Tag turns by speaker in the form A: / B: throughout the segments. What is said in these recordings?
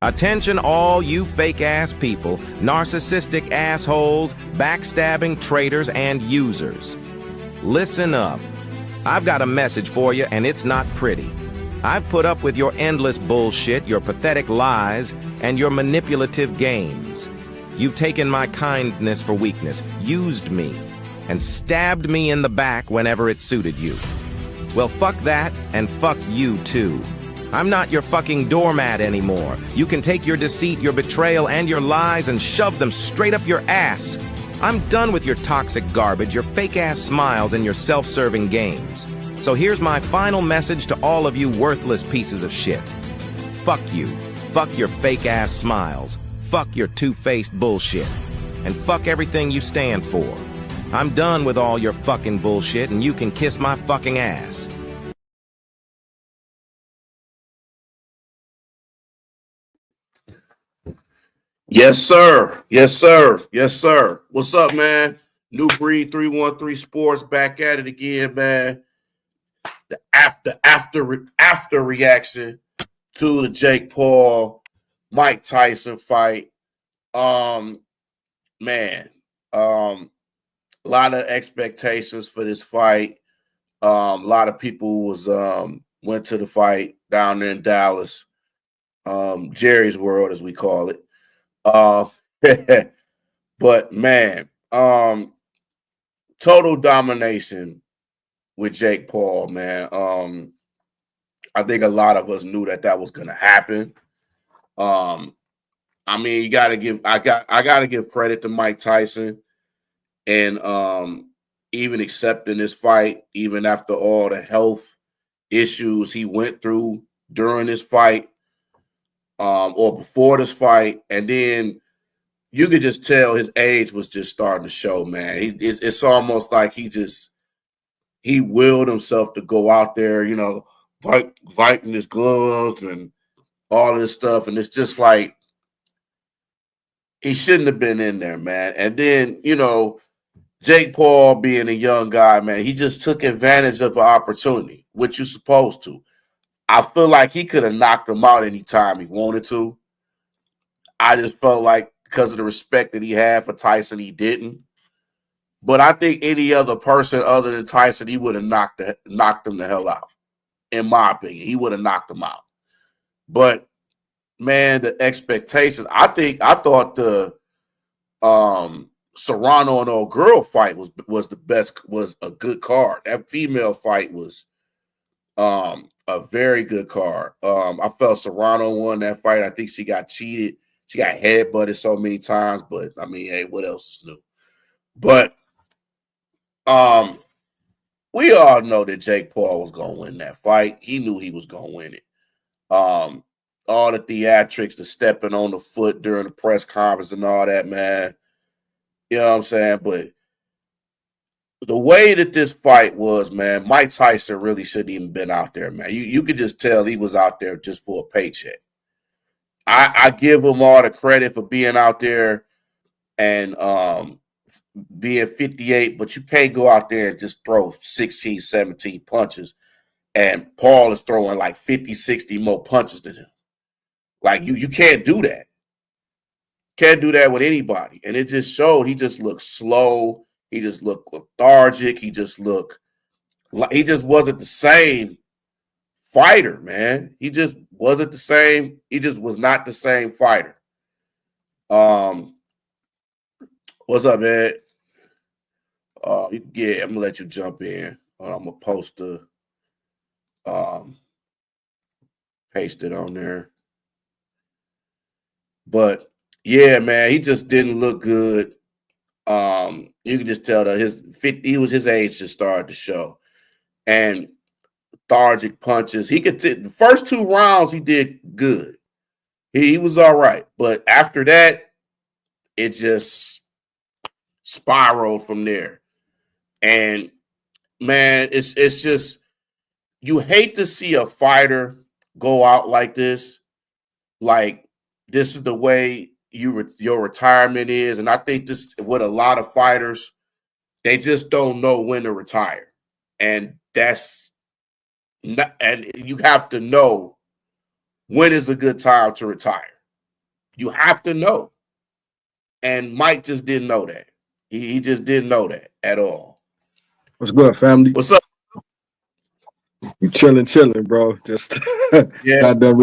A: Attention all you fake-ass people, narcissistic assholes, backstabbing traitors, and users. Listen up. I've got a message for you, and it's not pretty. I've put up with your endless bullshit, your pathetic lies, and your manipulative games. You've taken my kindness for weakness, used me, and stabbed me in the back whenever it suited you. Well, fuck that, and fuck you too. I'm not your fucking doormat anymore. You can take your deceit, your betrayal, and your lies and shove them straight up your ass. I'm done with your toxic garbage, your fake-ass smiles, and your self-serving games. So here's my final message to all of you worthless pieces of shit. Fuck you. Fuck your fake-ass smiles. Fuck your two-faced bullshit. And fuck everything you stand for. I'm done with all your fucking bullshit, and you can kiss my fucking ass.
B: Yes, sir. Yes, sir. Yes, sir. What's up, man? New Breed 313 Sports back at it again, man. The after reaction to the Jake Paul, Mike Tyson fight. Man, a lot of expectations for this fight. A lot of people went to the fight down there in Dallas, Jerry's World, as we call it. But man, total domination with Jake Paul, man. I think a lot of us knew that was going to happen. I mean, I gotta give credit to Mike Tyson and even accepting this fight, even after all the health issues he went through during this fight. Or before this fight, and then you could just tell his age was just starting to show, man. It's almost like he willed himself to go out there, you know, fighting his gloves and all of this stuff, and it's just like he shouldn't have been in there, man. And then, you know, Jake Paul being a young guy, man, he just took advantage of an opportunity, which you're supposed to. I feel like he could have knocked him out anytime he wanted to. I just felt like because of the respect that he had for Tyson, he didn't. But I think any other person other than Tyson, he would have knocked him the hell out. In my opinion, he would have knocked him out. But man, the expectations. I thought the Serrano and old girl fight was the best. Was a good card. That female fight was a very good card. I felt Serrano won that fight. I think she got cheated. She got headbutted so many times, but I mean, hey, what else is new? But we all know that Jake Paul was gonna win that fight. He knew he was gonna win it. All the theatrics, the stepping on the foot during the press conference and all that, man. You know what I'm saying? But the way that this fight was, man, Mike Tyson really shouldn't even been out there, man. You could just tell he was out there just for a paycheck. I give him all the credit for being out there and being 58, but you can't go out there and just throw 16, 17 punches. And Paul is throwing like 50, 60 more punches than him. Like, you can't do that. Can't do that with anybody. And it just showed he just looked slow. He just looked lethargic. He just wasn't the same fighter, man. He just wasn't the same. He just was not the same fighter. What's up, Ed? Yeah, I'm gonna let you jump in. I'm gonna post the paste it on there. But yeah, man, he just didn't look good. You can just tell that his age just started to show. And lethargic punches. The first 2 rounds he did good. He was all right. But after that, it just spiraled from there. And man, it's just, you hate to see a fighter go out like this. Like, this is the way your retirement is. And I think this with a lot of fighters, they just don't know when to retire. And and you have to know when is a good time to retire. You have to know. And Mike just didn't know that. He just didn't know that at all.
C: What's good, family?
B: What's up?
C: You chilling, bro. Just
B: Yeah.
C: got done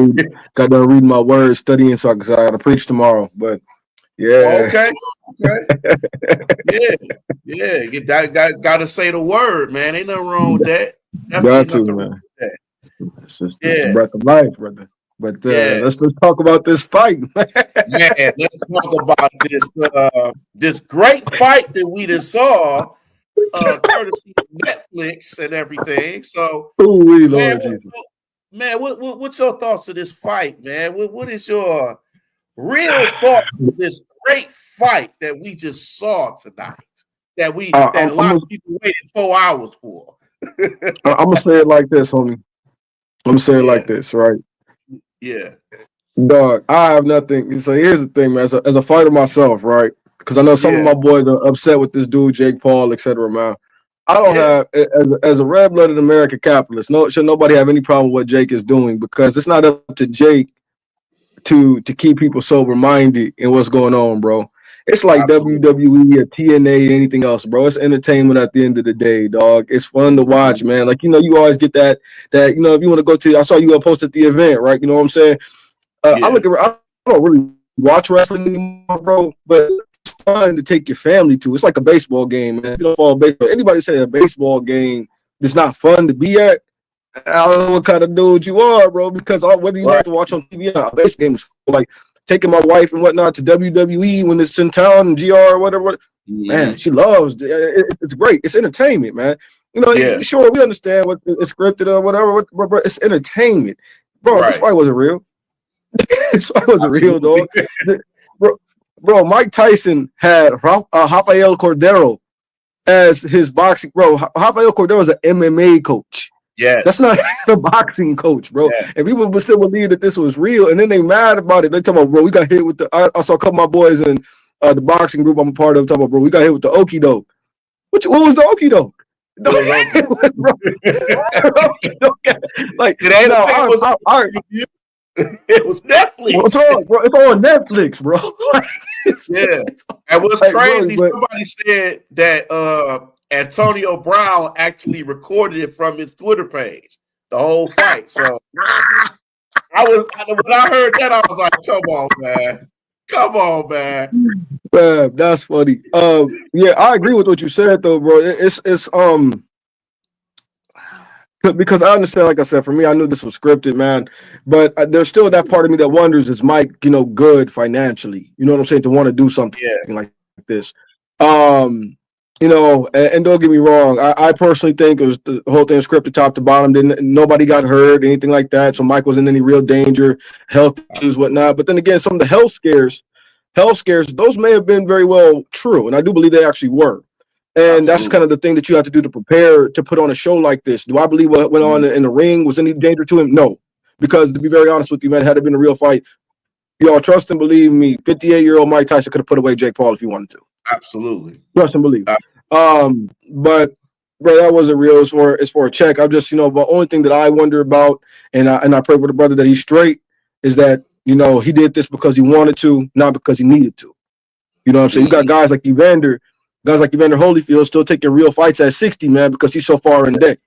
C: reading my words, studying, so I got to preach tomorrow. But yeah.
B: Okay. Yeah. You got to say the word, man. Ain't nothing wrong with that. Definitely
C: Got to,
B: nothing
C: man.
B: wrong with that.
C: It's the breath of life, brother. But let's talk about this fight, man.
B: Let's talk about this great fight that we just saw, courtesy of Netflix and everything. So, what's your thoughts of this fight, man? What is your real thought of this great fight that we just saw tonight? That a lot of people waited 4 hours for.
C: I'm gonna say it like this, homie. I'm gonna say it like this, right?
B: Yeah.
C: Dog, I have nothing. So here's the thing, man. As a fighter myself, right? Because I know some of my boys are upset with this dude, Jake Paul, etc. Man, I don't have as a red-blooded American capitalist. Should nobody have any problem with what Jake is doing, because it's not up to Jake to keep people sober-minded in what's going on, bro. It's like WWE or TNA, anything else, bro. It's entertainment at the end of the day, dog. It's fun to watch, man. Like, you always get that if you want to go to, I saw you post at the event, right? You know what I'm saying? I don't really watch wrestling anymore, bro, but it's fun to take your family to. It's like a baseball game, man. If you don't follow baseball, anybody say a baseball game is not fun to be at, I don't know what kind of dude you are, bro, because whether you like to watch on TV or not, baseball games, like taking my wife and whatnot to WWE when it's in town and GR or whatever. Man, she loves it. It's great. It's entertainment, man. Sure, we understand what it's scripted or whatever, but it's entertainment. Bro, this fight wasn't real. This fight wasn't real, dog. Bro, Mike Tyson had Rafael Cordero as his boxing. Bro, Rafael Cordero is an MMA coach.
B: Yeah,
C: that's not a boxing coach, bro. Yeah. And people would still believe that this was real, and then they mad about it. They talk about, bro, we got hit with the. I saw a couple of my boys in the boxing group I'm a part of talk about, bro, we got hit with the okie doke. What was the okie doke? Like,
B: it was Netflix.
C: What's on, bro? It's on Netflix, bro.
B: And what's crazy? Somebody said that Antonio Brown actually recorded it from his Twitter page, the whole fight. So when I heard that, I was like, come on, man.
C: That's funny. Yeah, I agree with what you said, though, bro. It's because I understand, like I said, for me, I knew this was scripted, man. But there's still that part of me that wonders, is Mike, good financially? You know what I'm saying? To want to do something like this. And don't get me wrong, I personally think it was the whole thing scripted top to bottom. Nobody got hurt, anything like that. So Mike wasn't in any real danger, health issues, whatnot. But then again, some of the health scares, those may have been very well true. And I do believe they actually were. And that's kind of the thing that you have to do to prepare to put on a show like this. Do I believe what went on in the ring was any danger to him? No. Because to be very honest with you, man, had it been a real fight, y'all trust and believe me, 58-year-old Mike Tyson could have put away Jake Paul if he wanted to.
B: Absolutely.
C: Trust and believe. But bro, that wasn't real. It's for a check. I'm just, the only thing that I wonder about, and I pray for the brother that he's straight, is that, he did this because he wanted to, not because he needed to. You know what I'm saying? You got guys like Evander Holyfield still taking real fights at 60, man, because he's so far in debt.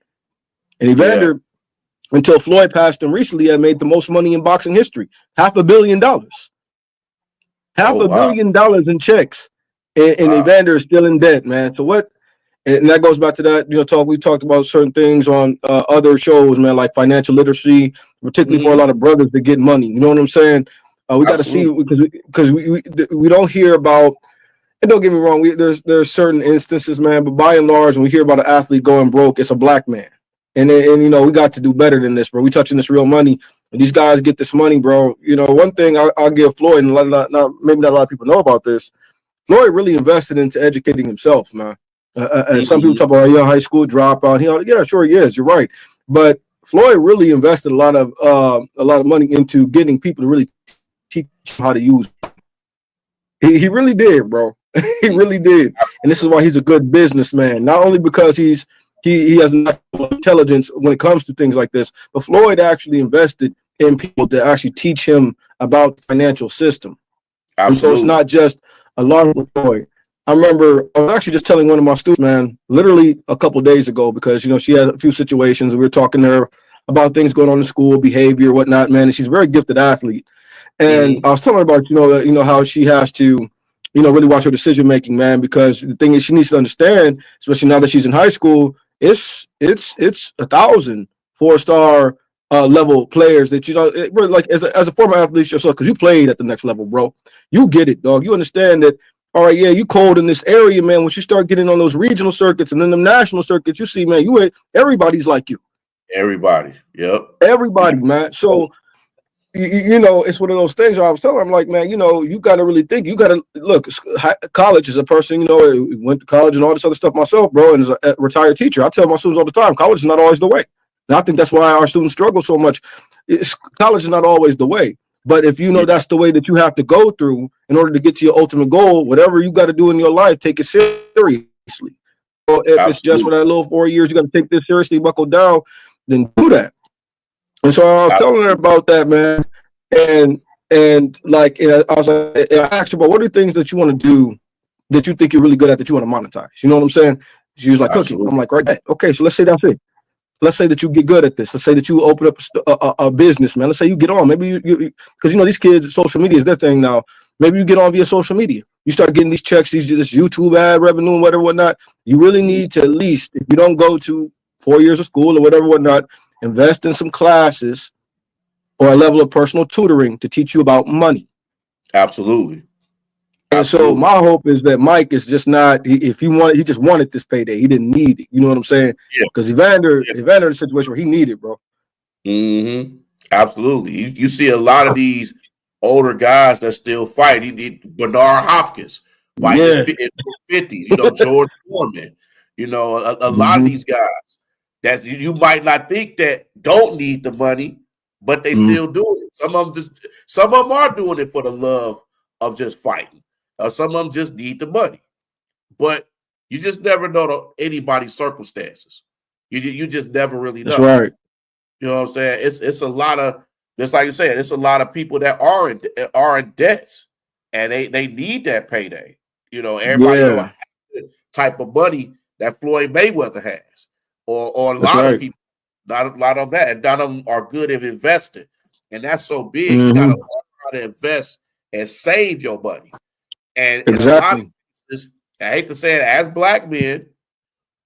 C: And Evander, until Floyd passed him recently, had made the most money in boxing history. $500 million. $500 million in checks. And Evander is still in debt, man. So what? And that goes back to that, we talked about certain things on other shows, man, like financial literacy, particularly for a lot of brothers that get money. You know what I'm saying? We got to see, because we don't hear about, and don't get me wrong, there's certain instances, man, but by and large, when we hear about an athlete going broke, it's a black man. And we got to do better than this, bro. We touching this real money. And these guys get this money, bro. One thing I'll give Floyd, and maybe not a lot of people know about this, Floyd really invested into educating himself, man. And some people talk about, high school dropout. Yeah, sure he is. You're right. But Floyd really invested a lot of money into getting people to really teach him how to use. He really did, bro. He really did. And this is why he's a good businessman. Not only because he has natural intelligence when it comes to things like this, but Floyd actually invested in people to actually teach him about the financial system. And so it's
B: Absolutely.
C: not just a large employee. I remember I was actually just telling one of my students, man, literally a couple of days ago, because she had a few situations. And we were talking to her about things going on in school, behavior, whatnot, man. And she's a very gifted athlete. And I was telling her about how she has to really watch her decision making, man, because the thing is she needs to understand, especially now that she's in high school, it's 1,000 4-star level players that we're like as a former athlete yourself, because you played at the next level, bro. You get it, dog. You understand that. All right, yeah, you cold in this area, man. Once you start getting on those regional circuits and then the national circuits, you see, man, everybody's like you.
B: Everybody. Yep.
C: Everybody, man. So it's one of those things where I was telling him, like, man, you got to really think. You got to look. College is a person, went to college and all this other stuff myself, bro, and as a retired teacher, I tell my students all the time, college is not always the way. And I think that's why our students struggle so much. College is not always the way. But if that's the way that you have to go through in order to get to your ultimate goal, whatever you got to do in your life, take it seriously. So if it's just for that little 4 years, you got to take this seriously, buckle down, then do that. And so I was telling her about that, man. And I was like, I asked her about what are the things that you want to do that you think you're really good at that you want to monetize. You know what I'm saying? She was like, cooking. I'm like, right. Okay, so let's say that's it. Let's say that you get good at this. Let's say that you open up a business, man. Let's say you get on. Maybe you because these kids, social media is their thing now. Maybe you get on via social media. You start getting these checks, this YouTube ad revenue and whatnot. You really need to, at least, if you don't go to 4 years of school or whatnot, invest in some classes or a level of personal tutoring to teach you about money.
B: Absolutely.
C: And so my hope is that Mike is just not, he just wanted this payday. He didn't need it. You know what I'm saying? Because Evander in a situation where he needed, bro.
B: Mm-hmm. Absolutely. You see a lot of these older guys that still fight. He did Bernard Hopkins fighting in the 50s, George Foreman, a lot of these guys that you might not think that don't need the money, but they still do it. Some of them are doing it for the love of just fighting. Some of them just need the money, but you just never know anybody's circumstances. You just never really know.
C: That's right.
B: You know what I'm saying? It's a lot of, just like you said, it's a lot of people that are in debts, and they need that payday. Everybody know the type of money that Floyd Mayweather has, or a lot of people. Not a lot of that, and none of them are good at investing, and that's so big. You got to learn how to invest and save your money. And a lot of this, I hate to say it, as black men,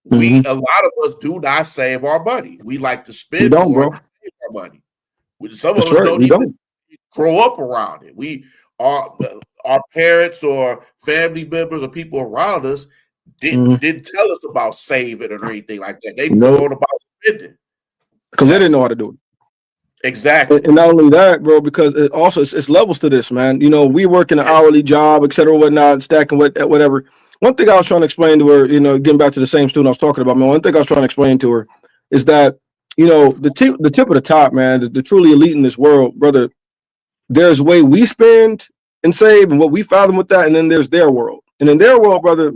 B: a lot of us do not save our money. We like to spend more than save our money. Some of us don't even grow up around it. Our parents or family members or people around us didn't tell us about saving or anything like that. They known about spending
C: because they didn't know how to do it.
B: Exactly.
C: And not only that, bro, because it's levels to this, man. We work in an hourly job, et cetera, whatnot, stacking whatever. One thing I was trying to explain to her, getting back to the same student I was talking about, man, one thing I was trying to explain to her is that, the tip of the top, man, the truly elite in this world, brother, there's a way we spend and save and what we fathom with that, and then there's their world. And in their world, brother,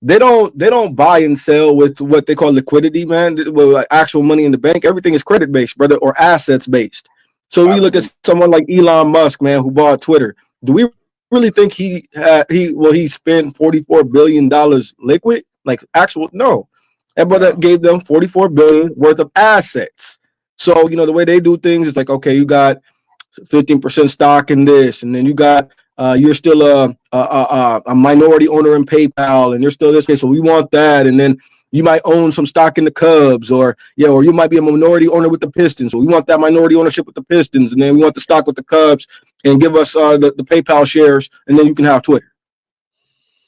C: they don't buy and sell with what they call liquidity, man, with like actual money in the bank. Everything is credit based, brother, or assets based. So we look at someone like Elon Musk, man, who bought Twitter. Do we really think he spent $44 billion liquid? Like actual? No. That brother gave them $44 billion worth of assets. So, the way they do things is like, okay, you got 15% stock in this, and then you got you're still a minority owner in PayPal, and you're still this case. So we want that, and then you might own some stock in the Cubs, or you might be a minority owner with the Pistons. So we want that minority ownership with the Pistons, and then we want the stock with the Cubs, and give us the PayPal shares, and then you can have Twitter.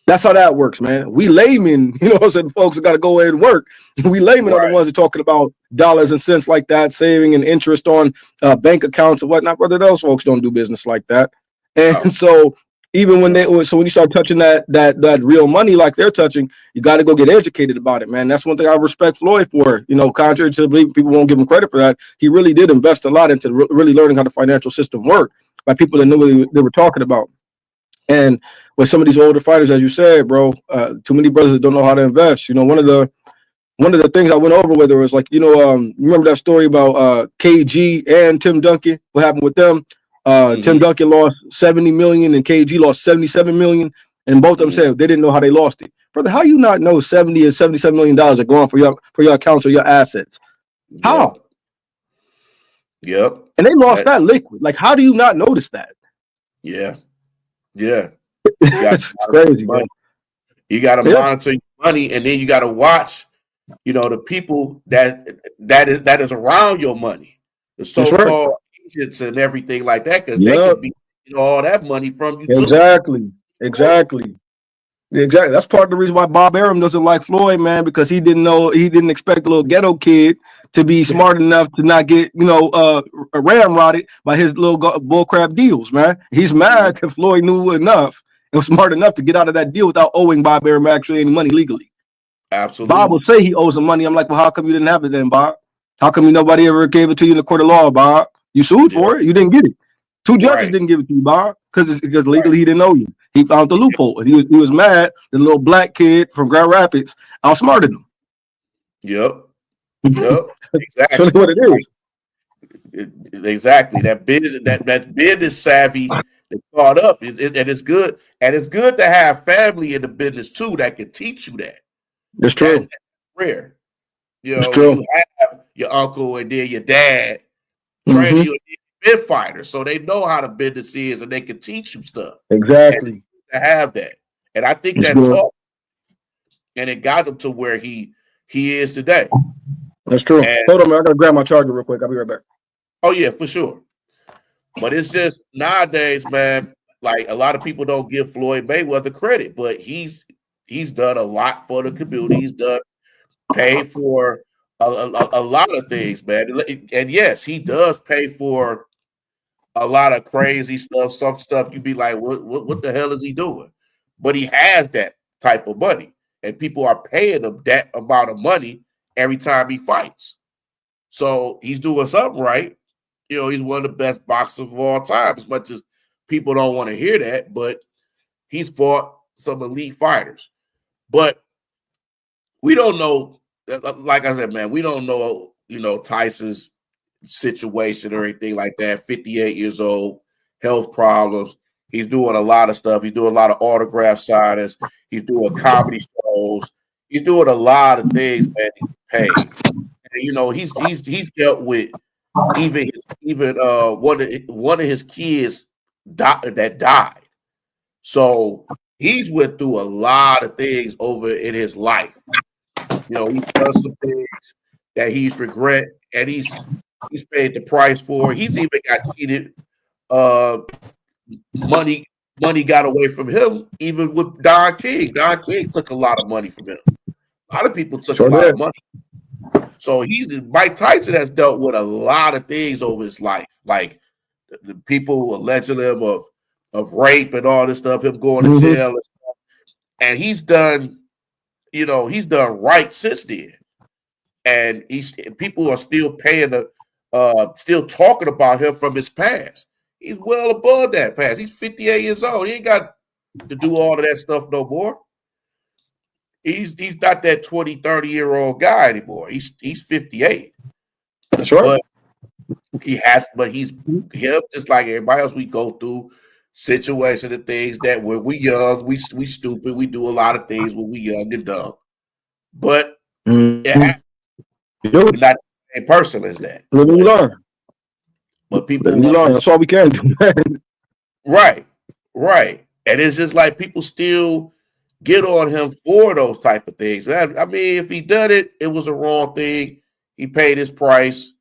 C: That's how that works, man. We laymen, folks that got to go ahead and work. We laymen are the ones that are talking about dollars and cents like that, saving and interest on bank accounts and whatnot. Brother, those folks don't do business like that. And so even when you start touching that real money like they're touching, you got to go get educated about it, man. That's one thing I respect Floyd for. Contrary to believe, people won't give him credit for that. He really did invest a lot into really learning how the financial system worked by people that knew what they were talking about. And with some of these older fighters, as you said, bro, too many brothers that don't know how to invest. One of the things I went over with her was like, remember that story about KG and Tim Duncan? What happened with them? Tim Duncan lost 70 million and KG lost 77 million. And both of them said they didn't know how they lost it. Brother, how you not know 70 and 77 million dollars are going for your accounts or your assets? How?
B: Yep.
C: And they lost that liquid. Like, how do you not notice that?
B: Yeah. Yeah.
C: It's crazy, bro.
B: You got to monitor your money, and then you got to watch, the people that is around your money, the so-called agents and everything like that, because they could be all that money from you too.
C: Exactly. That's part of the reason why Bob Arum doesn't like Floyd, man, because he didn't expect a little ghetto kid to be smart enough to not get, ramrodded by his little bullcrap deals, man. He's mad that Floyd knew enough and was smart enough to get out of that deal without owing Bob Arum actually any money legally.
B: Absolutely.
C: Bob will say he owes some money. I'm like, well, how come you didn't have it then, Bob? How come nobody ever gave it to you in the court of law, Bob? You sued for it. You didn't get it. 2 judges didn't give it to you, Bob, because legally he didn't owe you. He found the loophole, and he was mad. The little black kid from Grand Rapids outsmarted him.
B: Yep. Exactly.
C: That's really what it is.
B: Exactly. That business savvy is caught up, and it's good. And it's good to have family in the business too that can teach you that.
C: It's true.
B: That's rare.
C: It's true.
B: You have your uncle and then your dad training you been fighters, so they know how the business is and they can teach you stuff.
C: Exactly.
B: To have that, and I think that taught, and it got him to where he is today.
C: That's true. Hold on, man. I gotta grab my charger real quick. I'll be right back.
B: Oh yeah, for sure. But it's just nowadays, man. Like a lot of people don't give Floyd Mayweather credit, but he's done a lot for the community. He's paid for a lot of things, man. And yes, he does pay for a lot of crazy stuff. Some stuff you'd be like, what the hell is he doing? But he has that type of money, and people are paying him that amount of money every time he fights. So he's doing something right. He's one of the best boxers of all time, as much as people don't want to hear that, but he's fought some elite fighters. But we don't know, like I said, man, we don't know, Tyson's situation or anything like that. 58 years old, health problems. He's doing a lot of stuff. He's doing a lot of autograph signings. He's doing comedy shows. He's doing a lot of things, man. He's paid. And, he's dealt with even one of his kids that died. So he's went through a lot of things over in his life. He's done some things that he's regret, and he's paid the price for. He's even got cheated. Money got away from him, even with Don King. Don King took a lot of money from him. A lot of people took a lot of money. So Mike Tyson has dealt with a lot of things over his life, like the people alleging him of rape and all this stuff, him going to jail and stuff. And he's done right since then. And people are still paying still talking about him from his past. He's well above that past. He's 58 years old. He ain't got to do all of that stuff no more. He's not that 20, 30-year-old guy anymore. He's 58.
C: That's right.
B: But he's him just like everybody else. We go through situations and things that when we young, we stupid. We do a lot of things when we young and dumb. But we're not the same person as that.
C: We learn.
B: But people
C: learn. That's all we can do.
B: Right. And it's just like people still get on him for those type of things. I mean, if he done it, it was a wrong thing. He paid his price.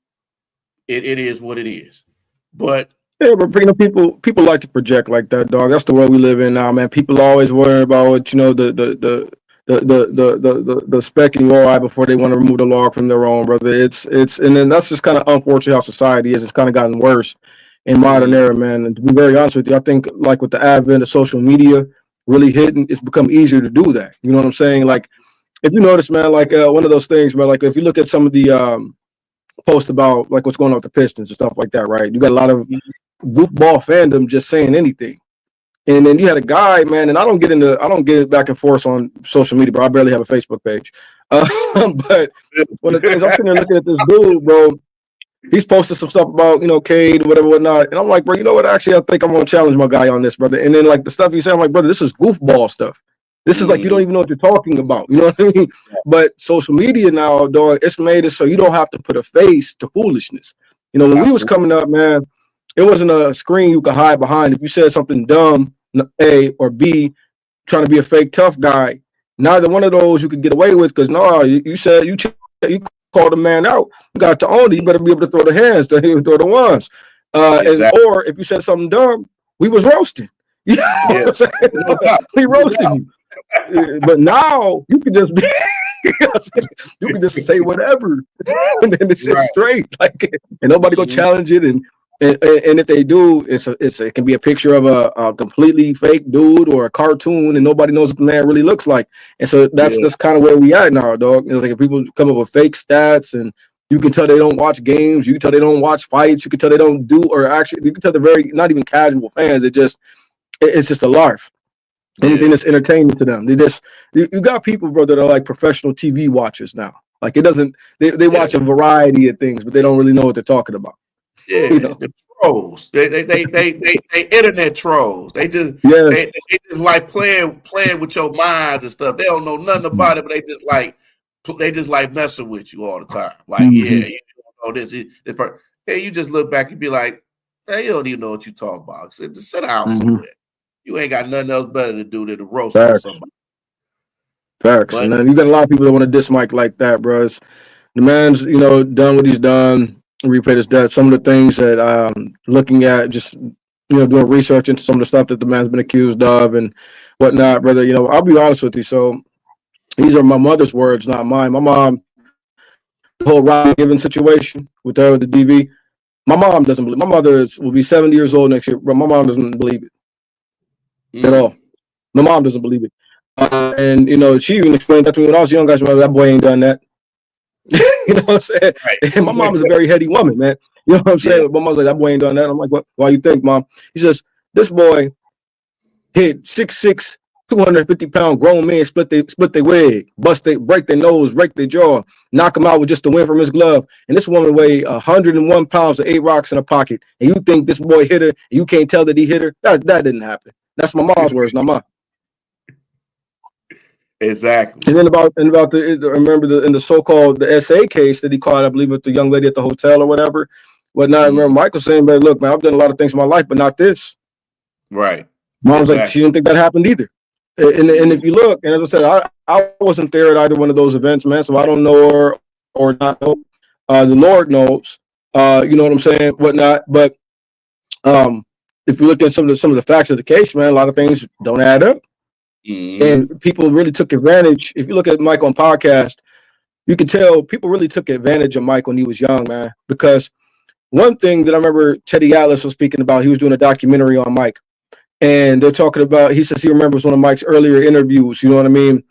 B: It is what it is. But
C: yeah, but people like to project like that, dog. That's the world we live in now, man. People always worry about what the speck in your eye before they want to remove the log from their own, brother. It's and then that's just kind of unfortunate how society is. It's kind of gotten worse in modern era, man. And to be very honest with you, I think like with the advent of social media really hitting, it's become easier to do that. You know what I'm saying? Like if you notice, man, like one of those things, man, like if you look at some of the posts about like what's going on with the Pistons and stuff like that, right? You got a lot of goofball fandom just saying anything. And then you had a guy, man, and I don't get back and forth on social media, bro. I barely have a Facebook page. But one of the things I'm sitting there looking at this dude, bro, He's posted some stuff about, Cade, whatever, whatnot. And I'm like, bro, you know what? Actually, I think I'm going to challenge my guy on this, brother. And then, like, the stuff you say, I'm like, brother, this is goofball stuff. This is like, you don't even know what you're talking about. You know what I mean? But social media now, dog, it's made it so you don't have to put a face to foolishness. When we was coming up, man, it wasn't a screen you could hide behind. If you said something dumb, A, or B, trying to be a fake tough guy, neither one of those you could get away with because, no, you said you called a man out. You got to own it. You better be able to throw the hands, to throw the ones. Exactly. Or if you said something dumb, we was roasting. You know what I'm saying? We roasted you. But now you can just be, you can just say whatever, and then it's straight. Like, and nobody go challenge it. And if they do, it can be a picture of a completely fake dude or a cartoon, and nobody knows what the man really looks like. And so that's kind of where we at now, dog. It's like if people come up with fake stats, and you can tell they don't watch games, you can tell they don't watch fights, you can tell they don't do, or actually you can tell they're very not even casual fans. It's just a larf. Anything that's entertaining to them. You got people, bro, that are like professional TV watchers now. Like they watch a variety of things, but they don't really know what they're talking about.
B: Yeah, the trolls. They internet trolls. They just like playing with your minds and stuff. They don't know nothing about it, but they just like messing with you all the time. Like, you don't know this. You just look back and be like, hey, you don't even know what you talk about. So just sit down somewhere. You ain't got nothing else better to do than to roast somebody.
C: Facts. And then you got a lot of people that want to diss Mike like that, bro. The man's, done what he's done, repaid his debt. Some of the things that looking at, just doing research into some of the stuff that the man's been accused of and whatnot, brother. I'll be honest with you. So these are my mother's words, not mine. My mom, the whole Ryan Givens situation with her with the DV. My mom doesn't believe. My mother will be 70 years old next year, but my mom doesn't believe it. At all. My mom doesn't believe it. And she even explained that to me when I was young. Guys, that boy ain't done that. You know what I'm saying? Right. And my mom is a very heady woman, man. You know what I'm saying? My mom's like, that boy ain't done that. I'm like, what? Why you think, Mom? He says, this boy hit 6'6", 250-pound grown men, split their wig, break their nose, break their jaw, knock him out with just the wind from his glove. And this woman weighed 101 pounds with 8 rocks in her pocket. And you think this boy hit her and you can't tell that he hit her? That didn't happen. That's my mom's words, not mine.
B: Exactly.
C: And then about remember in the so-called the SA case that he caught, I believe, with the young lady at the hotel or whatever. Whatnot. I remember Michael saying, "Man, look, man, I've done a lot of things in my life, but not this."
B: Right.
C: Mom was like, she didn't think that happened either. And if you look, and as I said, I wasn't there at either one of those events, man, so I don't know or not know. The Lord knows. You know what I'm saying? Whatnot. But if you look at some of the facts of the case, man, a lot of things don't add up. And people really took advantage. If you look at Mike on podcast, you can tell people really took advantage of Mike when he was young, man. Because one thing that I remember Teddy Atlas was speaking about, he was doing a documentary on Mike. And they're talking about, he says he remembers one of Mike's earlier interviews, you know what I mean?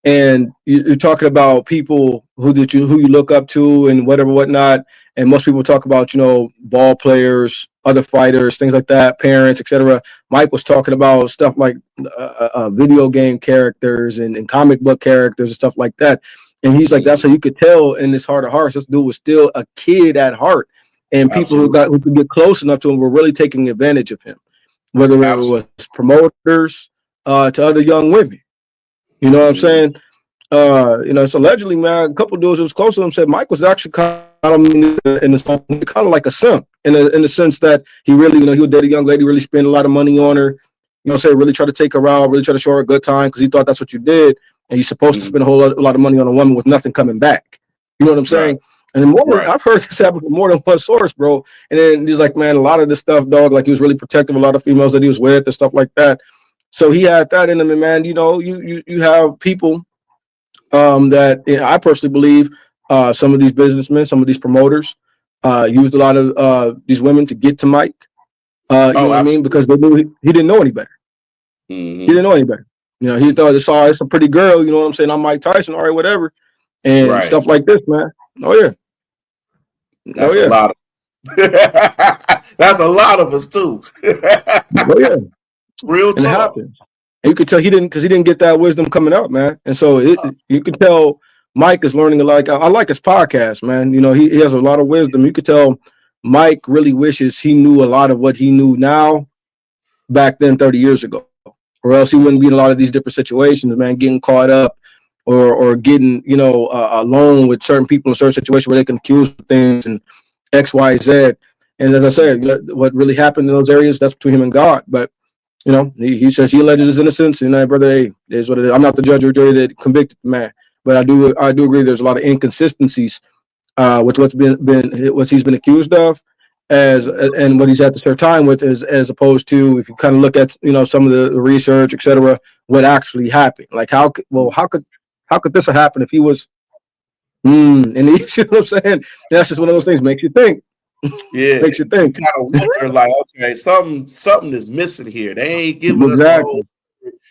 C: And you're talking about people who you look up to and whatnot. And most people talk about, ball players, other fighters, things like that, parents, etc. Mike was talking about stuff like video game characters and comic book characters and stuff like that. And he's like, that's how you could tell in his heart of hearts, this dude was still a kid at heart. And people who could get close enough to him were really taking advantage of him, whether it was promoters to other young women. You know what I'm saying? So allegedly, man, a couple of dudes who was close to him said Mike was actually kind of like a simp in the sense that he really, he would date a young lady, really spend a lot of money on her, really try to take her out, really try to show her a good time because he thought that's what you did. And you're supposed to spend a lot of money on a woman with nothing coming back. You know what I'm saying? And I've heard this happen from more than one source, bro. And then he's like, man, a lot of this stuff, dog, like he was really protective of a lot of females that he was with and stuff like that. So he had that in him, and man, you have people that I personally believe some of these businessmen, some of these promoters used a lot of these women to get to Mike. You know what I mean? Because they knew he didn't know any better. He didn't know any better. He thought it's a pretty girl. You know what I'm saying? I'm Mike Tyson, all right, whatever, and stuff like this, man. Oh yeah,
B: that's a lot of. That's a lot of us too.
C: Oh yeah,
B: real talk.
C: And it happens. And you could tell he didn't get that wisdom coming out, man. And so you could tell Mike is learning a lot. I like his podcast, man. You know, he has a lot of wisdom. You could tell Mike really wishes he knew a lot of what he knew now back then 30 years ago, or else he wouldn't be in a lot of these different situations, man, getting caught up or getting, you know, alone with certain people in certain situations where they can accuse things and X, Y, Z. And as I said, what really happened in those areas, that's between him and God. But, you know, he says he alleges his innocence. And, brother, hey, it is what it is. I'm not the judge or jury that convicted the man. But I do agree there's a lot of inconsistencies with what's he's been accused of, and what he's had to serve time with, as opposed to, if you kind of look at, you know, some of the research, etc., what actually happened. Like how could this have happened if he was and you know what I'm saying? That's just one of those things, makes you think.
B: Yeah,
C: makes you think.
B: You kind of wonder, like, okay, something is missing here. They ain't giving us the whole.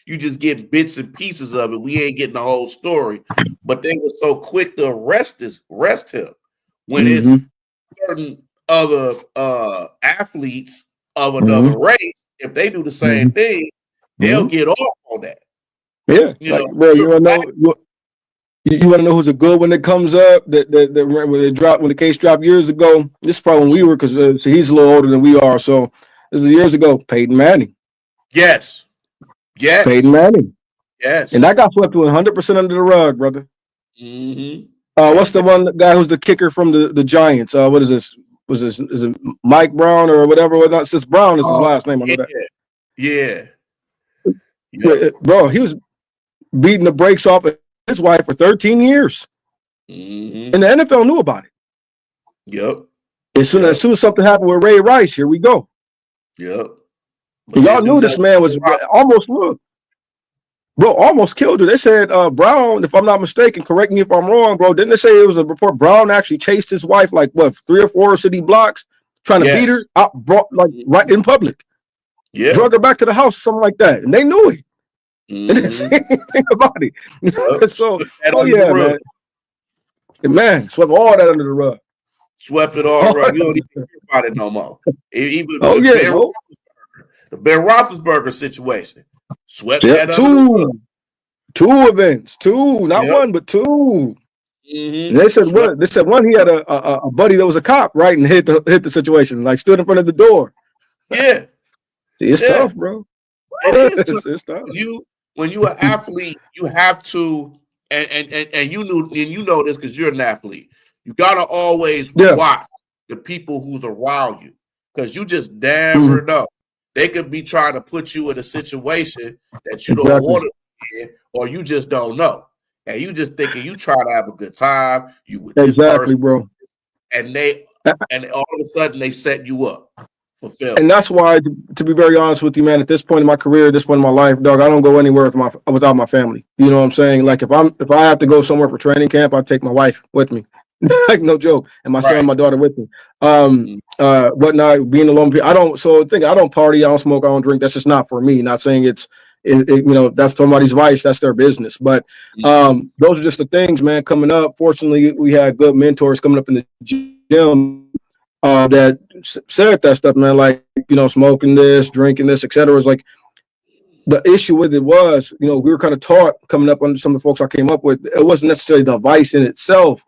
B: You just get bits and pieces of it. We ain't getting the whole story. But they were so quick to arrest him when it's certain other athletes of another race. If they do the same thing, they'll get off on that.
C: Yeah, bro, you wanna know? You want to know who's a good one that comes up? That when the case dropped years ago. This is probably when we were, because he's a little older than we are. So this was years ago. Peyton Manning.
B: Yes.
C: Peyton Manning.
B: Yes.
C: And that got swept 100% under the rug, brother. What's the one guy who's the kicker from the Giants? What is this? Is it Mike Brown or whatever? Not since Brown is his last name. I know that.
B: Yeah.
C: Bro, he was beating the brakes off of his wife for 13 years. And the NFL knew about it.
B: Yep.
C: As soon as something happened with Ray Rice, here we go.
B: Yep.
C: Y'all knew this man was almost killed her. They said Brown, if I'm not mistaken, correct me if I'm wrong, bro. Didn't they say it was a report Brown actually chased his wife like 3 or 4 city blocks, trying to beat her out, right in public? Yeah. Drug her back to the house, something like that, and they knew it. And didn't say anything about it. So, man, swept all that under the rug.
B: Swept it all rug. You don't even hear about it no more. Even the Ben Roethlisberger situation. Swept that under
C: two events, not one, but two. They said one. He had a buddy that was a cop, right, and hit the situation, like stood in front of the door.
B: Yeah,
C: it's tough, bro. It's tough.
B: When you an athlete, you have to, and you know this because you're an athlete. You gotta always watch the people who's around you, because you just never know. They could be trying to put you in a situation that you don't want to be in, or you just don't know. And you just thinking you try to have a good time. You with this person,
C: bro.
B: And all of a sudden they set you up for failure.
C: And that's why, to be very honest with you, man, at this point in my career, at this point in my life, dog, I don't go anywhere without my family. You know what I'm saying? Like if I have to go somewhere for training camp, I take my wife with me. Like no joke, and my son and my daughter with me. Whatnot, being alone. I don't party, I don't smoke, I don't drink. That's just not for me. Not saying it's you know, that's somebody's vice, that's their business. But those are just the things, man, coming up. Fortunately, we had good mentors coming up in the gym that said that stuff, man, like, you know, smoking this, drinking this, etc. Is like, the issue with it was, you know, we were kind of taught coming up under some of the folks I came up with, it wasn't necessarily the vice in itself.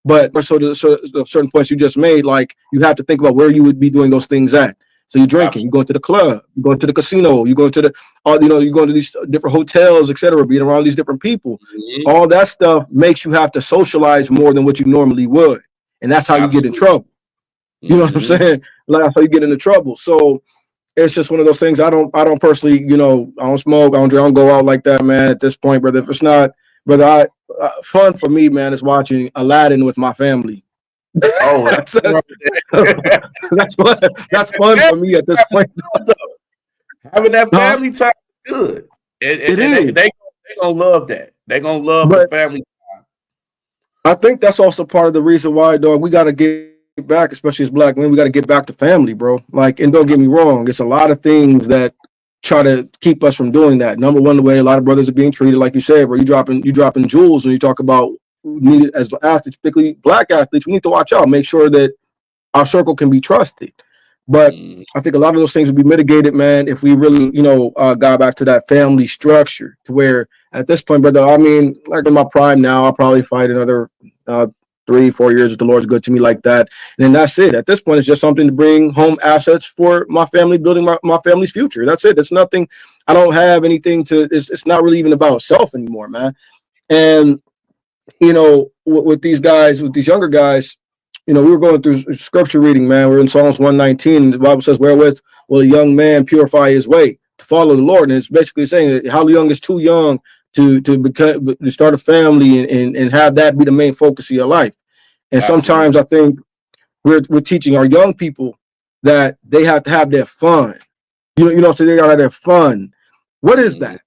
C: But the certain points you just made, like you have to think about where you would be doing those things at. So you're drinking, you go to the club, you go to the casino, you go to you go to these different hotels, etc., being around these different people. All that stuff makes you have to socialize more than what you normally would. And that's how you get in trouble. You know what I'm saying? Like, that's how you get into trouble. So it's just one of those things. I don't personally, you know, I don't smoke, I don't drink, I don't go out like that, man, at this point, brother. If it's not, brother, fun for me, man, is watching Aladdin with my family. Oh, that's fun for me at this point.
B: Having that family time is good. They gonna love that. They gonna love the family time.
C: I think that's also part of the reason why, dog, we got to get back, especially as black men, we got to get back to family, bro. Like, and don't get me wrong, it's a lot of things that try to keep us from doing that. Number one, the way a lot of brothers are being treated, like you said, where you dropping jewels when you talk about needed as athletes, particularly black athletes. We need to watch out, make sure that our circle can be trusted. But I think a lot of those things would be mitigated, man, if we really, you know, got back to that family structure, to where at this point, brother, I mean, like in my prime now, I'll probably fight another 3-4 years if the Lord's good to me like that. And then that's it. At this point, it's just something to bring home assets for my family, building my family's future. That's it. It's nothing. I don't have anything to, it's not really even about self anymore, man. And, you know, with these guys, with these younger guys, you know, we were going through scripture reading, man. We're in Psalms 119. The Bible says, wherewith will a young man purify his way to follow the Lord? And it's basically saying that how young is too young to start a family and have that be the main focus of your life. And sometimes I think we're teaching our young people that they have to have their fun. You know, so they gotta have their fun. What is that?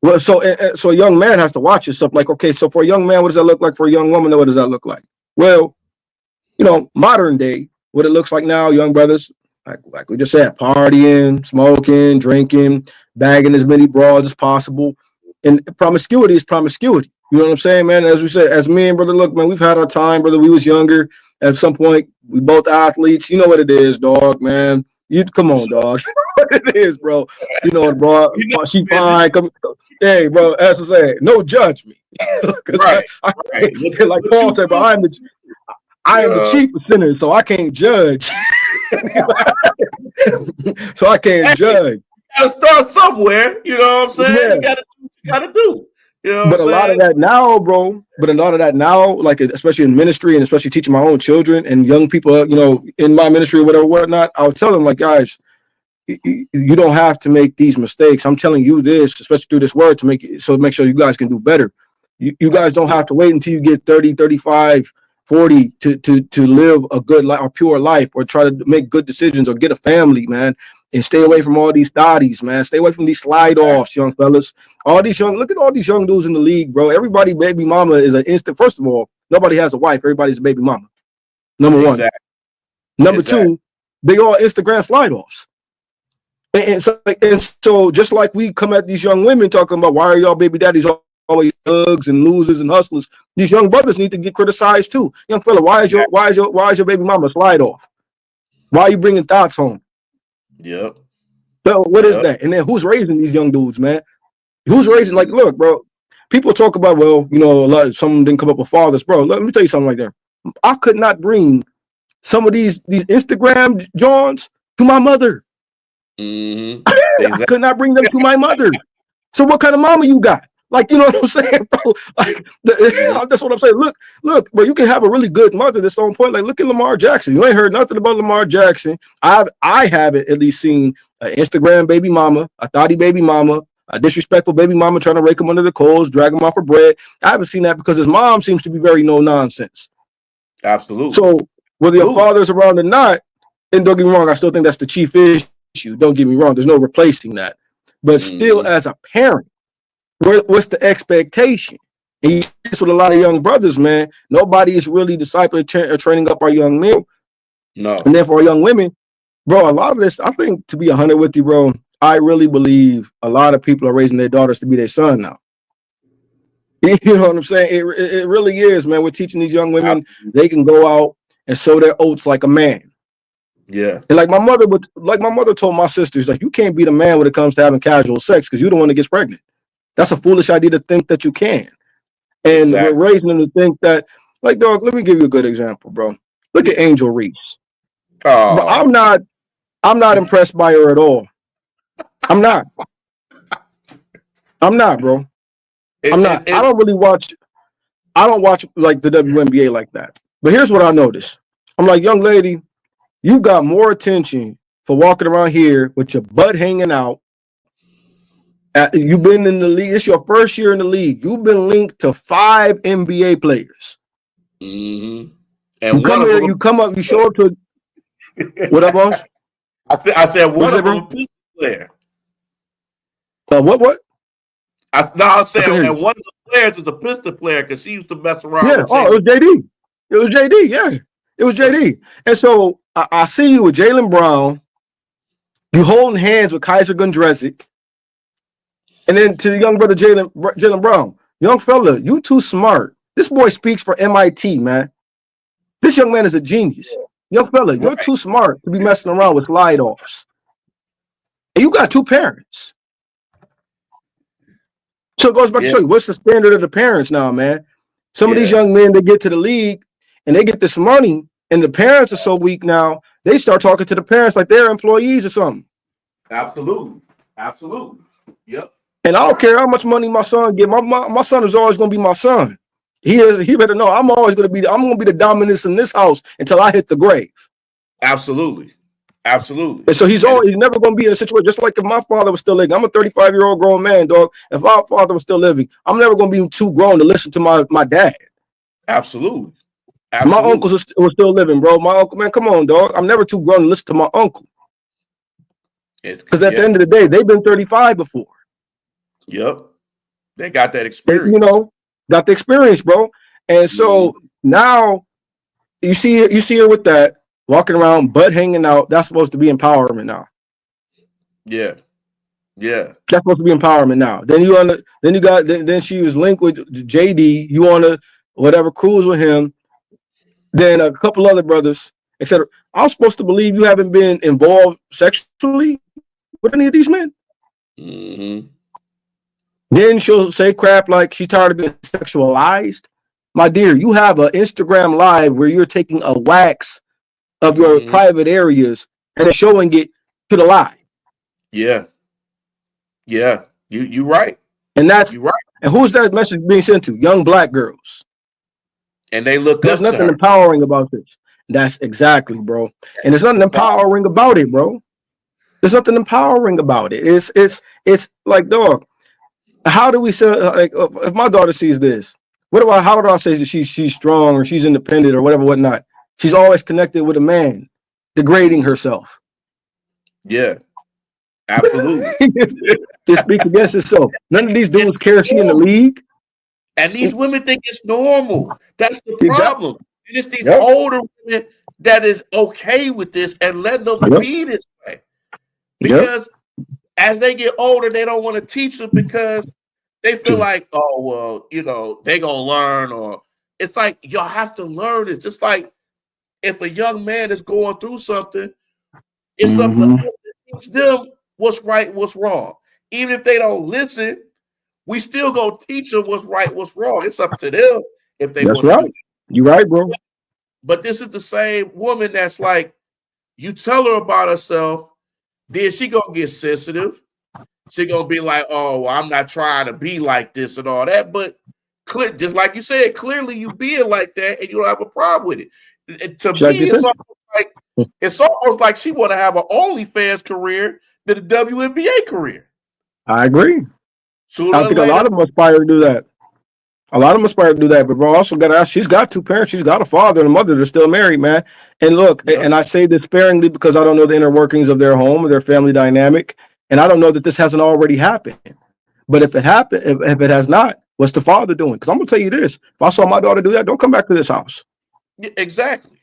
C: Well, so a young man has to watch himself. Like, okay, so for a young man, what does that look like? For a young woman, what does that look like? Well, you know, modern day, what it looks like now, young brothers, like we just said, partying, smoking, drinking, bagging as many broads as possible. And promiscuity is promiscuity. You know what I'm saying, man? As we said, as me and brother, look, man, we've had our time, brother. We was younger. At some point, we both athletes. You know what it is, dog, man. You come on, dog. What it is, bro. You know, bro. She fine. Come, hey, bro. As I say, no judge me. Right. Like Paul said, bro, I am the chief of sinners, so I can't judge. So I can't judge.
B: You gotta start somewhere. You know what I'm saying? Yeah. You gotta do what you gotta do. You know
C: but a lot of that now, bro. But a lot of that now, like especially in ministry and especially teaching my own children and young people, you know, in my ministry or whatever, whatnot, I'll tell them, like, guys, you don't have to make these mistakes. I'm telling you this, especially through this word, to make sure you guys can do better. You guys don't have to wait until you get 30, 35, 40 to live a good life or pure life or try to make good decisions or get a family, man. And stay away from all these thotties, man. Stay away from these slide offs, young fellas. Look at all these young dudes in the league, bro. Everybody baby mama is an instant. First of all, nobody has a wife. Everybody's a baby mama. Number one. Number two, they all Instagram slide offs. And so just like we come at these young women talking about why are y'all baby daddies always thugs and losers and hustlers, these young brothers need to get criticized too. Young fella, why is your baby mama slide off? Why are you bringing thoughts home?
B: Yep.
C: So what is that? And then who's raising these young dudes, man? Who's raising? Like, look, bro. People talk about, well, you know, some of them didn't come up with fathers, bro. Let me tell you something like that. I could not bring some of these Instagram Johns to my mother.
B: Mm-hmm.
C: I could not bring them to my mother. So what kind of mama you got? Like, you know what I'm saying, bro? Like, that's what I'm saying. Look, bro, you can have a really good mother that's on point. Like, look at Lamar Jackson. You ain't heard nothing about Lamar Jackson. I haven't at least seen an Instagram baby mama, a thotty baby mama, a disrespectful baby mama trying to rake him under the coals, drag him off for bread. I haven't seen that because his mom seems to be very no nonsense.
B: Absolutely.
C: So whether your father's around or not, and don't get me wrong, I still think that's the chief issue. Don't get me wrong. There's no replacing that. But still, as a parent, what's the expectation? And you see this with a lot of young brothers, man. Nobody is really discipling or training up our young men.
B: No.
C: And then for our young women, bro, a lot of this, I think, to be 100 with you, bro, I really believe a lot of people are raising their daughters to be their son now. You know what I'm saying? It really is, man. We're teaching these young women they can go out and sow their oats like a man.
B: Yeah.
C: And like my mother told my sisters, like, you can't be the man when it comes to having casual sex because you're the one that gets pregnant. That's a foolish idea to think that you can. And we're raising them to think that, like, dog, let me give you a good example, bro. Look at Angel Reese.
B: Oh.
C: But I'm not impressed by her at all. I'm not, bro. I'm not. I don't watch like the WNBA like that. But here's what I noticed. I'm like, young lady, you got more attention for walking around here with your butt hanging out. You've been in the league. It's your first year in the league. You've been linked to 5 NBA players.
B: Mm-hmm. And
C: you come here, you come up, you show up to what up, boss?
B: I said one of them a pistol player.
C: What?
B: I'm saying and one of the players is a pistol player because she used to mess around.
C: Yeah.
B: With
C: it was JD. It was JD. Yeah, it was JD. And so I see you with Jaylen Brown. You holding hands with Kaiser Gundrezic. And then to the young brother Jaylen Brown, young fella, you too smart. This boy speaks for MIT, man. This young man is a genius. Young fella, you're too smart to be messing around with slide offs. And you got 2 parents. So it goes back to show you what's the standard of the parents now, man. Some of these young men, they get to the league and they get this money, and the parents are so weak now, they start talking to the parents like they're employees or something.
B: Absolutely. Yep.
C: And I don't care how much money my son get. My son is always going to be my son. He better know I'm always going to be. I'm going to be the dominant in this house until I hit the grave.
B: Absolutely.
C: And so he's never going to be in a situation just like if my father was still living. I'm a 35-year-old grown man, dog. If our father was still living, I'm never going to be too grown to listen to my dad.
B: Absolutely.
C: My uncles were still living, bro. My uncle, man, come on, dog. I'm never too grown to listen to my uncle. Because at the end of the day, they've been 35 before.
B: Yep. They got that experience.
C: Got the experience, bro. And so now you see her with that, walking around, butt hanging out. That's supposed to be empowerment now.
B: Yeah. That's
C: supposed to be empowerment now. Then she was linked with JD. You want to whatever cruise with him. Then a couple other brothers, etc. I was supposed to believe you haven't been involved sexually with any of these men.
B: Mm-hmm.
C: Then she'll say crap like she's tired of being sexualized. My dear, you have an Instagram live where you're taking a wax of your private areas and showing it to the live.
B: Yeah. You right.
C: And that's
B: you right.
C: And who's that message being sent to? Young black girls.
B: And they look
C: There's
B: up to
C: nothing
B: her.
C: empowering about this. That's exactly, bro. And there's nothing empowering about it, bro. There's nothing empowering about it. It's like, dog, how do we say, like, if my daughter sees this, how do I say that she's strong or she's independent or whatnot? She's always connected with a man, degrading herself.
B: Yeah, absolutely.
C: Just speak against itself. None of these dudes care she in the league.
B: And these women think it's normal. That's the problem. And it's these older women that is okay with this and let them be this way. Because as they get older, they don't want to teach them because they feel like, oh, well, they gonna learn. Or it's like y'all have to learn. It's just like if a young man is going through something, it's something to teach them what's right, what's wrong. Even if they don't listen, we still gonna teach them what's right, what's wrong. It's up to them if they want to do it.
C: You're right, bro.
B: But this is the same woman that's like, you tell her about herself, then she gonna get sensitive. She gonna be like, oh, well, I'm not trying to be like this and all that. But just like you said, clearly you being like that and you don't have a problem with it. To me, it's almost like she want to have an OnlyFans career than a WNBA career.
C: I agree. I think a lot of them aspire to do that. But bro, also got to ask, she's got two parents. She's got a father and a mother. They're still married, man. And look, and I say this sparingly because I don't know the inner workings of their home or their family dynamic. And I don't know that this hasn't already happened. But if it happened, if it has not, what's the father doing? Because I'm going to tell you this. If I saw my daughter do that, don't come back to this house.
B: Exactly.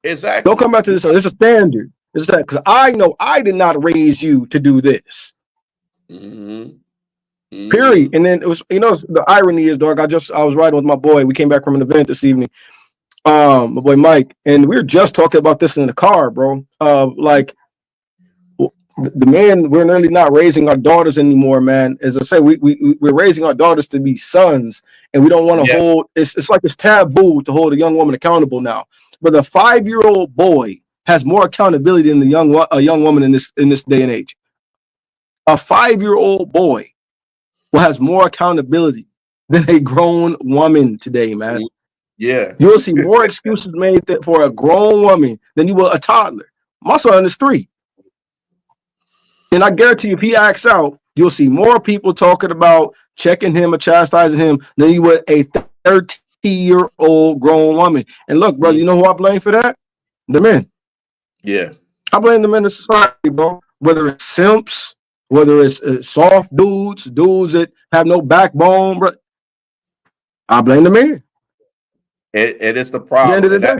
C: Don't come back to this house. It's a standard. It's that because I know I did not raise you to do this. Period. And then it was, the irony is, dog, I was riding with my boy. We came back from an event this evening. My boy Mike, and we were just talking about this in the car, bro. Like the man, we're nearly not raising our daughters anymore, man. As I say, we're raising our daughters to be sons, and we don't want to hold. It's like it's taboo to hold a young woman accountable now. But a 5-year-old boy has more accountability than a young woman in this day and age. A 5-year-old boy has more accountability than a grown woman today, man.
B: Yeah.
C: You'll see more excuses made for a grown woman than you will a toddler. My son is 3. And I guarantee you, if he acts out, you'll see more people talking about checking him or chastising him than you would a 30-year-old grown woman. And look, bro, you know who I blame for that? The men.
B: Yeah.
C: I blame the men in society, bro. Whether it's simps, whether it's soft dudes that have no backbone, bro. I blame the men.
B: And it's the problem.
C: At the end of the day.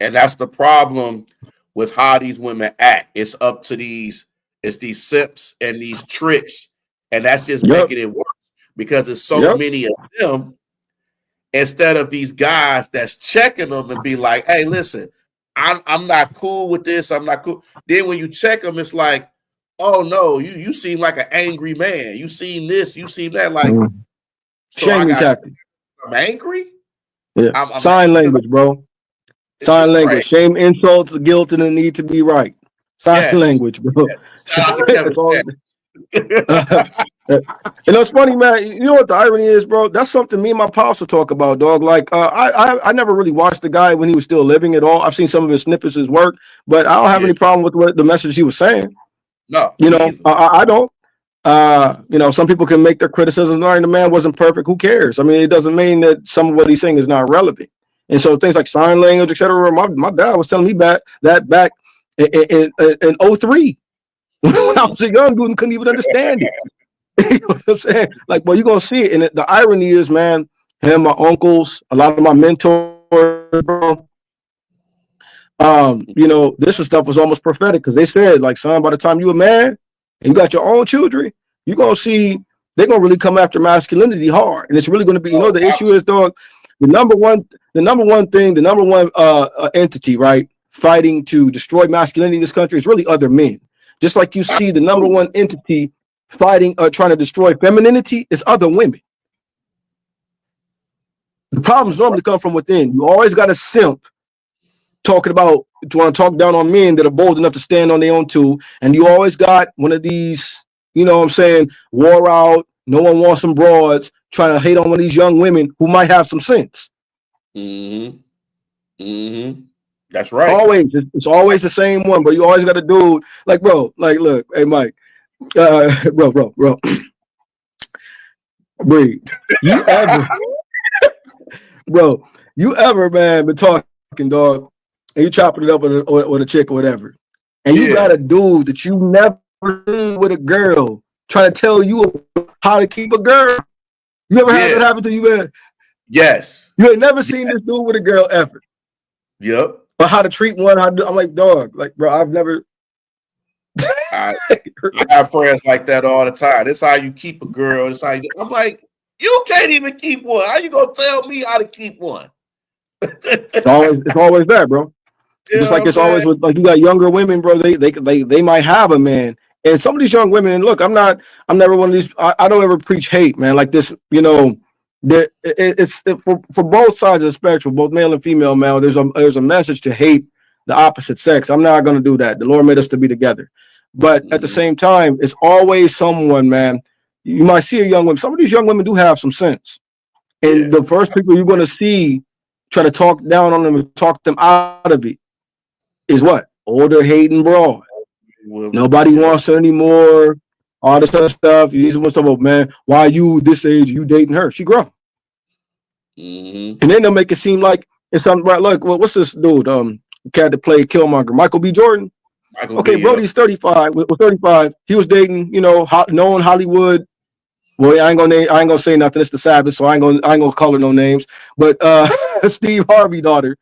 B: And that's the problem with how these women act. It's up to these simps and these tricks. And that's just making it worse because there's so many of them instead of these guys that's checking them and be like, hey, listen, I'm not cool with this. I'm not cool. Then when you check them, it's like, oh no, you seem like an angry man. You seen this, you seen that. Like, so
C: Shaming tactic.
B: I'm angry.
C: Yeah.
B: I'm
C: Sign language, bro. Sign
B: it's
C: language.
B: crazy.
C: Shame, insults, guilt, and the need to be right. Sign language, bro.
B: Yes. Sound like Kevin
C: You know, it's funny, man. You know what the irony is, bro? That's something me and my pops will talk about, dog. Like, I never really watched the guy when he was still living at all. I've seen some of his snippets, his work, but I don't have any problem with what the message he was saying.
B: No,
C: you know, I don't. You know, some people can make their criticisms. All right, the man wasn't perfect. Who cares? I mean, it doesn't mean that some of what he's saying is not relevant. And so things like sign language, etc. My dad was telling me back in 03 when I was a young dude and couldn't even understand it. You know what I'm saying? Like, well, you're gonna see it. And the irony is, man, him, my uncles, a lot of my mentors, bro. You know, this stuff was almost prophetic because they said, like, son, by the time you a man and you got your own children, you're gonna see they're gonna really come after masculinity hard. And it's really gonna be, you know, the issue is, dog, the number one entity, right, fighting to destroy masculinity in this country is really other men. Just like you see the number one entity fighting, trying to destroy femininity is other women. The problems normally come from within. You always got a simp talking about, want to talk down on men that are bold enough to stand on their own too. And you always got one of these, you know what I'm saying, wore out, no one wants some broads, trying to hate on one of these young women who might have some sense.
B: That's right.
C: Always, it's always the same one, but you always got a dude like, bro, like, look, hey, Mike, bro, breathe. You ever, man, been talking, dog, and you chopping it up with a chick or whatever, and you got a dude that you never seen with a girl trying to tell you how to keep a girl. You ever had that happen to you, man?
B: Yes.
C: You ain't never seen this dude with a girl ever.
B: Yep.
C: Or how to treat one. I'm like, dog, like, bro, I've never.
B: I have friends like that all the time. This how you keep a girl. This how you. I'm like, you can't even keep one. How you gonna tell me how to keep one?
C: It's always that, bro. You Just like it's always with, like, you got younger women, bro. They might have a man, and some of these young women. And look, I'm never one of these. I don't ever preach hate, man. Like this, you know. It's for both sides of the spectrum, both male and female. Male, there's a message to hate the opposite sex. I'm not going to do that. The Lord made us to be together, but at the same time, it's always someone, man. You might see a young woman. Some of these young women do have some sense, and the first people you're going to see try to talk down on them and talk them out of it is what? Older hating broad. Nobody wants her anymore. All this other stuff. These ones talk about, man, why you this age, you dating her? She grown. And then they'll make it seem like it's something, right? Look, well, what's this dude? Cat that played Killmonger, Michael B. Jordan. Brody's 35. Was 35. He was dating, you know, known Hollywood. Well, I ain't gonna say nothing. It's the Sabbath, so I ain't gonna call her no names. But Steve Harvey daughter,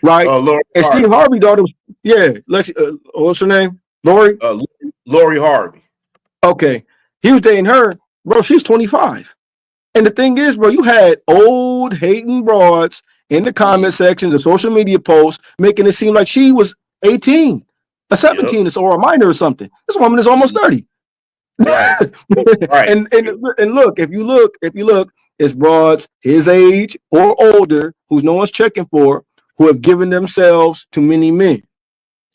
C: right? And Steve Harvey daughter was, what's her name?
B: Lori Harvey.
C: Okay, he was dating her, bro. She's 25, and the thing is, bro, you had old hating broads in the comment section, the social media posts, making it seem like she was 18, a 17, or a minor or something. This woman is almost 30. Right. And look, if you look, it's broads his age or older who no one's checking for, who have given themselves to many men.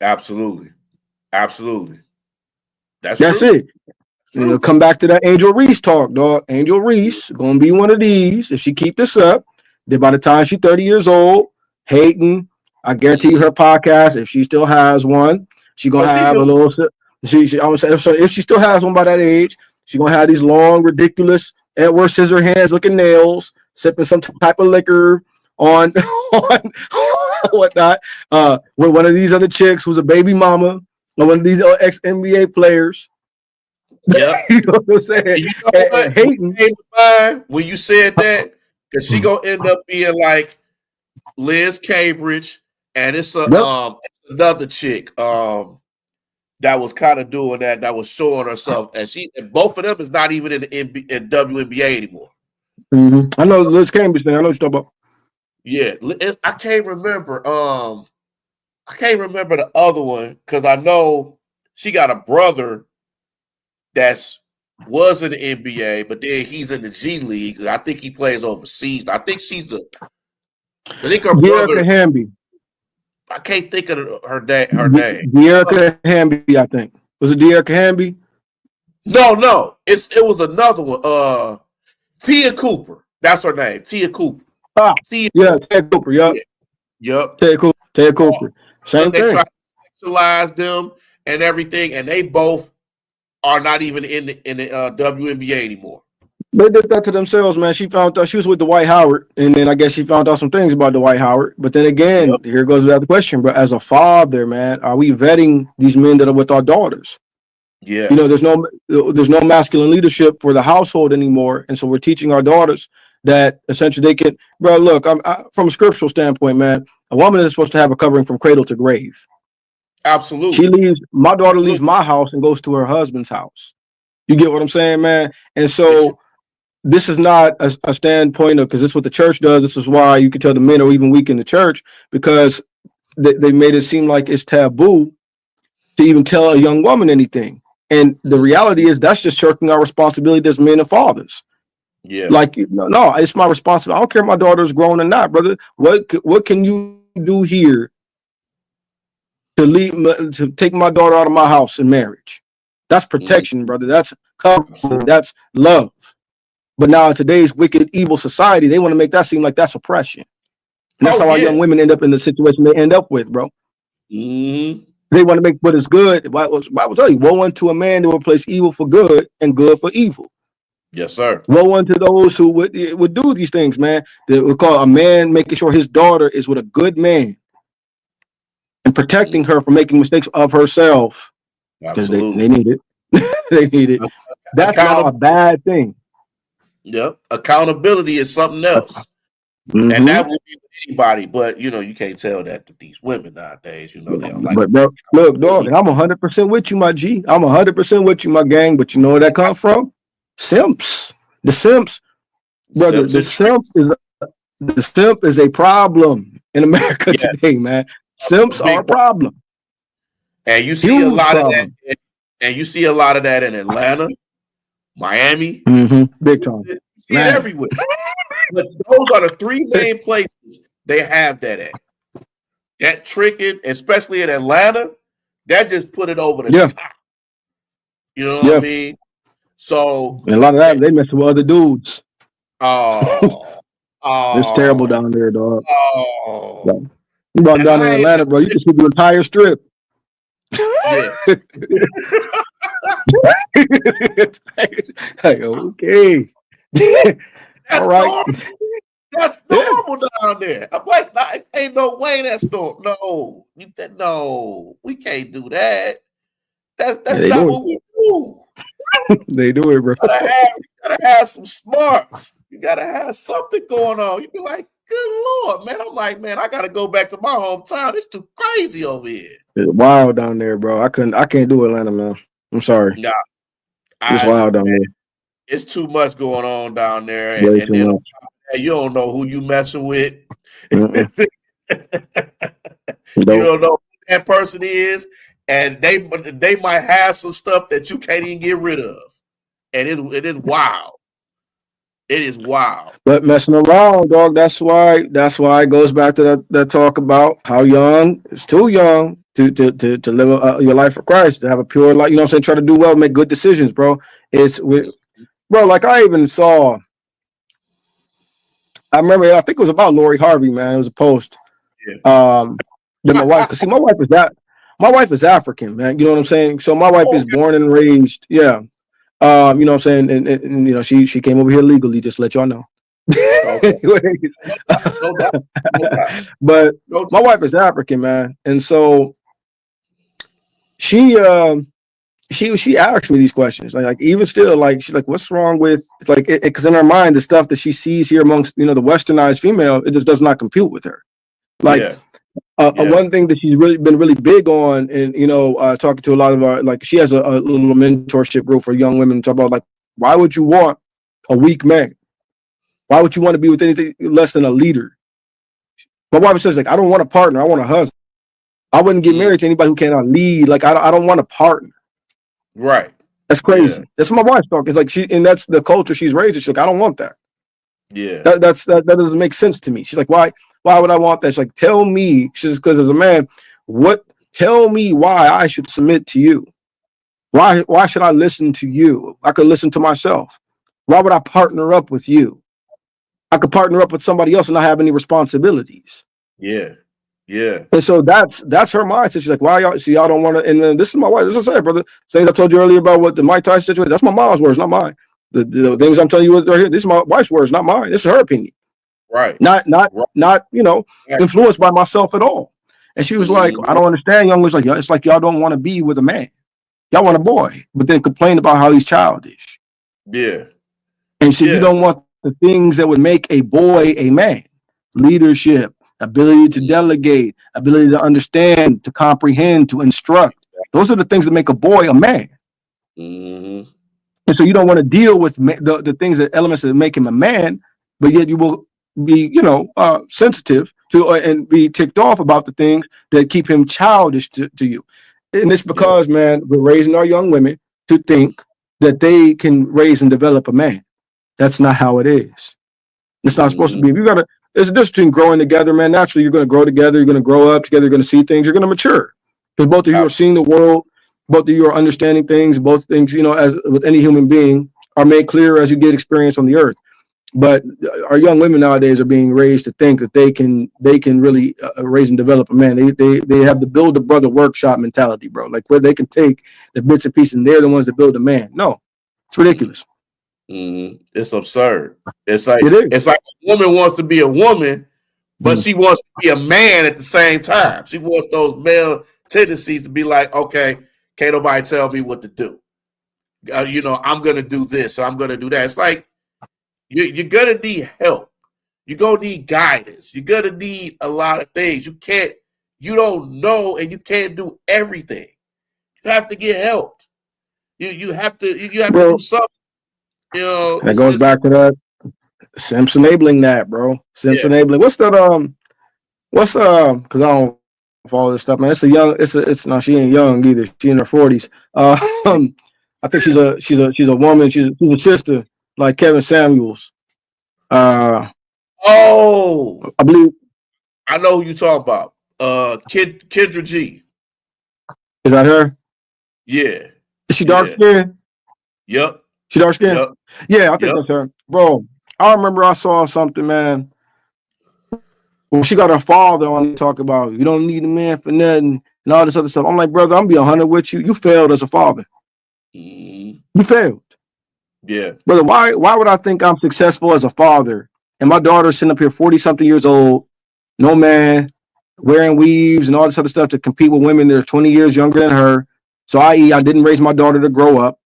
B: Absolutely. That's
C: true. It. You know, come back to that Angel Reese talk, dog. Angel Reese gonna be one of these. If she keep this up, then by the time she's 30 years old, hating, I guarantee you her podcast, if she still has one, she gonna have a little. I would say, so if she still has one by that age, she's gonna have these long, ridiculous Edward Scissorhands looking nails, sipping some type of liquor on whatnot, with one of these other chicks who's a baby mama, or one of these ex NBA players.
B: Yeah,
C: you know what I'm saying?
B: You know what? Hating. When you said that, because she gonna end up being like Liz Cambridge, and it's another chick that was kind of doing that was showing herself, and both of them is not even in WNBA anymore.
C: I know Liz Cambridge thing. I know what you're talking about.
B: Yeah, I can't remember. I can't remember the other one because I know she got a brother that's was in the NBA, but then he's in the G League. I think he plays overseas. I think her brother.
C: Hamby.
B: I can't think of her name.
C: De'Erica Hamby, I think. Was it De'Erica Hamby?
B: No. It was another one. Tia Cooper. That's her name. Tia Cooper.
C: Tia Cooper.
B: Yep.
C: Tia Cooper. Same
B: they
C: thing.
B: try to sexualize them and everything, and they both are not even in the WNBA anymore.
C: They did that to themselves, man. She found out she was with Dwight Howard, and then I guess she found out some things about Dwight Howard. But then again, Here goes the question, bro. As a father, man, are we vetting these men that are with our daughters?
B: Yeah.
C: There's no masculine leadership for the household anymore, and so we're teaching our daughters that essentially they can. Bro, look, from a scriptural standpoint, man, a woman is supposed to have a covering from cradle to grave.
B: Absolutely.
C: My daughter leaves my house and goes to her husband's house. You get what I'm saying, man? And so this is not a standpoint of, because this is what the church does. This is why you can tell the men are even weak in the church, because they made it seem like it's taboo to even tell a young woman anything. And the reality is that's just shirking our responsibility as men and fathers.
B: Yeah.
C: Like, no, it's my responsibility. I don't care if my daughter's grown or not, brother. What can you do here to take my daughter out of my house in marriage? That's protection, brother. That's covering. That's love. But now in today's wicked, evil society, they want to make that seem like that's oppression. And that's how our young women end up in the situation they end up with, bro.
B: Mm-hmm.
C: They want to make what is good. Bible tell you, woe unto a man that will replace evil for good and good for evil.
B: Yes, sir.
C: Woe unto those who would do these things, man. That would call a man making sure his daughter is with a good man and protecting her from making mistakes of herself. Because they need it. They need it. That's not a bad thing.
B: Yep. Accountability is something else. Mm-hmm. And that will be with anybody, but you can't tell that to these women nowadays. They don't like.
C: But bro, look, dog, and I'm 100% with you, my G. I'm 100% with you, my gang. But you know where that comes from? Simps. The simps, brother. The simp is a problem in America today, man. Simps are a problem.
B: And you see a lot of that. And you see a lot of that in Atlanta, Miami,
C: big time.
B: You see it everywhere. But those are the three main places they have that at. That tricking, especially in Atlanta, that just put it over the top. You know what I mean? So
C: and a lot of that they mess with other dudes.
B: Oh,
C: it's terrible down there, dog.
B: Oh,
C: you brought down in Atlanta, bro. You can see the entire strip.
B: Yeah.
C: Like, okay.
B: That's
C: all right.
B: Normal. That's normal down there. I'm like, ain't no way that's normal. No, we can't do that. That's not what we do.
C: They do it, bro.
B: You gotta have some smarts. You gotta have something going on. You be like, good Lord, man. I'm like, man, I gotta go back to my hometown. It's too crazy over here.
C: It's wild down there, bro. I can't do Atlanta, man. I'm sorry.
B: Nah,
C: it's wild down there.
B: It's too much going on down there, and then you don't know who you messing with. You don't know who that person is, and they might have some stuff that you can't even get rid of, and it is wild. It is wild.
C: But messing around, dog. That's why it goes back to that talk about how young is too young to live your life for Christ, to have a pure life. You know what I'm saying? Try to do well, make good decisions, bro. Bro, like I even saw. I remember. I think it was about Lori Harvey, man. It was a post. Yeah. That my wife. Cause see, my wife is African, man. You know what I'm saying? So my wife is born and raised. Yeah. You know what I'm saying? And she came over here legally, just to let y'all know. But my wife is African, man. And so she asked me these questions. Like even still, like she's like, what's wrong with like it? Because in her mind, the stuff that she sees here amongst the westernized female, it just does not compute with her. Like one thing that she's been really big on, and talking to a lot of our, like she has a little mentorship group for young women, talk about like, why would you want a weak man? Why would you want to be with anything less than a leader? My wife says, like, I don't want a partner, I want a husband. I wouldn't get married to anybody who cannot lead. Like I don't want a partner.
B: Right.
C: That's crazy. Yeah. That's what my wife's talking. It's like and that's the culture she's raised in. She's like, I don't want that.
B: Yeah.
C: That doesn't make sense to me. She's like, why would I want that? She's like, tell me. She's because as a man, tell me why I should submit to you. Why should I listen to you? I could listen to myself. Why would I partner up with you? I could partner up with somebody else and not have any responsibilities.
B: Yeah. Yeah.
C: And so that's her mindset. She's like, why y'all don't want to, and then this is my wife. This is her, brother. Things I told you earlier about what the Mike Tyson situation, that's my mom's words, not mine. The things I'm telling you right here, this is my wife's words, not mine. This is her opinion.
B: Right.
C: Not influenced by myself at all. And she was like, I don't understand. Young was like, it's like y'all don't want to be with a man. Y'all want a boy, but then complain about how he's childish.
B: Yeah.
C: And so you don't want the things that would make a boy a man. Leadership, ability to delegate, ability to understand, to comprehend, to instruct. Those are the things that make a boy a man.
B: Mm-hmm.
C: And so you don't want to deal with the things, the elements that make him a man, but yet you will be, sensitive to and be ticked off about the things that keep him childish to you. And it's because, man, we're raising our young women to think that they can raise and develop a man. That's not how it is. It's not supposed to be. There's a difference between growing together, man. Naturally, you're going to grow together. You're going to grow up together. You're going to see things. You're going to mature because both of you are seeing the world. Both of you are understanding things. Both things, as with any human being, are made clear as you get experience on the earth. But our young women nowadays are being raised to think that they can really raise and develop a man. They have the build a brother workshop mentality, bro. Like where they can take the bits and pieces and they're the ones that build a man. No, it's ridiculous.
B: Mm-hmm. It's absurd. It's like a woman wants to be a woman, but she wants to be a man at the same time. She wants those male tendencies to be like, okay, can't nobody tell me what to do. I'm going to do this, so I'm going to do that. It's like you're going to need help. You're going to need guidance. You're going to need a lot of things. You don't know, and you can't do everything. You have to get helped. You have to do something.
C: That goes back to that Simps enabling that, bro. Simps enabling. What's that? Because I don't follow this stuff, man. No, she ain't young either. She in her 40s. I think she's a woman. She's a sister like Kevin Samuels. I believe.
B: I know who you talk about. Kendra G.
C: Is that her?
B: Yeah.
C: Is she dark skinned?
B: Yep.
C: She dark skinned? Yep. Yeah, I think that's her. Bro, I remember I saw something, man. Well, she got her father on to talk about you don't need a man for nothing and all this other stuff. I'm like, brother, I'm gonna be 100 with you. You failed as a father. You failed.
B: Yeah.
C: Brother, why would I think I'm successful as a father and my daughter's sitting up here 40-something years old, no man, wearing weaves and all this other stuff to compete with women that are 20 years younger than her. So i.e. I didn't raise my daughter to grow up.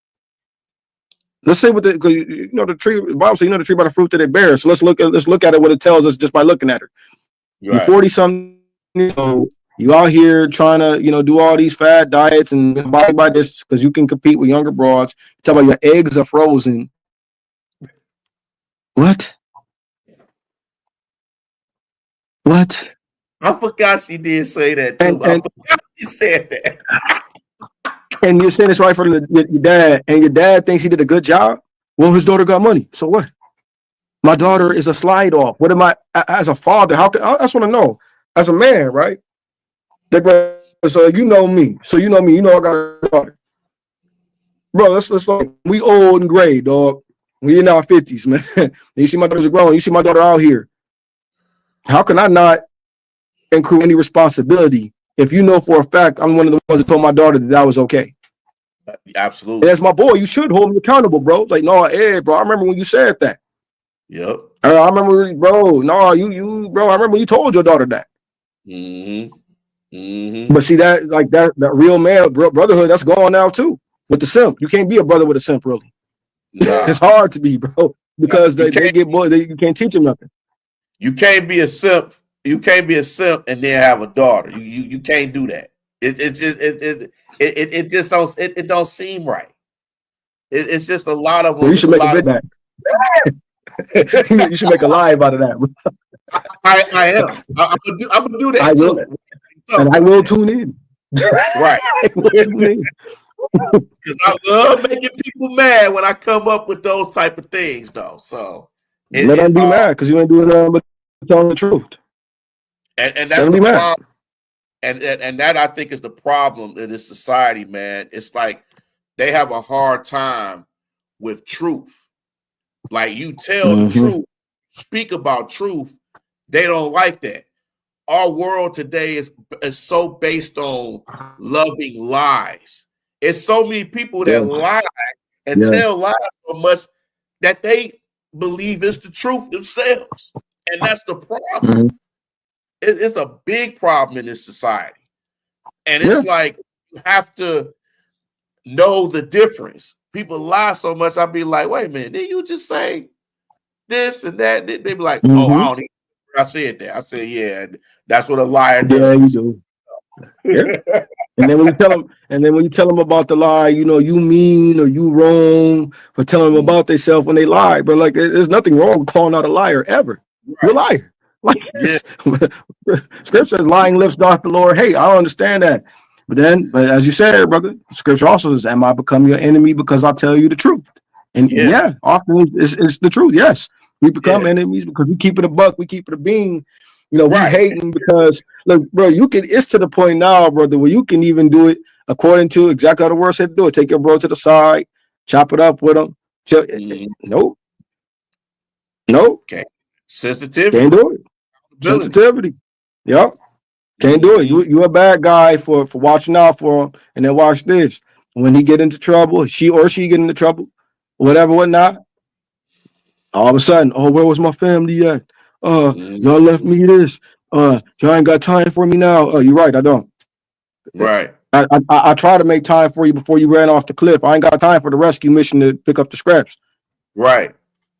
C: Let's say the tree, the Bible says, the tree by the fruit that it bears. So let's look at it, what it tells us just by looking at her. Right. You're 40-something years old. You out here trying to, do all these fad diets and body by this because you can compete with younger broads. You talk about your eggs are frozen. What?
B: I forgot she did say that too. I forgot she said that.
C: And you're saying this right from your dad, and your dad thinks he did a good job. Well, his daughter got money. So what? My daughter is a slide off. What am I as a father? I just want to know as a man, right? So you know me. You know I got a daughter. Bro, let's like we old and gray, dog. We in our 50s, man. You see my daughter's grown. You see my daughter out here. How can I not include any responsibility if you know for a fact I'm one of the ones that told my daughter that was okay?
B: Absolutely.
C: And as my boy, you should hold me accountable, bro. Like, no, bro, I remember when you said that.
B: Yep.
C: I remember, bro. No, you, bro. I remember when you told your daughter that. But see that real man brotherhood that's gone now too with the simp. You can't be a brother with a simp, really. Nah. It's hard to be, bro, because they get boy. You can't teach them nothing.
B: You can't be a simp. You can't be a simp and then have a daughter. You can't do that. It just don't seem right. It's just a lot of them.
C: So you should make a bit back. You should make a live out of that.
B: I am. I'm gonna do that.
C: I will.
B: Too.
C: And I will tune in.
B: Right.
C: I will tune in.
B: Because I love making people mad when I come up with those type of things, though. So
C: Let them be mad because you ain't doing nothing but telling the truth.
B: And that's the problem. And that I think is the problem in this society, man. It's like they have a hard time with truth. Like you tell the truth, speak about truth, they don't like that. Our world today is so based on loving lies. It's so many people that lie and tell lies so much that they believe it's the truth themselves. And that's the problem. It's a big problem in this society. And it's like you have to know the difference. People lie so much, I'll be like, wait a minute, did you just say this and that? They be like, oh, I don't even I said that. I said, yeah, that's what a liar does.
C: Yeah, you do. Yeah. And then when you tell them about the lie, you know, you mean or you wrong for telling them about themselves when they lie. But like, there's nothing wrong with calling out a liar ever. Right. You're a liar. Like, Scripture says, lying lips doth the Lord hate. I don't understand that. But as you said, brother, Scripture also says, am I become your enemy because I tell you the truth? And often it's the truth. Yes, we become enemies because we keep it a buck, we keep it a bean. You know, we hating because, look, bro, it's to the point now, brother, where you can even do it according to exactly how the word said to do it. Take your bro to the side, chop it up with him. Nope.
B: Okay. Sensitivity.
C: Can't do it. Sensitivity. Yep. Can't do it. You a bad guy for watching out for him. And then watch this. When he get into trouble, she get into trouble, whatnot, all of a sudden, oh, where was my family at? Y'all left me this. Y'all ain't got time for me now. You're right, I don't.
B: Right.
C: I try to make time for you before you ran off the cliff. I ain't got time for the rescue mission to pick up the scraps.
B: Right.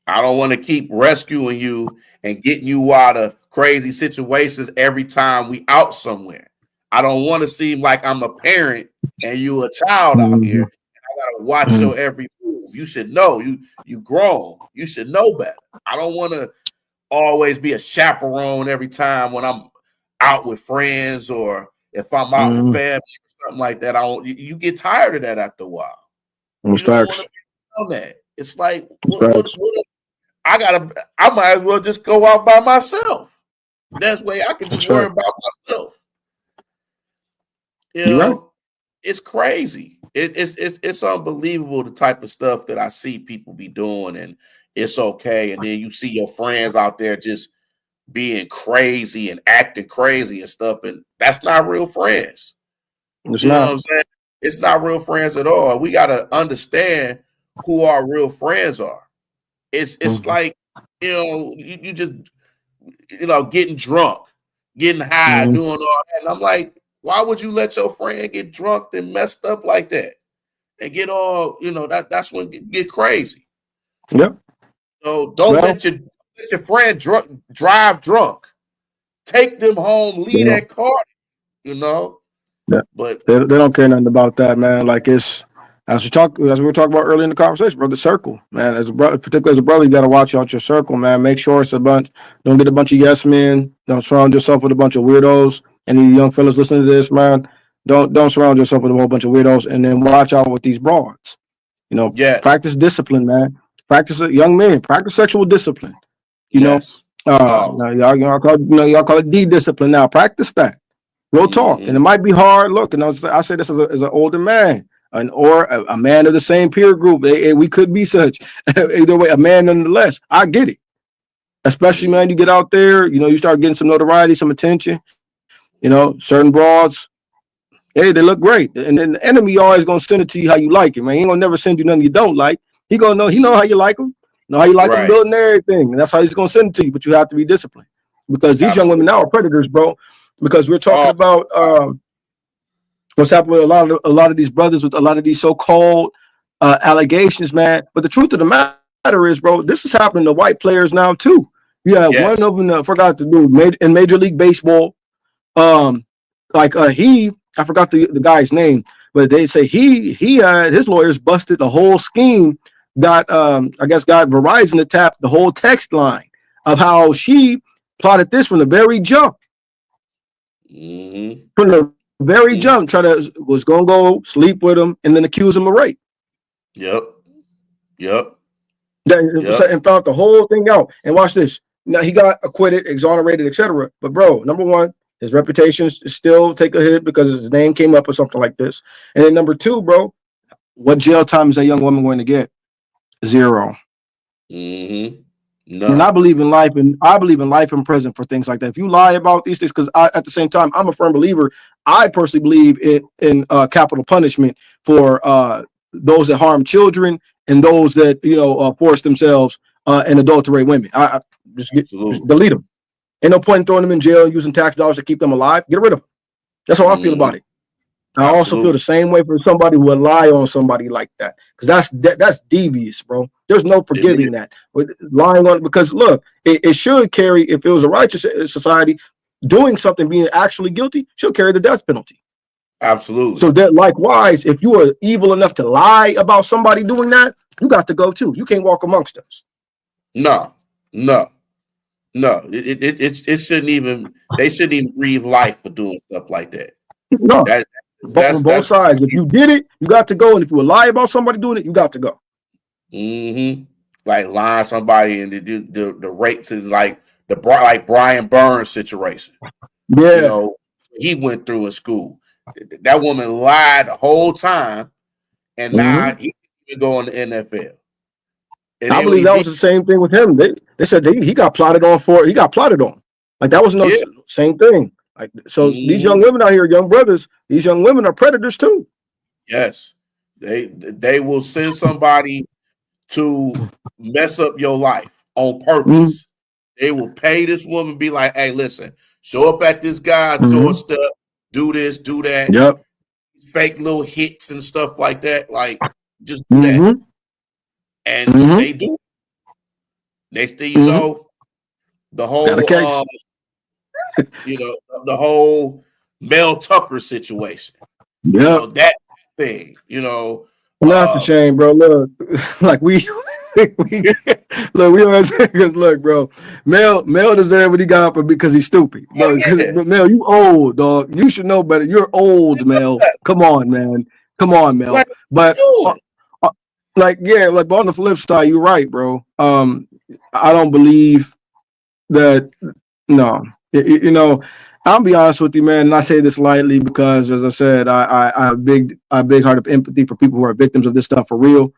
B: I don't want to keep rescuing you and getting you out of crazy situations every time we out somewhere. I don't want to seem like I'm a parent and you a child out here. And I gotta watch your every move. You should know. You grown. You should know better. I don't want to always be a chaperone every time when I'm out with friends or if I'm out with family or something like that. You get tired of that after a while. You don't want to be on that. It's like I might as well just go out by myself. That way I can just worry about myself. You know, it's crazy. It's unbelievable the type of stuff that I see people be doing, and it's okay. And then you see your friends out there just being crazy and acting crazy and stuff, and that's not real friends. You know what I'm saying? It's not real friends at all. We got to understand who our real friends are. It's like, you know, you just, you know, getting drunk, getting high, doing all that. And I'm like, why would you let your friend get drunk and messed up like that and get all, you know, that's when it get crazy.
C: Yep.
B: So don't let your friend drive drunk. Take them home, leave that car, you know.
C: Yeah.
B: But
C: they don't care nothing about that, man. Like it's as we were talking about earlier in the conversation, brother. Circle, man. As a brother, particularly as a brother, you got to watch out your circle, man. Make sure it's a bunch. Don't get a bunch of yes men. Don't surround yourself with a bunch of weirdos. Any young fellas listening to this, man, don't surround yourself with a whole bunch of weirdos. And then watch out with these broads. You know, practice discipline, man. Practice young men. Practice sexual discipline. You know, y'all call it D-discipline now. Practice that. Real talk. And it might be hard. Look, and I say this as an older man. Or a man of the same peer group. We could be such. Either way, a man nonetheless. I get it. Especially, man, you get out there, you know, you start getting some notoriety, some attention. You know, certain broads, hey, they look great. And then the enemy always going to send it to you how you like it, man. He ain't going to never send you nothing you don't like. He know how you like them. Know how you like them building everything. And that's how he's going to send it to you. But you have to be disciplined. Because these young women now are predators, bro. Because we're talking about what's happened with a lot of these brothers with a lot of these so-called allegations, man. But the truth of the matter is, bro, this is happening to white players now too. You have one of them, I forgot to do in Major League Baseball. I forgot the guy's name, but they say he had his lawyers busted the whole scheme. Got Verizon to tap the whole text line of how she plotted this from the very jump. From the very jump, was gonna go sleep with him and then accuse him of rape.
B: Yep.
C: And found the whole thing out. And watch this. Now he got acquitted, exonerated, etc. But bro, number one, his reputation is still take a hit because his name came up or something like this. And then number two, bro, what jail time is that young woman going to get? 0.
B: No.
C: And I believe in life, and I believe in life in prison for things like that. If you lie about these things, because at the same time, I'm a firm believer. I personally believe in capital punishment for those that harm children and those that force themselves and adulterate women. I just delete them. Ain't no point in throwing them in jail and using tax dollars to keep them alive. Get rid of them. That's how I feel about it. I also feel the same way for somebody who would lie on somebody like that, because that's devious, bro. There's no forgiving that. With lying on, because look, it should carry, if it was a righteous society, doing something, being actually guilty, should carry the death penalty.
B: Absolutely.
C: So that likewise, if you are evil enough to lie about somebody doing that, you got to go too. You can't walk amongst us.
B: No. It shouldn't even. They shouldn't even breathe life for doing stuff like that.
C: No. That's both sides. If you did it, you got to go. And if you lie about somebody doing it, you got to go.
B: Like lying somebody and the rape to like Brian Burns situation.
C: Yeah.
B: He went through in school. That woman lied the whole time, and now he can go in the NFL. And
C: I believe that was the same thing with him. They said he got plotted on for. He got plotted on. Like that was no same thing. Like so, these young women out here, young brothers, these young women are predators too.
B: Yes, they will send somebody to mess up your life on purpose. They will pay this woman, be like, "Hey, listen, show up at this guy's doorstep, do this, do that, fake little hits and stuff like that. Like, just do that." And they do. Next thing you know, the whole the whole Mel Tucker situation. That thing,
C: Not the chain, bro. Look, like we look, bro. Mel deserved what he got for because he's stupid. Bro, but Mel, you old, dog. You should know better. You're old, Mel. Come on, man. Come on, Mel. But but on the flip side, you're right, bro. I don't believe that. No, I'll be honest with you, man, and I say this lightly because, as I said, I have a big heart of empathy for people who are victims of this stuff for real.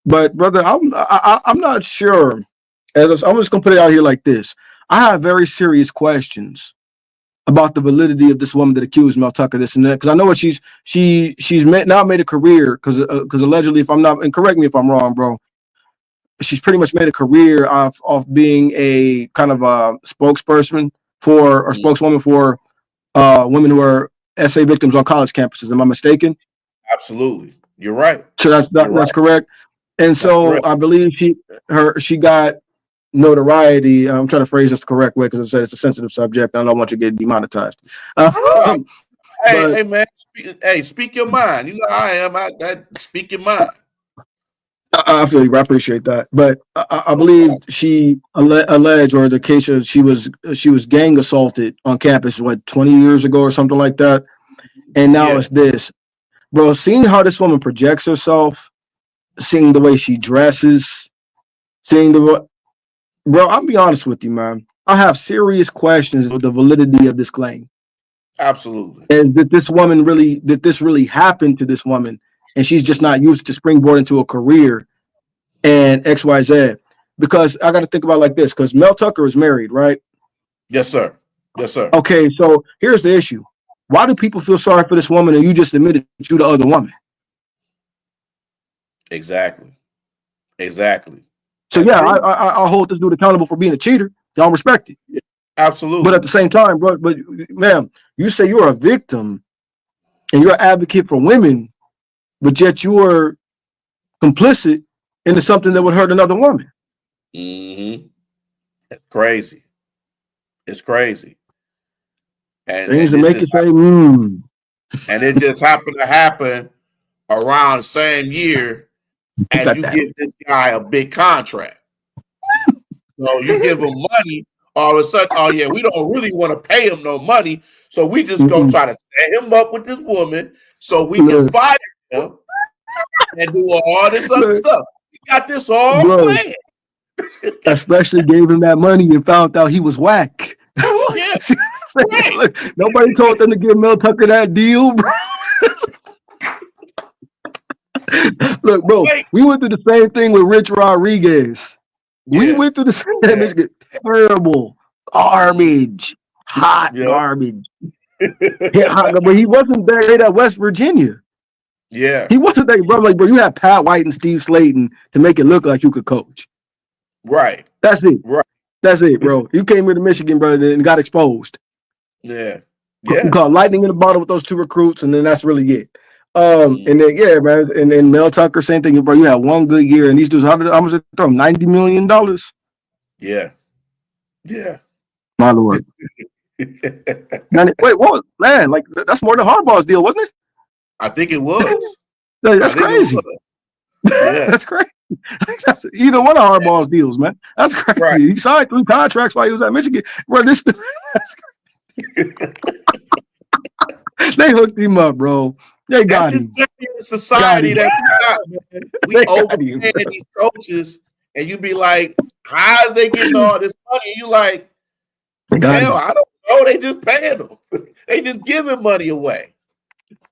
C: But brother, I'm not sure. I'm just gonna put it out here like this. I have very serious questions about the validity of this woman that accused Mel Tucker this and that, because I know what she's now made a career because allegedly, if I'm not, and correct me if I'm wrong, bro, she's pretty much made a career of being a kind of a spokesperson for or spokeswoman for women who are SA victims on college campuses. Am I mistaken?
B: Absolutely, you're right.
C: So that's correct. And so I believe she got notoriety. I'm trying to phrase this the correct way because I said it's a sensitive subject. I don't want you to get demonetized.
B: Hey man, speak your mind. You know how I am. Speak your mind.
C: I feel you. I appreciate that. But I believe she alleged, or the case of she was gang assaulted on campus 20 years ago or something like that. And now it's this, bro. Seeing how this woman projects herself, seeing the way she dresses, bro. I'll be honest with you, man. I have serious questions with the validity of this claim.
B: Absolutely.
C: And did this really happen to this woman? And she's just not used to springboard into a career and XYZ. Because I got to think about it like this, because Mel Tucker is married, right?
B: Yes, sir.
C: Okay, so here's the issue. Why do people feel sorry for this woman and you just admitted you the other woman?
B: Exactly.
C: So I hold this dude accountable for being a cheater. Y'all respect it.
B: Yeah, absolutely.
C: But at the same time, bro, ma'am, you say you're a victim and you're an advocate for women, but yet you are complicit into something that would hurt another woman.
B: It's crazy. And
C: things to make you say,
B: And it just happened to happen around the same year as you give this guy a big contract. So you give him money, all of a sudden, oh yeah, we don't really want to pay him no money. So we just gonna try to set him up with this woman so we can fire him and do all this other stuff. We got this all planned.
C: Especially gave him that money and found out he was whack.
B: Yeah.
C: Look, nobody told them to give Mel Tucker that deal, bro. Look, bro, we went through the same thing with Rich Rodriguez. We went through the same thing. Terrible garbage, hot garbage. But he wasn't buried at West Virginia.
B: Yeah,
C: he wasn't there, bro. Like, bro, you had Pat White and Steve Slayton to make it look like you could coach.
B: Right.
C: That's it.
B: Right.
C: That's it, bro. You came here to Michigan, bro, and got exposed.
B: Yeah.
C: You caught lightning in the bottle with those two recruits, and then that's really it. And then man, and then Mel Tucker, same thing, bro. You had one good year, and these dudes, how much they throw him? $90 million.
B: Yeah. Yeah.
C: My lord. Wait, what? Man, like that's more than Harbaugh's deal, wasn't it?
B: I think it was.
C: That's crazy.
B: Yeah.
C: That's crazy. That's either one of Harbaugh's deals, man. That's crazy. Right. He signed 3 contracts while he was at Michigan. Bro, that's crazy. They hooked him up, bro. They got him.
B: Society that we overpay these coaches, and you be like, how is they getting all this money? You like, hell, I don't know. They just paying them. They just giving money away.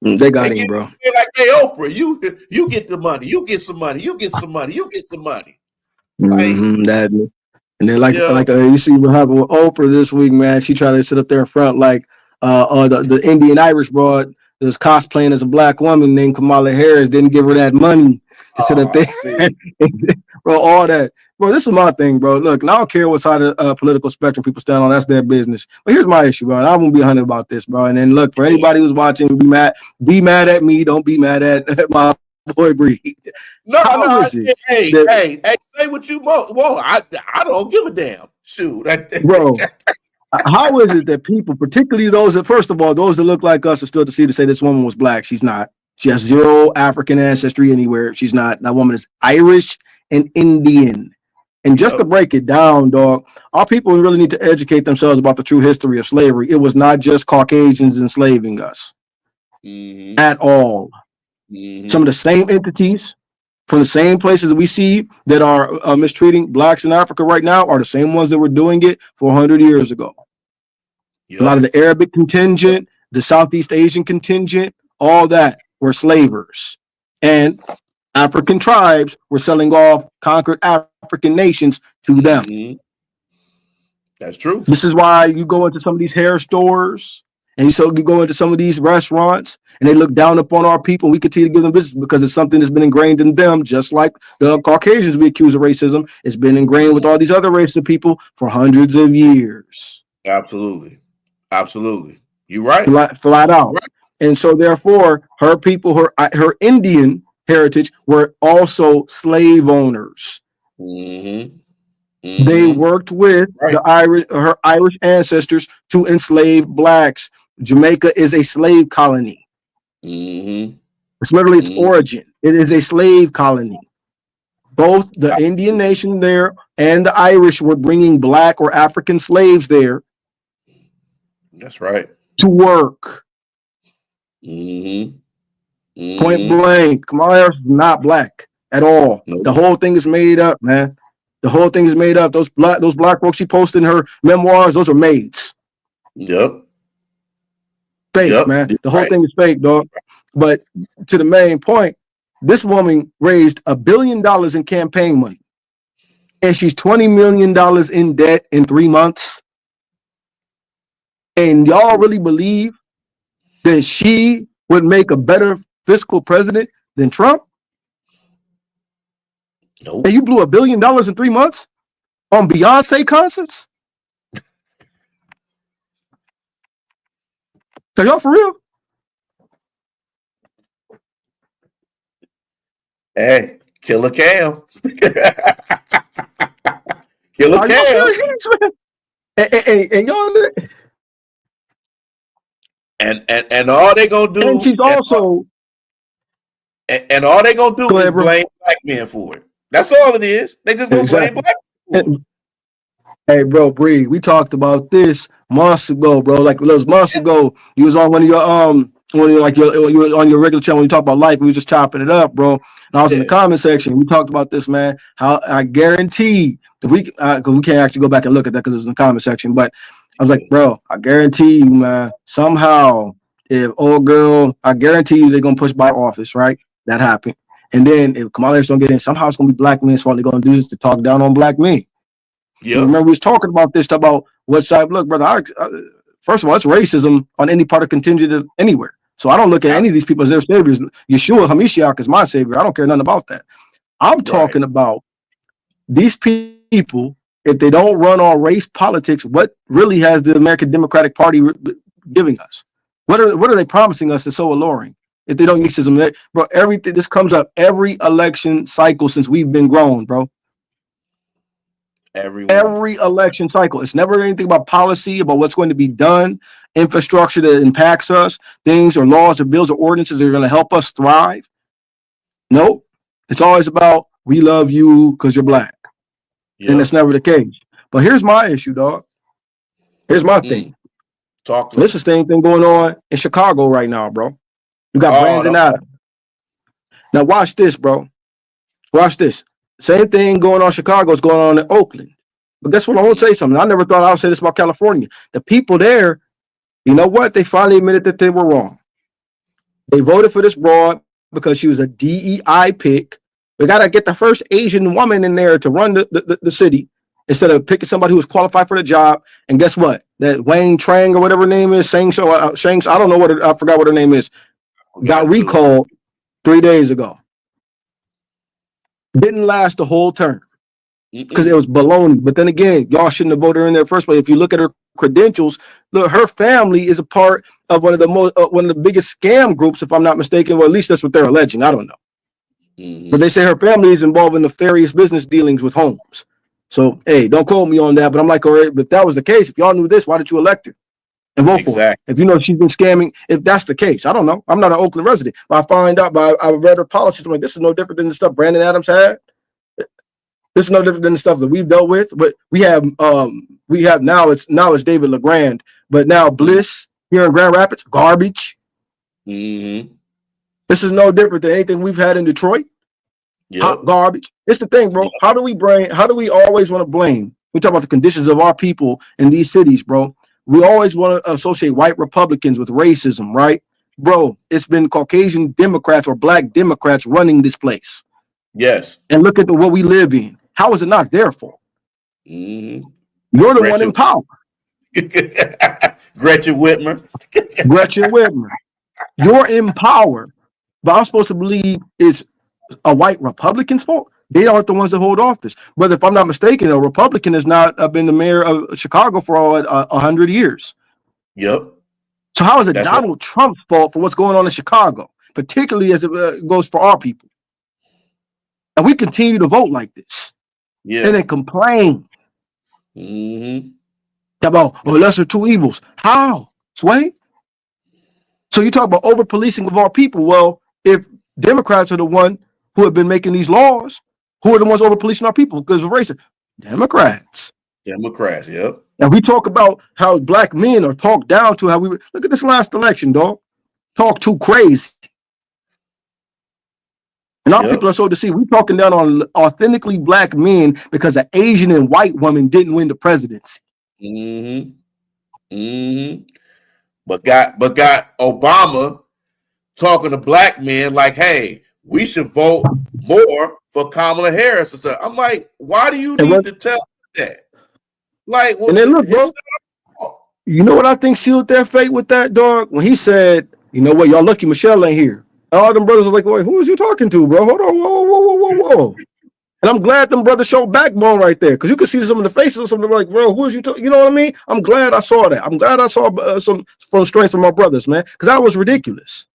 C: They got him, bro.
B: Like, hey, Oprah, you get the money. You get some money. You get some money. You get some money. Like,
C: that, and then you see what happened with Oprah this week, man. She tried to sit up there in front like the Indian Irish broad that was cosplaying as a black woman named Kamala Harris, didn't give her that money to sit up there. Bro, all that. Bro, this is my thing, bro. Look, and I don't care what side of the political spectrum people stand on. That's their business. But here's my issue, bro. And I won't be 100 about this, bro. And then look, for anybody who's watching, be mad at me. Don't be mad at my boy Breed.
B: No. Hey, say what you want. Well, I don't give a damn. Shoot.
C: Bro, how is it that people, particularly those that, first of all, those that look like us are still to see to say this woman was black? She's not. She has zero African ancestry anywhere. She's not. That woman is Irish and Indian. And just to break it down, dog, our people really need to educate themselves about the true history of slavery. It was not just Caucasians enslaving us at all. Some of the same entities from the same places that we see that are mistreating blacks in Africa right now are the same ones that were doing it 400 years ago. A lot of the Arabic contingent, the Southeast Asian contingent, all that were slavers. And African tribes were selling off conquered African nations to them.
B: That's true.
C: This is why you go into some of these hair stores and you go into some of these restaurants and they look down upon our people. We continue to give them business because it's something that's been ingrained in them, just like the Caucasians we accuse of racism. It's been ingrained with all these other races of people for hundreds of years.
B: Absolutely. You're right.
C: Flat out. Right. And so therefore, her people, her Indian heritage were also slave owners. They worked with her Irish ancestors to enslave blacks. Jamaica is a slave colony. It's literally its origin. It is a slave colony. Both the Indian nation there and the Irish were bringing black or African slaves there.
B: That's right.
C: To work. Point blank, Kamala Harris is not black at all. Nope. The whole thing is made up, man. The whole thing is made up. Those black folks she posted in her memoirs, those are maids.
B: Yep.
C: Fake, man. The whole thing is fake, dog. But to the main point, this woman raised $1 billion in campaign money, and she's $20 million in debt in 3 months. And y'all really believe that she would make a better fiscal president than Trump?
B: Nope.
C: And you blew $1 billion in 3 months on Beyonce concerts? Are y'all for real?
B: Hey, Killer Cam. Killer Cam.
C: And y'all.
B: And all they gonna do,
C: and she's also,
B: and all they gonna do is blame black men for it. That's all it is. They just gonna blame black men for it.
C: Hey, bro, Bree, we talked about this months ago, bro. Like those months ago, you was on one of your you were on your regular channel when you talk about life. We was just chopping it up, bro. And I was in the
B: Yeah.
C: comment section. We talked about this, man. How I guarantee if we because we can't actually go back and look at that because it was in the comment section. But I was like, bro, I guarantee you, man. Somehow, if old girl, I guarantee you they're gonna push by office, right? That happened. And then if Kamala Harris don't get in, somehow it's gonna be black men's fault. They're gonna do this to talk down on black men. And
B: Yep.
C: remember, we was talking about this about what side. Look, brother. First of all, it's racism on any part of contingent of anywhere. So I don't look at any of these people as their saviors. Yeshua Hamashiach is my savior. I don't care nothing about that. I'm
B: Right.
C: talking about these people. If they don't run on race politics, what really has the American Democratic Party giving us? What are they promising us that's so alluring? If they don't use racism, bro, everything this comes up every election cycle since we've been grown, bro.
B: Everyone.
C: Every election cycle. It's never anything about policy, about what's going to be done, infrastructure that impacts us, things or laws or bills or ordinances that are going to help us thrive. Nope. It's always about we love you because you're black.
B: Yep.
C: And that's never the case. But here's my issue, dog. Here's my thing.
B: Talk to
C: This is the same thing going on in Chicago right now, bro. You got Brandon
B: no.
C: Adams. Now watch this, bro. Watch this. Same thing going on in Chicago is going on in Oakland. But guess what? I want to say something. I never thought I would say this about California. The people there, you know what? They finally admitted that they were wrong. They voted for this broad because she was a DEI pick. We got to get the first Asian woman in there to run the city instead of picking somebody who was qualified for the job. And guess what? That Wayne Trang or whatever her name is, Shanks, I don't know I forgot what her name is, got recalled 3 days ago. Didn't last the whole term. Because it was baloney. But then again, y'all shouldn't have voted her in there first place. If you look at her credentials, look, her family is a part of one of the biggest scam groups, if I'm not mistaken. Well, at least that's what they're alleging. I don't know. But they say her family is involved in nefarious business dealings with homes. So, hey, don't quote me on that. But I'm like, all right, but if that was the case, if y'all knew this, why did you elect her and vote for her? If you know she's been scamming, if that's the case, I don't know. I'm not an Oakland resident, but I find out I read her policies. I'm like, this is no different than the stuff Brandon Adams had. This is no different than the stuff that we've dealt with, but we have now it's David LeGrand, but now Bliss here in Grand Rapids, garbage. This is no different than anything we've had in Detroit. Hot garbage. It's the thing, bro. How do we always want to blame? We talk about the conditions of our people in these cities, bro. We always want to associate white Republicans with racism, right? Bro, it's been Caucasian Democrats or black Democrats running this place.
B: Yes.
C: And look at what we live in. How is it not their fault? You're the one in power.
B: Gretchen Whitmer.
C: You're in power. But I'm supposed to believe it's a white Republican's fault. They aren't the ones that hold office. But if I'm not mistaken, a Republican has not been the mayor of Chicago for all 100 years.
B: Yep.
C: So how is it Donald Trump's fault for what's going on in Chicago, particularly as it goes for our people? And we continue to vote like this. Yeah. And then complain. About lesser two evils. How? Sway? So you talk about over policing of our people. Well, if Democrats are the one who have been making these laws, who are the ones over policing our people because of racism? Democrats,
B: yep.
C: And we talk about how black men are talked down to, how we look at this last election, dog. Talk too crazy. And our people are so deceived. We're talking down on authentically black men because an Asian and white woman didn't win the presidency.
B: But got Obama talking to black men like, hey, we should vote more for Kamala Harris. So I'm like, why do you need to tell that? Like, well,
C: and then look, bro, you know what I think sealed their fate with that, dog? When he said, you know what, y'all lucky Michelle ain't here. All them brothers are like, wait, who is you talking to, bro? Hold on, whoa. And I'm glad them brothers showed backbone right there, because you could see some of the faces of some of them like, bro, who is you talking? You know what I mean? I'm glad I saw that. I'm glad I saw some from strength from my brothers, man, because that was ridiculous.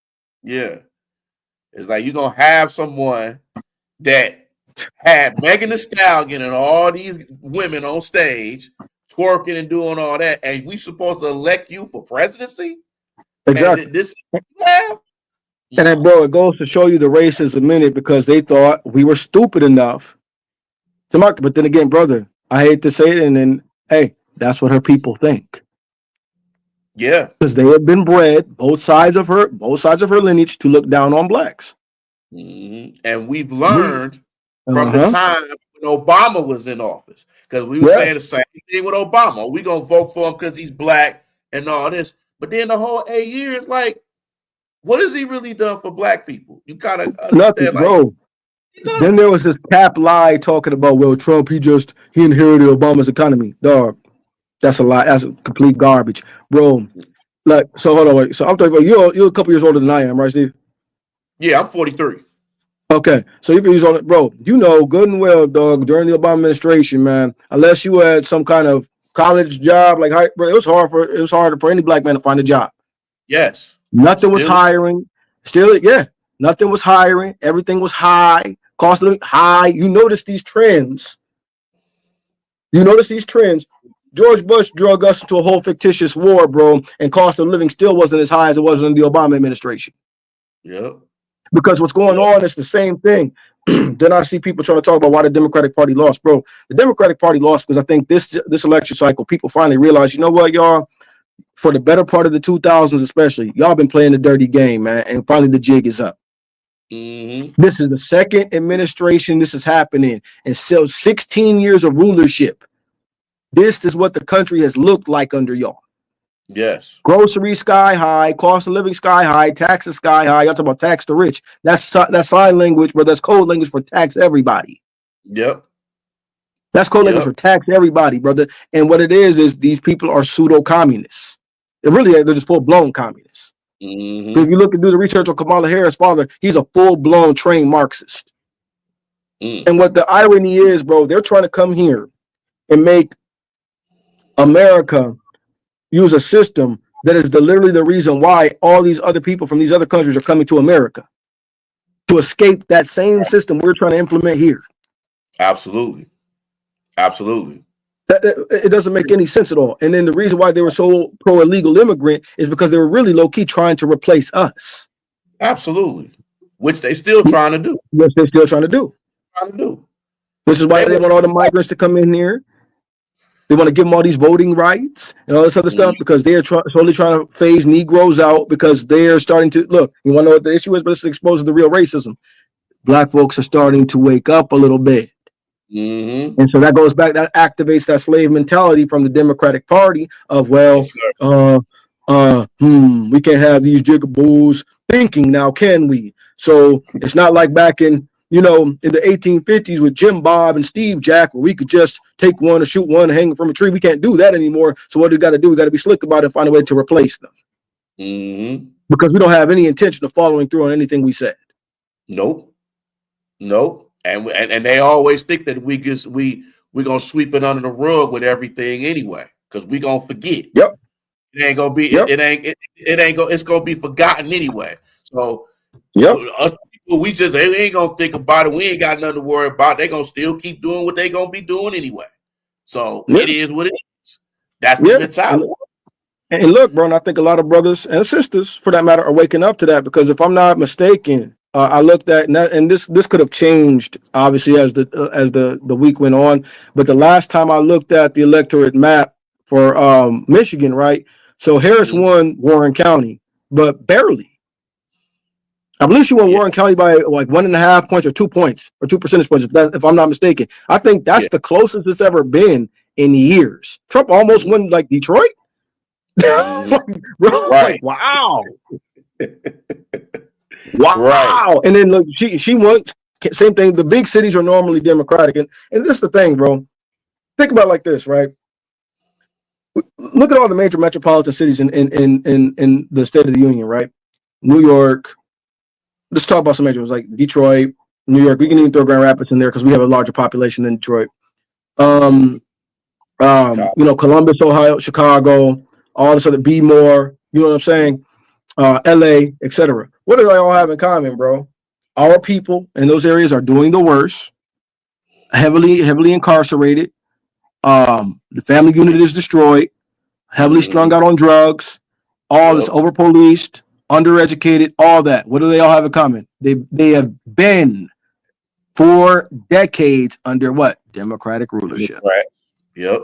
B: Yeah. It's like you're going to have someone that had Megan Thee Stallion and all these women on stage twerking and doing all that, and we supposed to elect you for presidency?
C: Exactly.
B: And this, yeah.
C: And then, bro, it goes to show you the racism in it, because they thought we were stupid enough to mark. But then again, brother, I hate to say it, and then Hey, that's what her people think.
B: Yeah.
C: Because they have been bred, both sides of her lineage, to look down on blacks.
B: Mm-hmm. And we've learned from the
C: Uh-huh.
B: time when Obama was in office, because we were saying the same thing with Obama. We're going to vote for him because he's black and all this. But then the whole 8 years, like, what has he really done for black people? You got to understand,
C: nothing,
B: like,
C: bro. Then there was this cap lie talking about, well, Trump, he inherited Obama's economy. Dog, that's a lie. That's a complete garbage, bro. Like, so hold on, wait. So I'm talking about you're a couple years older than I am, right, Steve?
B: Yeah, I'm 43.
C: Okay, so if you're on, bro, you know good and well, dog. During the Obama administration, man, unless you had some kind of college job, like, bro, it was harder for any black man to find a job.
B: Yes.
C: Nothing was hiring. Nothing was hiring. Everything was high. Cost of living high. You notice these trends. George Bush drug us into a whole fictitious war, bro, and cost of living still wasn't as high as it was in the Obama administration.
B: Yep.
C: Because what's going on is the same thing. Then I see people trying to talk about why the Democratic Party lost, bro. The Democratic Party lost because I think this election cycle, people finally realized, you know what, y'all? For the better part of the 2000s, especially, y'all been playing the dirty game, man, and finally the jig is up.
B: Mm-hmm.
C: This is the second administration this is happening, and so 16 years of rulership. This is what the country has looked like under y'all.
B: Yes.
C: Groceries sky high, cost of living sky high, taxes sky high. Y'all talk about tax the rich. That's sign language, but that's code language for tax everybody.
B: Yep.
C: That's code language for tax everybody, brother. And what it is these people are pseudo communists. They're just full blown communists.
B: Mm-hmm.
C: If you look and do the research on Kamala Harris' father, he's a full blown trained Marxist. And what the irony is, bro, they're trying to come here and make America use a system that is literally the reason why all these other people from these other countries are coming to America to escape that same system we're trying to implement here.
B: Absolutely.
C: It doesn't make any sense at all. And then the reason why they were so pro illegal immigrant is because they were really low key trying to replace us.
B: Absolutely. Which they still trying to do.
C: Which they're still trying to do. Which is why they want all the migrants to come in here. They want to give them all these voting rights and all this other stuff because they're slowly trying to phase Negroes out because they're starting to look. You want to know what the issue is? But this exposes the real racism. Black folks are starting to wake up a little bit.
B: Mm-hmm.
C: And so that goes back, that activates that slave mentality from the Democratic Party of, well, we can't have these jigaboos thinking now, can we? So it's not like back in, in the 1850s with Jim Bob and Steve Jack, where we could just take one or shoot one hanging from a tree. We can't do that anymore. So what do we got to do? We got to be slick about it and find a way to replace them.
B: Mm-hmm.
C: Because we don't have any intention of following through on anything we said.
B: Nope. And they always think that we're gonna sweep it under the rug with everything anyway, because we're gonna forget.
C: Yep.
B: It ain't gonna be it's gonna be forgotten anyway. So us people, they ain't gonna think about it. We ain't got nothing to worry about. They're gonna still keep doing what they gonna be doing anyway. So it is what it is. That's the mentality.
C: And look, bro, and I think a lot of brothers and sisters, for that matter, are waking up to that, because if I'm not mistaken, I looked at, and this could have changed obviously as the week went on, but the last time I looked at the electorate map for Michigan, right? So Harris won Warren County, but barely. I believe she won Warren County by like 1.5 points or 2 points or 2 percentage points, if I'm not mistaken. I think that's the closest it's ever been in years. Trump almost won like Detroit. Like, wow. Wow. Right. And then look, she won. Same thing. The big cities are normally Democratic. And this is the thing, bro. Think about it like this, right? Look at all the major metropolitan cities in the State of the Union, right? New York. Let's talk about some major ones like Detroit, New York. We can even throw Grand Rapids in there because we have a larger population than Detroit. Columbus, Ohio, Chicago, all this other B-more, you know what I'm saying? LA, etc. What do they all have in common, bro? Our people in those areas are doing the worst, heavily incarcerated. The family unit is destroyed, heavily strung out on drugs, all this over-policed, undereducated, all that. What do they all have in common? They have been for decades under what? Democratic rulership.
B: Right. Yep.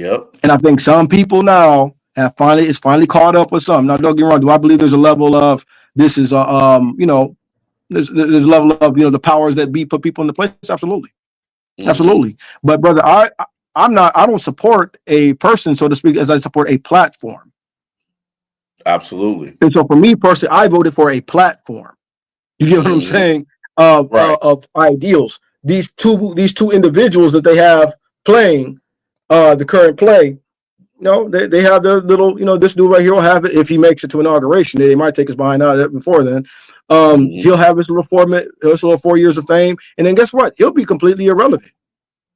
B: Yep.
C: And I think some people now it's finally caught up with some. Now, don't get me wrong. Do I believe there's a level of this is there's a level of the powers that be put people in the place? Absolutely, absolutely. But brother, I don't support a person, so to speak, as I support a platform.
B: Absolutely.
C: And so for me personally, I voted for a platform. You get what I'm saying? Of ideals. These two individuals that they have playing the current play. They have their little, this dude right here will have it if he makes it to inauguration. They might take his behind out of it before then. He'll have his little 4 years of fame, and then guess what? He'll be completely irrelevant.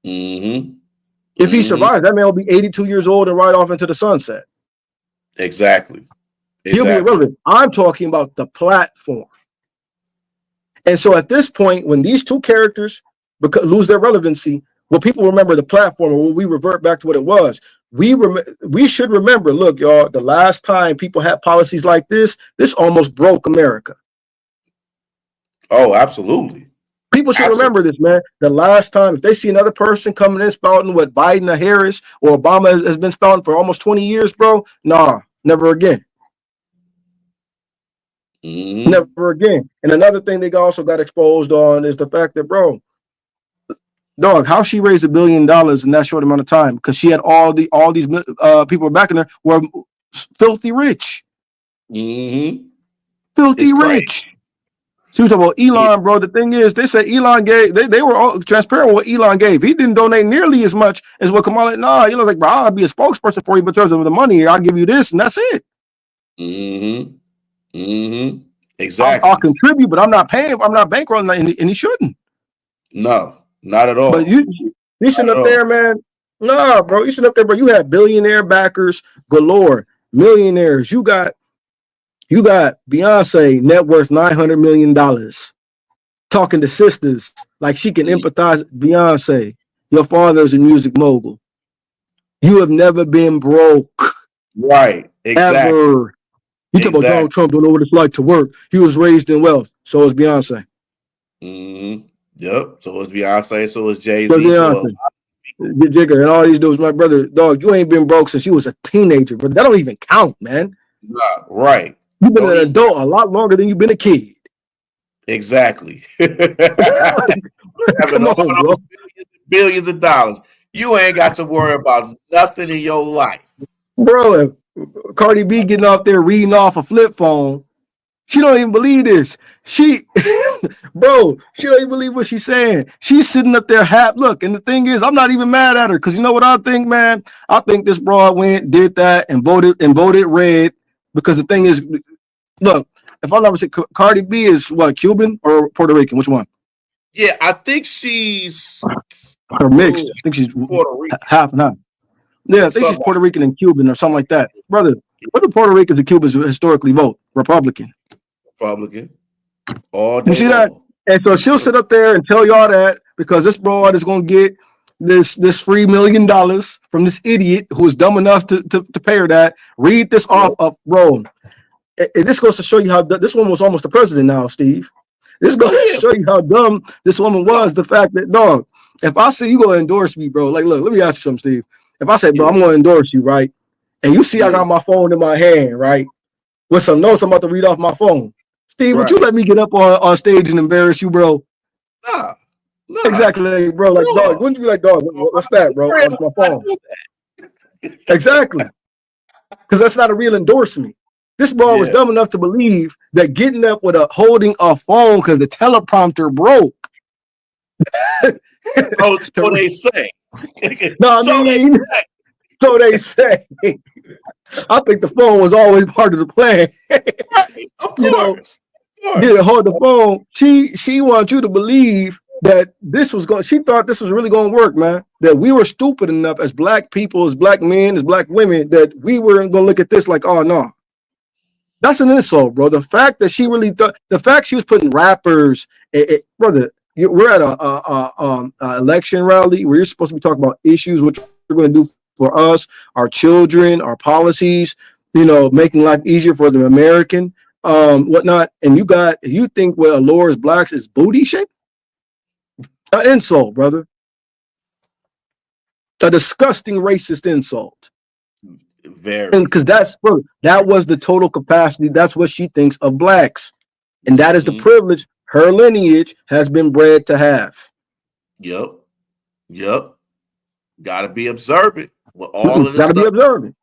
C: If he survives, that man will be 82 years old and ride off into the sunset.
B: Exactly.
C: He'll be irrelevant. I'm talking about the platform. And so at this point, when these two characters lose their relevancy, will people remember the platform, or will we revert back to what it was? We should remember, look, y'all, the last time people had policies like this almost broke America.
B: Oh, absolutely.
C: People should remember this, man. The last time, if they see another person coming in spouting what Biden or Harris or Obama has been spouting for almost 20 years, bro, nah, never again. Never again. And another thing they also got exposed on is the fact that, bro, dog, how she raised $1 billion in that short amount of time? Because she had all these people backing her were filthy rich. Filthy rich. So we talk about Elon, bro. The thing is, they said Elon gave. They were all transparent with what Elon gave. He didn't donate nearly as much as what Kamala. Nah, like, bro, I'll be a spokesperson for you, but in terms of the money, I'll give you this, and that's it.
B: Exactly.
C: I'll contribute, but I'm not paying. I'm not bankrolling, and he shouldn't.
B: No, not at all.
C: But you sitting up there, man. Nah, bro, you sitting up there, bro. You have billionaire backers galore, millionaires. You got Beyonce net worth $900 million. Talking to sisters like she can empathize. Beyonce, your father's a music mogul. You have never been broke.
B: Right. Exactly.
C: Ever. You talk about Donald Trump don't know what it's like to work. He was raised in wealth. So is Beyonce.
B: Yep. So is Beyonce. So is Jay-Z.
C: Jigger and all these dudes. My brother, dog, you ain't been broke since you was a teenager, but that don't even count, man.
B: Right.
C: You've been an adult a lot longer than you've been a kid.
B: Exactly.
C: Come on, bro.
B: Billions of dollars. You ain't got to worry about nothing in your life.
C: Bro, Cardi B getting off there reading off a flip phone. She don't even believe this. She don't even believe what she's saying. She's sitting up there look, and the thing is, I'm not even mad at her because you know what I think, man? I think this broad did that and voted red because the thing is, look, if I'm not mistaken, Cardi B is what, Cuban or Puerto Rican? Which one?
B: Yeah, I think she's
C: her mixed. I think she's Puerto Rican. Half and half. Yeah, I think she's Puerto Rican and Cuban or something like that. Brother, what do Puerto Ricans and Cubans historically vote? Republican. All day. You see that? And so she'll sit up there and tell y'all that because this broad is going to get this free $1 million from this idiot who is dumb enough to pay her that. Read this off of Rome. And this goes to show you how this woman was almost the president now, Steve. This goes to show you how dumb this woman was. The fact that, dog, if I say you going to endorse me, bro, like, look, let me ask you something, Steve. If I say, bro, I'm going to endorse you, right? And you see I got my phone in my hand, right? With some notes I'm about to read off my phone. Steve, would you let me get up on stage and embarrass you, bro?
B: Nah.
C: Exactly, bro. Like, dog, wouldn't you be like, dog, what's that, bro? On my phone. Exactly. Because that's not a real endorsement. This bro was dumb enough to believe that getting up with holding a phone because the teleprompter broke.
B: So they say.
C: No, so they say. I think the phone was always part of the plan.
B: Right, of course.
C: Hold the phone. She wants you to believe that this was going. She thought this was really going to work, man. That we were stupid enough as black people, as black men, as black women, that we weren't going to look at this like, oh no. That's an insult, bro. The fact that she really thought, the fact she was putting rappers, brother. We're at a election rally where you're supposed to be talking about issues which we're going to do for us, our children, our policies, making life easier for the American, whatnot. And you think what allures blacks is booty shit? An insult, brother. a disgusting racist insult.
B: Very.
C: And because that was the total capacity. That's what she thinks of blacks. And that is the privilege her lineage has been bred to have.
B: Yep. Got to be observant with all of this.
C: Got to be observant.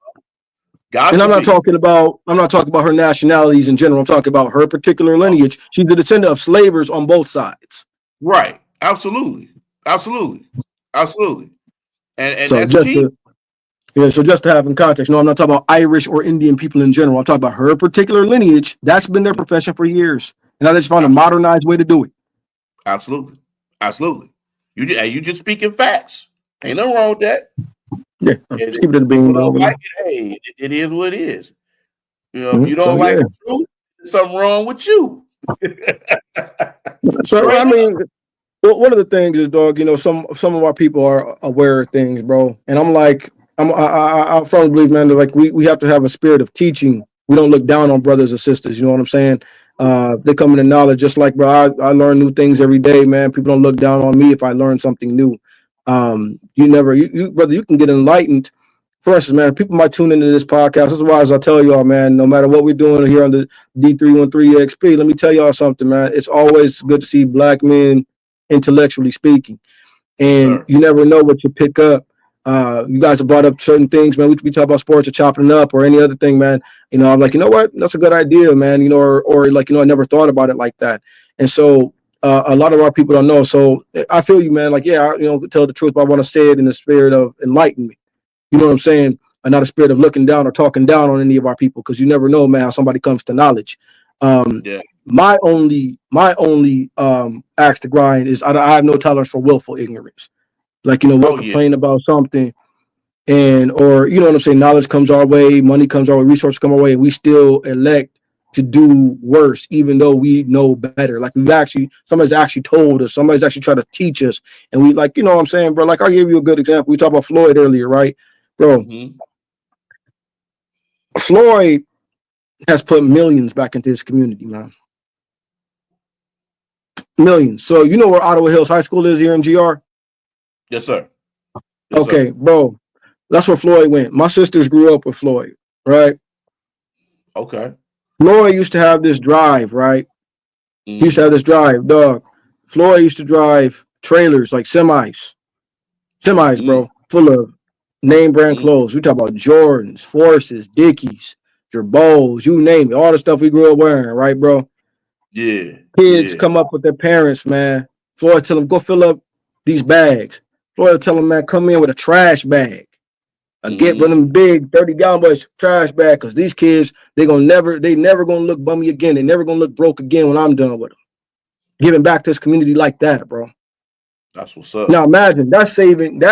C: And I'm not talking about her nationalities in general. I'm talking about her particular lineage. She's the descendant of slavers on both sides.
B: Right. Absolutely. And so that's key.
C: So just to have in context, no, I'm not talking about Irish or Indian people in general. I'm talking about her particular lineage. That's been their profession for years. And I just found a modernized way to do it.
B: Absolutely. You just speaking facts. Ain't nothing wrong with that.
C: Yeah, just keep it in the beam.
B: Like hey, it is what it is. You know, if you don't like the truth, there's something wrong with you.
C: So I mean, one of the things is, dog, you know, some of our people are aware of things, bro. And I'm like, I firmly believe, man, that like we have to have a spirit of teaching. We don't look down on brothers and sisters. You know what I'm saying? They come into knowledge, just like, bro, I learn new things every day, man. People don't look down on me if I learn something new. Brother, you can get enlightened. For instance, man, people might tune into this podcast. That's why, as I tell y'all, man, no matter what we're doing here on the D313XP, let me tell y'all something, man. It's always good to see black men intellectually speaking. And you never know what you pick up. You guys have brought up certain things, man. We talk about sports or chopping it up or any other thing, man. You know, I'm like, you know what? That's a good idea, man. You know, or like, you know, I never thought about it like that. And so a lot of our people don't know. So I feel you, man. Like, yeah, you know, tell the truth, but I want to say it in the spirit of enlightenment. You know what I'm saying? And not a spirit of looking down or talking down on any of our people, because you never know, man, how somebody comes to knowledge. My only axe to grind is I have no tolerance for willful ignorance. Like, you know, we'll complain about something or, you know what I'm saying, knowledge comes our way, money comes our way, resources come our way, and we still elect to do worse, even though we know better. Like somebody's actually told us, somebody's actually tried to teach us. And we like, you know what I'm saying, bro? Like, I'll give you a good example. We talked about Floyd earlier, right? Bro, Floyd has put millions back into his community, man. Millions. So you know where Ottawa Hills High School is here in GR?
B: Yes, sir.
C: Okay, bro. That's where Floyd went. My sisters grew up with Floyd, right?
B: Okay.
C: Floyd used to have this drive, right? He used to have this drive, dog. Floyd used to drive trailers, like semis, bro, full of name brand clothes. We talk about Jordans, Forces, Dickies, Gerbols, you name it. All the stuff we grew up wearing, right, bro?
B: Yeah.
C: Kids come up with their parents, man. Floyd tell them, go fill up these bags. Floyd tell them, man, come in with a trash bag. Get one of them big 30-gallon boys trash bag, because these kids, they never gonna look bummy again. They never gonna look broke again when I'm done with them. Giving back to this community like that, bro.
B: That's what's up.
C: Now imagine that's saving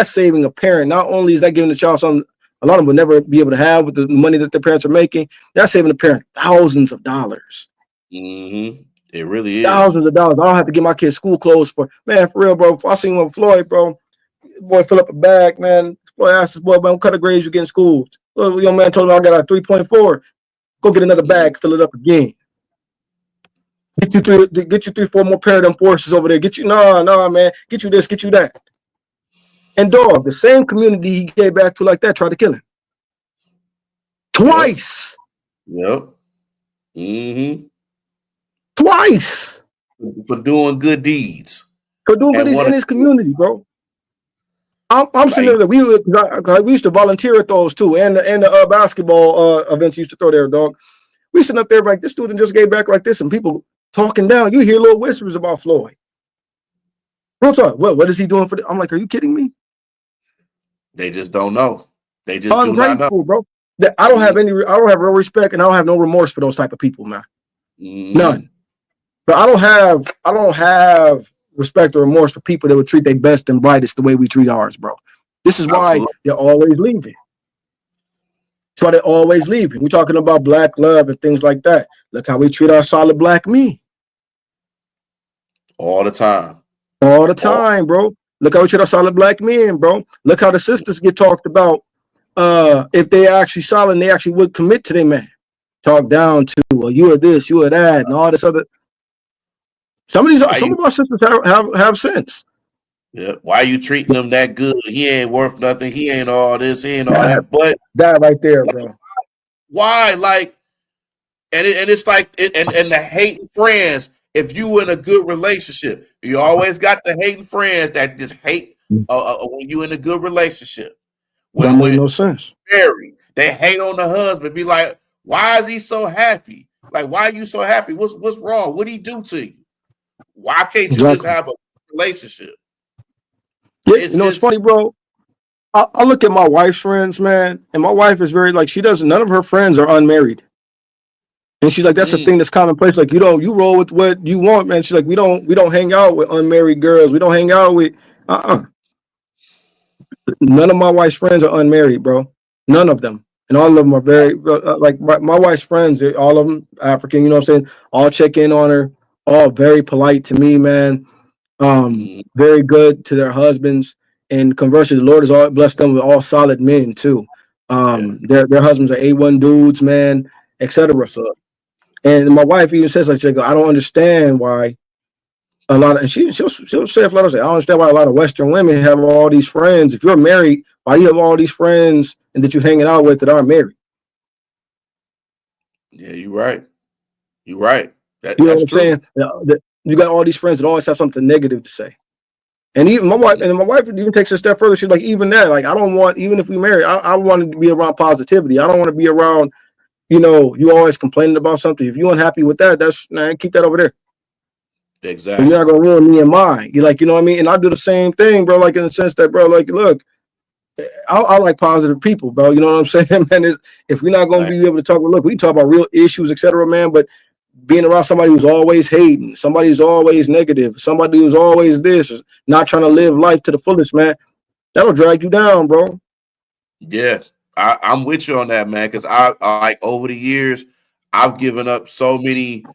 C: a parent. Not only is that giving the child something a lot of them will never be able to have with the money that their parents are making, that's saving the parent thousands of dollars.
B: It really is.
C: Thousands of dollars. I don't have to get my kids school clothes for real, bro. If I seen one with Floyd, bro, boy fill up a bag, man. Boy asked his boy, man, what kind of grades you get in school? Well, young man told him I got a 3.4. Go get another bag, fill it up again. Get you 3-4 more pair of them Porsches over there. Get you man. Get you this, get you that. And dog, the same community he gave back to like that tried to kill him. Twice.
B: Yep.
C: Twice.
B: For doing good deeds.
C: For doing good deeds in his community, bro. I'm sitting there. We used to volunteer at those too, and the basketball events used to throw there, dog. We sitting up there like this student just gave back like this, and people talking down. You hear little whispers about Floyd. Real talk. What is he doing for? I'm like, are you kidding me?
B: They just don't know. They just do not know,
C: bro. I don't have real respect, and I don't have no remorse for those type of people, man. None. But I don't have respect or remorse for people that would treat their best and brightest the way we treat ours, bro. This is why they're always leaving. That's why they're always leaving. We're talking about black love and things like that. Look how we treat our solid black men.
B: All the time.
C: All the time, bro. Look how we treat our solid black men, bro. Look how the sisters get talked about. If they actually solid, they actually would commit to their man. Talk down to, well, you are this, you are that, and all this other. Some of our sisters have sense.
B: Yeah. Why you treating him that good? He ain't worth nothing. He ain't all this. He ain't all that. But
C: that right there,
B: like,
C: bro.
B: why? Like, it's like, and the hating friends. If you in a good relationship, you always got the hating friends that just hate when you in a good relationship.
C: Don't make
B: When
C: no sense.
B: married, they hate on the husband. Be like, why is he so happy? Like, why are you so happy? What's wrong? What did he do to you? Why can't you just
C: Exactly.
B: have a relationship?
C: Yeah,
B: It's
C: it's
B: just
C: funny, bro. I look at my wife's friends, man, and my wife is very like she doesn't. None of her friends are unmarried, and she's like, that's the thing that's commonplace. Like you roll with what you want, man. She's like, we don't hang out with unmarried girls. We don't hang out with. None of my wife's friends are unmarried, bro. None of them, and all of them are very like my wife's friends. All of them African. You know what I'm saying? All check in on her. All very polite to me, man. Very good to their husbands, and conversely, the Lord has all blessed them with all solid men too.
B: yeah.
C: Their husbands are A1 dudes, man, etc.
B: What's up?
C: And my wife even says like, I don't understand why a lot of, and she'll say a lot of, I don't understand why a lot of Western women have all these friends. If you're married, why do you have all these friends and that you're hanging out with that aren't married?
B: Yeah, you're right. You're right.
C: You know
B: That's
C: what I'm
B: true.
C: saying? You got all these friends that always have something negative to say. And even my wife even takes it a step further. She's like, even that, like, I don't want, even if we marry, I want to be around positivity. I don't want to be around, you always complaining about something. If you're unhappy with that, keep that over there. But you're
B: Exactly.
C: not gonna ruin me and mine. You like, you know what I mean? And I do the same thing, bro. Like in the sense that, bro, like, look, I like positive people, bro. You know what I'm saying, man? If we're not gonna
B: Right.
C: be able to talk, look, we can talk about real issues, etc., man. But being around somebody who's always hating, somebody who's always negative, somebody who's always this, not trying to live life to the fullest, man, that'll drag you down, bro.
B: Yeah, I'm with you on that, man. Because I like over the years, I've given up so many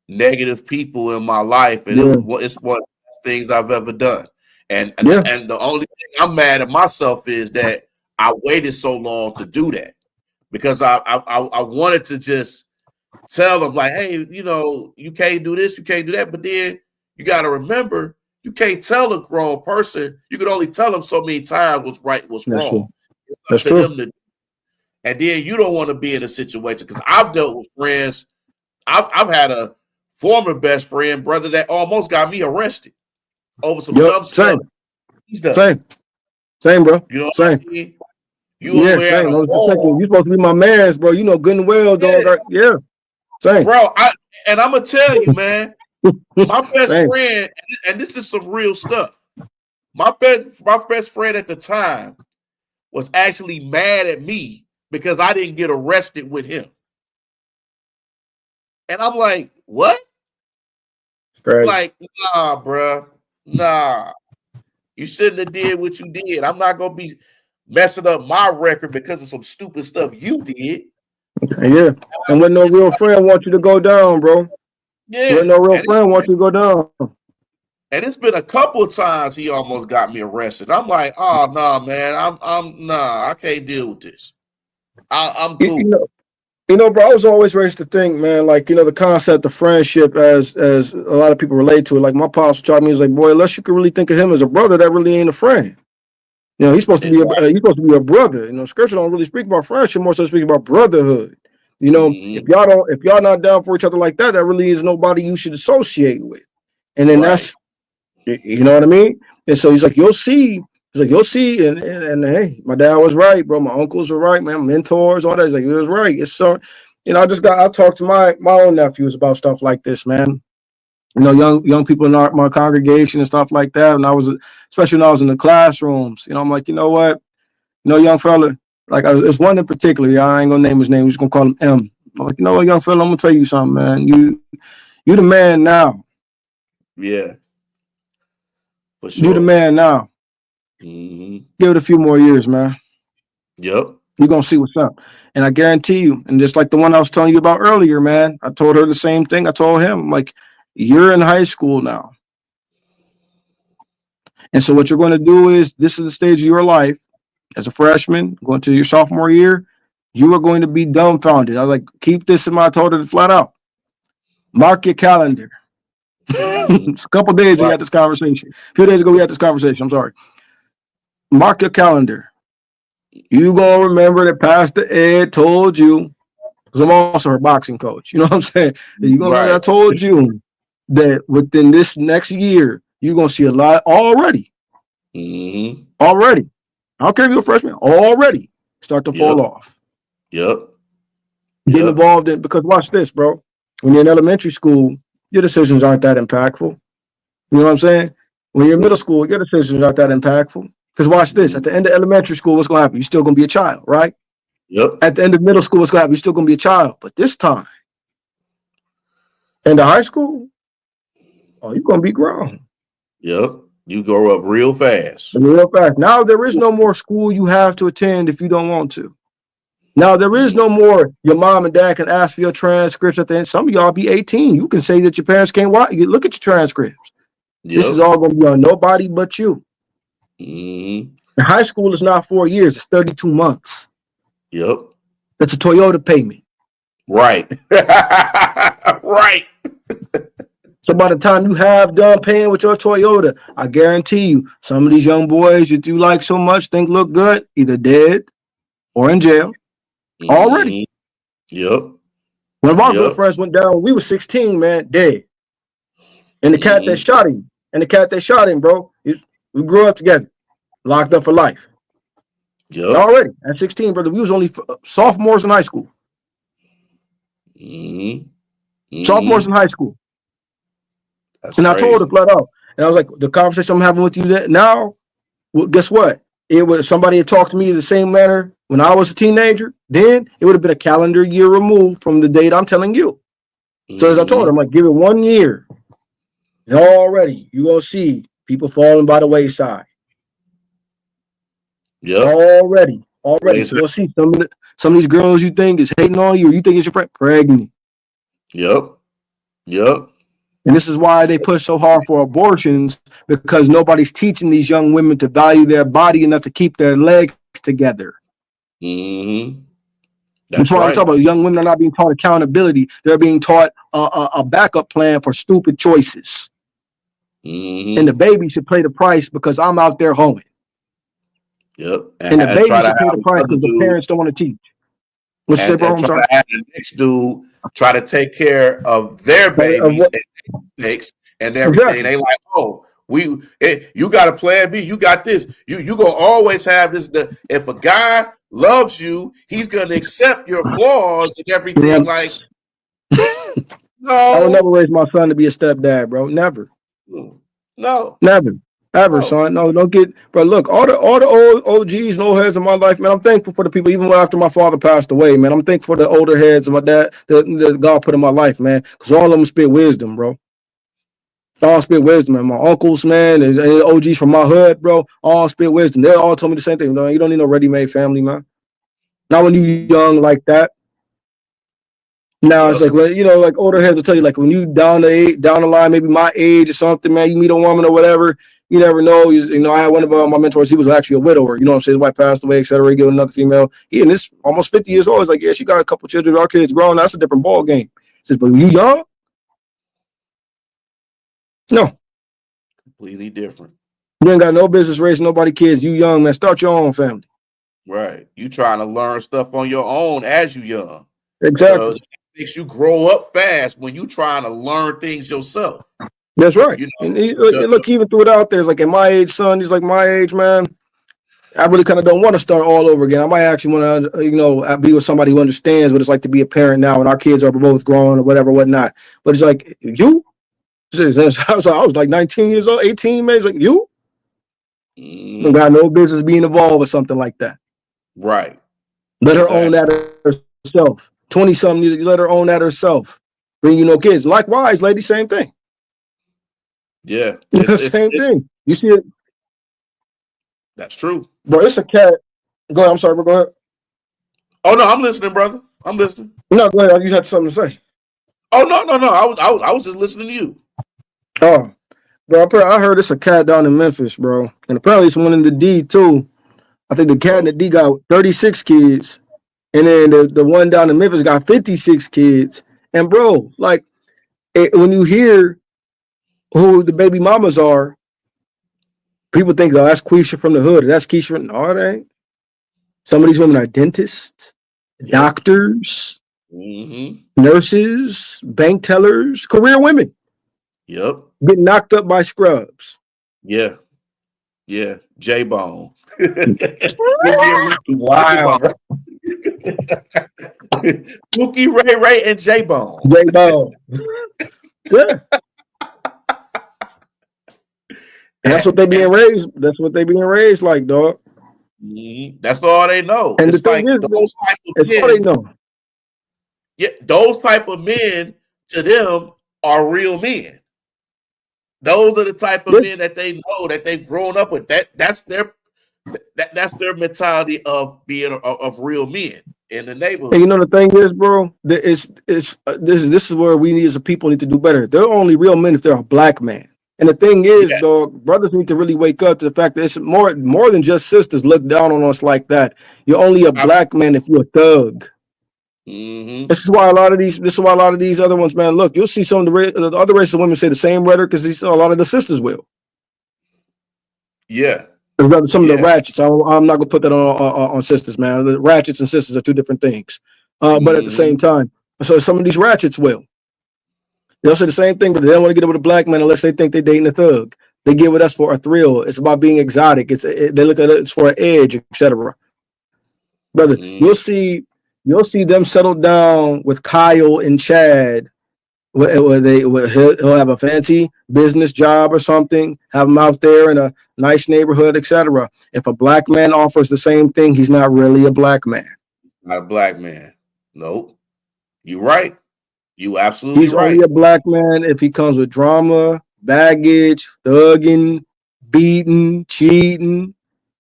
B: negative people in my life, and
C: Yeah,
B: it's one of the best things I've ever done. And and
C: yeah,
B: and the only thing I'm mad at myself is that I waited so long to do that because I wanted to just tell them like, hey, you can't do this, you can't do that. But then you got to remember, you can't tell a grown person. You can only tell them so many times what's right, what's
C: that's
B: wrong.
C: true.
B: It's up
C: That's
B: to
C: true.
B: them to. And then you don't want to be in a situation because I've dealt with friends. I've had a former best friend, brother, that almost got me arrested over some
C: Yep,
B: dumb stuff
C: same,
B: he's done.
C: same, same, bro,
B: You know what
C: same.
B: I mean? You
C: Yeah,
B: over at
C: same.
B: a
C: I was just thinking,
B: ball.
C: you supposed to be my man's, bro. You know good and well,
B: Yeah,
C: dog. Yeah, same,
B: bro. And I'm gonna tell you, man, my best
C: same.
B: friend, and this is some real stuff. My best friend at the time was actually mad at me because I didn't get arrested with him. And I'm like, what?
C: It's crazy.
B: Like, nah, bro. Nah. You shouldn't have did what you did. I'm not gonna be messing up my record because of some stupid stuff you did.
C: Yeah, and when no
B: It's
C: real
B: like,
C: friend want you to go down, bro.
B: yeah,
C: When no real
B: and it's
C: friend want you to go down.
B: and it's been a couple of times he almost got me arrested. I'm like, oh no, nah, man, I'm nah, I can't deal with this. I'm
C: You, you
B: cool.
C: know, bro. I was always raised to think, man, like the concept of friendship as a lot of people relate to it. Like my pops taught me, he's like, boy, unless you can really think of him as a brother, that really ain't a friend. He's supposed to be
B: Exactly.
C: he's supposed to be a brother. Scripture don't really speak about friendship, more so speak about brotherhood.
B: Mm-hmm.
C: If y'all not down for each other like that, that really is nobody you should associate with. And then
B: Right.
C: that's you know what I mean? And so he's like, you'll see. He's like, you'll see. And hey, my dad was right, bro. My uncles were right, man. Mentors, all that. He's like, he was right. It's so, I talked to my own nephews about stuff like this, man. Young people in my congregation and stuff like that. And especially when I was in the classrooms, I'm like, you know what? Young fella, like there's one in particular. I ain't gonna name his name. We're just gonna call him M. I'm like, you know what, young fella, I'm gonna tell you something, man. You the man now.
B: Yeah, for
C: You the
B: sure.
C: man now.
B: Mm-hmm.
C: Give it a few more years, man.
B: Yep.
C: You're gonna see what's up. And I guarantee you, and just like the one I was telling you about earlier, man, I told her the same thing. I told him, I'm like, you're in high school now. And so what you're going to do is this is the stage of your life as a freshman, going to your sophomore year, you are going to be dumbfounded. I was like, keep this in mind. I told her flat out. Mark your calendar.
B: Mm-hmm.
C: A couple days we had this conversation. A few days ago we had this conversation. I'm sorry. Mark your calendar. You gonna remember that Pastor Ed told you, because I'm also her boxing coach. You know what I'm saying? You gonna remember that I told you that within this next year, you're gonna see a lot already.
B: Mm-hmm.
C: Already. I don't care if you're a freshman, already start to fall off.
B: Yep.
C: Get involved in, because watch this, bro. When you're in elementary school, your decisions aren't that impactful. You know what I'm saying? When you're in middle school, your decisions aren't that impactful. Because watch this, at the end of elementary school, what's gonna happen? You're still gonna be a child, right?
B: Yep.
C: At the end of middle school, what's gonna happen? You're still gonna be a child. But this time, in the high school, oh, you're gonna be grown.
B: Yep. You grow up real fast.
C: Real fast. Now there is no more school you have to attend if you don't want to. Now there is no more your mom and dad can ask for your transcripts at the end. Some of y'all be 18. You can say that your parents can't watch. You look at your transcripts. Yep. This is all gonna be on nobody but you.
B: Mm-hmm.
C: High school is not 4 years, it's 32 months.
B: Yep.
C: That's a Toyota payment.
B: Right. Right.
C: So by the time you have done paying with your Toyota, I guarantee you, some of these young boys that you like so much think look good, either dead or in jail already.
B: Yep.
C: One of our good friends went down, we were 16, man, dead. And the cat that shot him, bro, we grew up together, locked up for life.
B: Yep.
C: Already at 16, brother, we was only sophomores in high school. Sophomores in high school. That's crazy. I told her flat out, and I was like, the conversation I'm having with you now, well, guess what? It was somebody had talked to me in the same manner when I was a teenager. Then it would have been a calendar year removed from the date I'm telling you. So as I told her, I'm like, give it 1 year, and already you're gonna see people falling by the wayside.
B: Yeah.
C: Already. You'll see some of these girls you think is hating on you, or you think it's your friend, pregnant.
B: Yep.
C: And this is why they push so hard for abortions, because nobody's teaching these young women to value their body enough to keep their legs together. That's why I'm talking about young women are not being taught accountability. They're being taught a backup plan for stupid choices. And the baby should pay the price because I'm out there hoeing.
B: Yep.
C: And the baby should pay the price because the parents don't want to teach. What's say, bro? I'm sorry.
B: Have the next dude try to take care of their babies and everything. Exactly. They like, oh, you got a plan B. You got this. You gonna always have this. If a guy loves you, he's gonna accept your flaws and everything. Yeah. Like, no,
C: I would never raise my son to be a stepdad, bro. Never.
B: No.
C: Never. Ever, son. No, don't get. But look, all the old OGs and old heads in my life, man. I'm thankful for the people, even after my father passed away, man. I'm thankful for the older heads and my dad that God put in my life, man. Because all of them spit wisdom, bro. All spit wisdom, man. My uncles, man, and OGs from my hood, bro. All spit wisdom. They all told me the same thing. You don't need no ready-made family, man. Not when you young like that. Now it's like, well, like older heads will tell you, like when you down the line, maybe my age or something, man, you meet a woman or whatever, you never know. I had one of my mentors, he was actually a widower, you know what I'm saying? His wife passed away, etc. He gave another female. He and this almost 50 years old. He's like, yeah, she got a couple children, our kids grown. That's a different ball game. He says, but you young? No.
B: Completely different.
C: You ain't got no business raising nobody kids. You young, man. Start your own family.
B: Right. You trying to learn stuff on your own as you young.
C: Exactly.
B: So, makes you grow up fast when you trying to learn things yourself.
C: That's right. And look, even threw it out there. It's like, at my age, son, he's like, my age, man, I really kind of don't want to start all over again. I might actually want to, be with somebody who understands what it's like to be a parent now, and our kids are both grown or whatnot. But it's like, you? I was like 19 years old, 18, man. It's like, you? You got no business being involved with something like that.
B: Right.
C: Let her own that herself. 20-something, you let her own that herself. Bring you no kids. Likewise, lady, same thing.
B: Yeah.
C: Same thing. You see it?
B: That's true.
C: Bro, it's a cat. Go ahead. I'm sorry, bro. Go ahead.
B: Oh, no, I'm listening, brother. I'm listening.
C: No, go ahead. You had something to say.
B: Oh, no. I was just listening to you.
C: Oh, bro, I heard it's a cat down in Memphis, bro. And apparently it's one in the D, too. I think the cat in the D got 36 kids. And then the one down in Memphis got 56 kids. And bro, like when you hear who the baby mamas are, people think, oh, that's Quisha from the hood. That's Keisha. No, it ain't. Some of these women are dentists, doctors, nurses, bank tellers, career women.
B: Yep.
C: Getting knocked up by scrubs.
B: Yeah. Yeah. J-Bone.
C: Wow.
B: Mookie Ray and J-Bone.
C: J-Bone. Yeah. And that's what they being raised. That's what they being raised like, dog.
B: That's all they know.
C: And
B: it's like those type of men.
C: All they know.
B: Yeah, those type of men to them are real men. Those are the type of men that they know, that they've grown up with. That's their mentality of being of real men in the neighborhood.
C: And you know the thing is, bro, this is where we need as a people need to do better. They're only real men if they're a black man. And the thing is, dog, brothers need to really wake up to the fact that it's more than just sisters look down on us like that. You're only a black man if you're a thug. This is why a lot of these other ones, man. Look, you'll see some of the other races of women say the same rhetoric because a lot of the sisters will.
B: Yeah.
C: Some of the ratchets. I'm not gonna put that on sisters, man. The ratchets and sisters are two different things. But at the same time, so some of these ratchets will. They'll say the same thing, but they don't want to get up with a black man unless they think they're dating a thug. They get with us for a thrill. It's about being exotic. They look at it for an edge, etc. Brother, you'll see them settle down with Kyle and Chad. He'll have a fancy business job or something, have him out there in a nice neighborhood, etc. If a black man offers the same thing, he's not really a black man.
B: Not a black man. Nope. You're right. You absolutely
C: He's
B: right.
C: only a black man if he comes with drama, baggage, thugging, beating, cheating.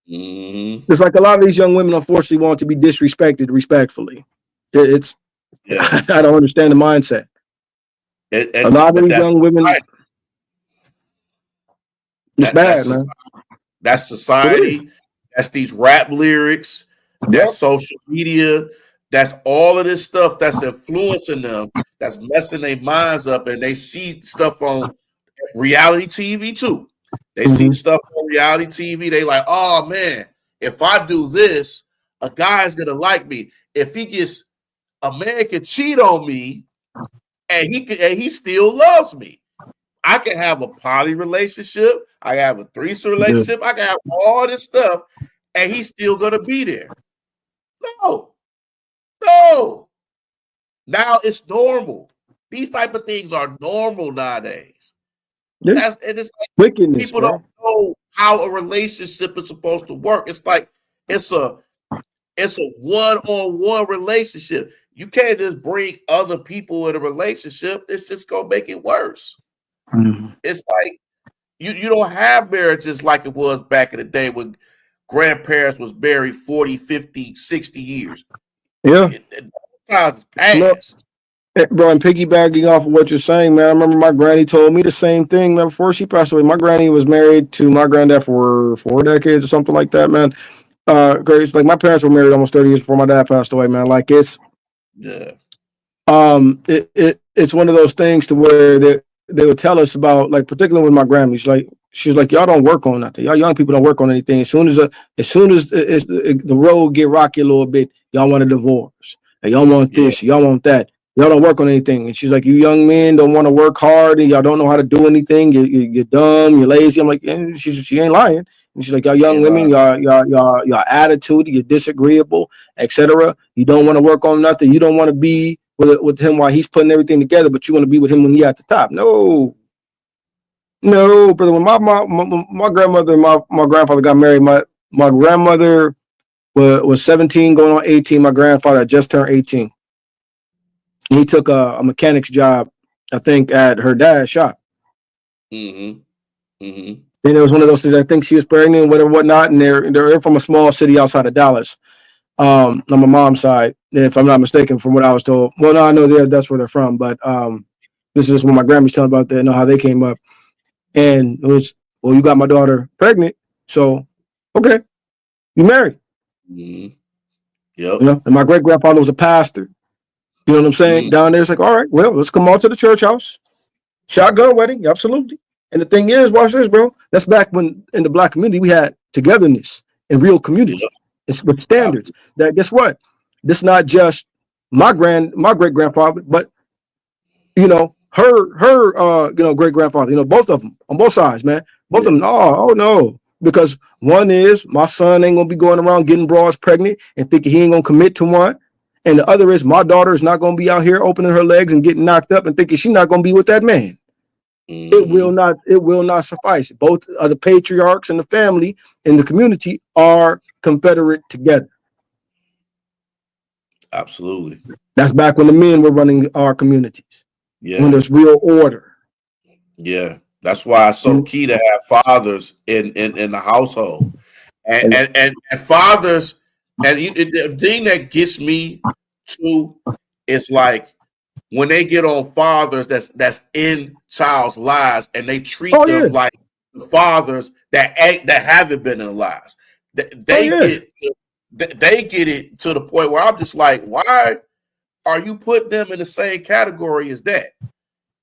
C: It's like a lot of these young women, unfortunately, want to be disrespected respectfully. I don't understand the mindset. A lot of these young women, it's bad, man.
B: That's society. That's these rap lyrics. That's social media. That's all of this stuff that's influencing them, that's messing their minds up, and they see stuff on reality TV too. They see stuff on reality TV. They like, oh man, if I do this, a guy's gonna like me. If a man can cheat on me, and he still loves me. I can have a poly relationship. I can have a threesome relationship. I can have all this stuff, and he's still gonna be there. No. Now it's normal. These type of things are normal nowadays. And it's like
C: wickedness,
B: people don't know how a relationship is supposed to work. It's like it's a one-on-one relationship. You can't just bring other people in a relationship. It's just gonna make it worse. It's like you don't have marriages like it was back in the day when grandparents was married 40, 50, 60 years.
C: Yeah.
B: Time's past.
C: Bro, and piggybacking off of what you're saying, man, I remember my granny told me the same thing, man, before she passed away. My granny was married to my granddad for 4 decades or something like that, man. Cause like my parents were married almost 30 years before my dad passed away, man. Like it's one of those things to where they would tell us about, like, particularly with my grandma. She's like, y'all don't work on nothing. Y'all young people don't work on anything. As soon as the road get rocky a little bit, y'all want a divorce. And y'all want this, y'all want that. Y'all don't work on anything. And she's like, you young men don't want to work hard, and y'all don't know how to do anything. You're dumb, you're lazy. I'm like, she ain't lying. And she's like, y'all young women, y'all attitude, you're disagreeable, etc. You don't want to work on nothing. You don't want to be with him while he's putting everything together, but you want to be with him when he's at the top. No, brother. When my grandmother and my grandfather got married, my grandmother was 17 going on 18. My grandfather had just turned 18. He took a mechanic's job, I think, at her dad's shop. And it was one of those things. I think she was pregnant, whatnot, and they're from a small city outside of Dallas, on my mom's side, if I'm not mistaken, from what I was told. Well, no, I know that's where they're from, but this is what my grandma's telling about. They know how they came up, and it was, well, you got my daughter pregnant, so okay, you married.
B: Yep.
C: And my great grandfather was a pastor. You know what I'm saying? Down there, it's like, all right, well, let's come on to the church house. Shotgun wedding, absolutely. And the thing is, watch this, bro. That's back when in the black community we had togetherness and real community. It's with standards. That guess what? This not just my great grandfather, but her great grandfather. Both of them on both sides, man. Both of them. Oh no, because one is my son ain't gonna be going around getting broads pregnant and thinking he ain't gonna commit to one. And the other is my daughter is not going to be out here opening her legs and getting knocked up and thinking she's not going to be with that man. It will not suffice. Both the patriarchs and the family and the community are confederate together.
B: Absolutely.
C: That's back when the men were running our communities.
B: Yeah.
C: When there's real order.
B: Yeah. That's why it's so key to have fathers in the household. And fathers. And the thing that gets me too is like when they get on fathers that's in child's lives and they treat them like the fathers that haven't been in the lives. They get it to the point where I'm just like, why are you putting them in the same category as that?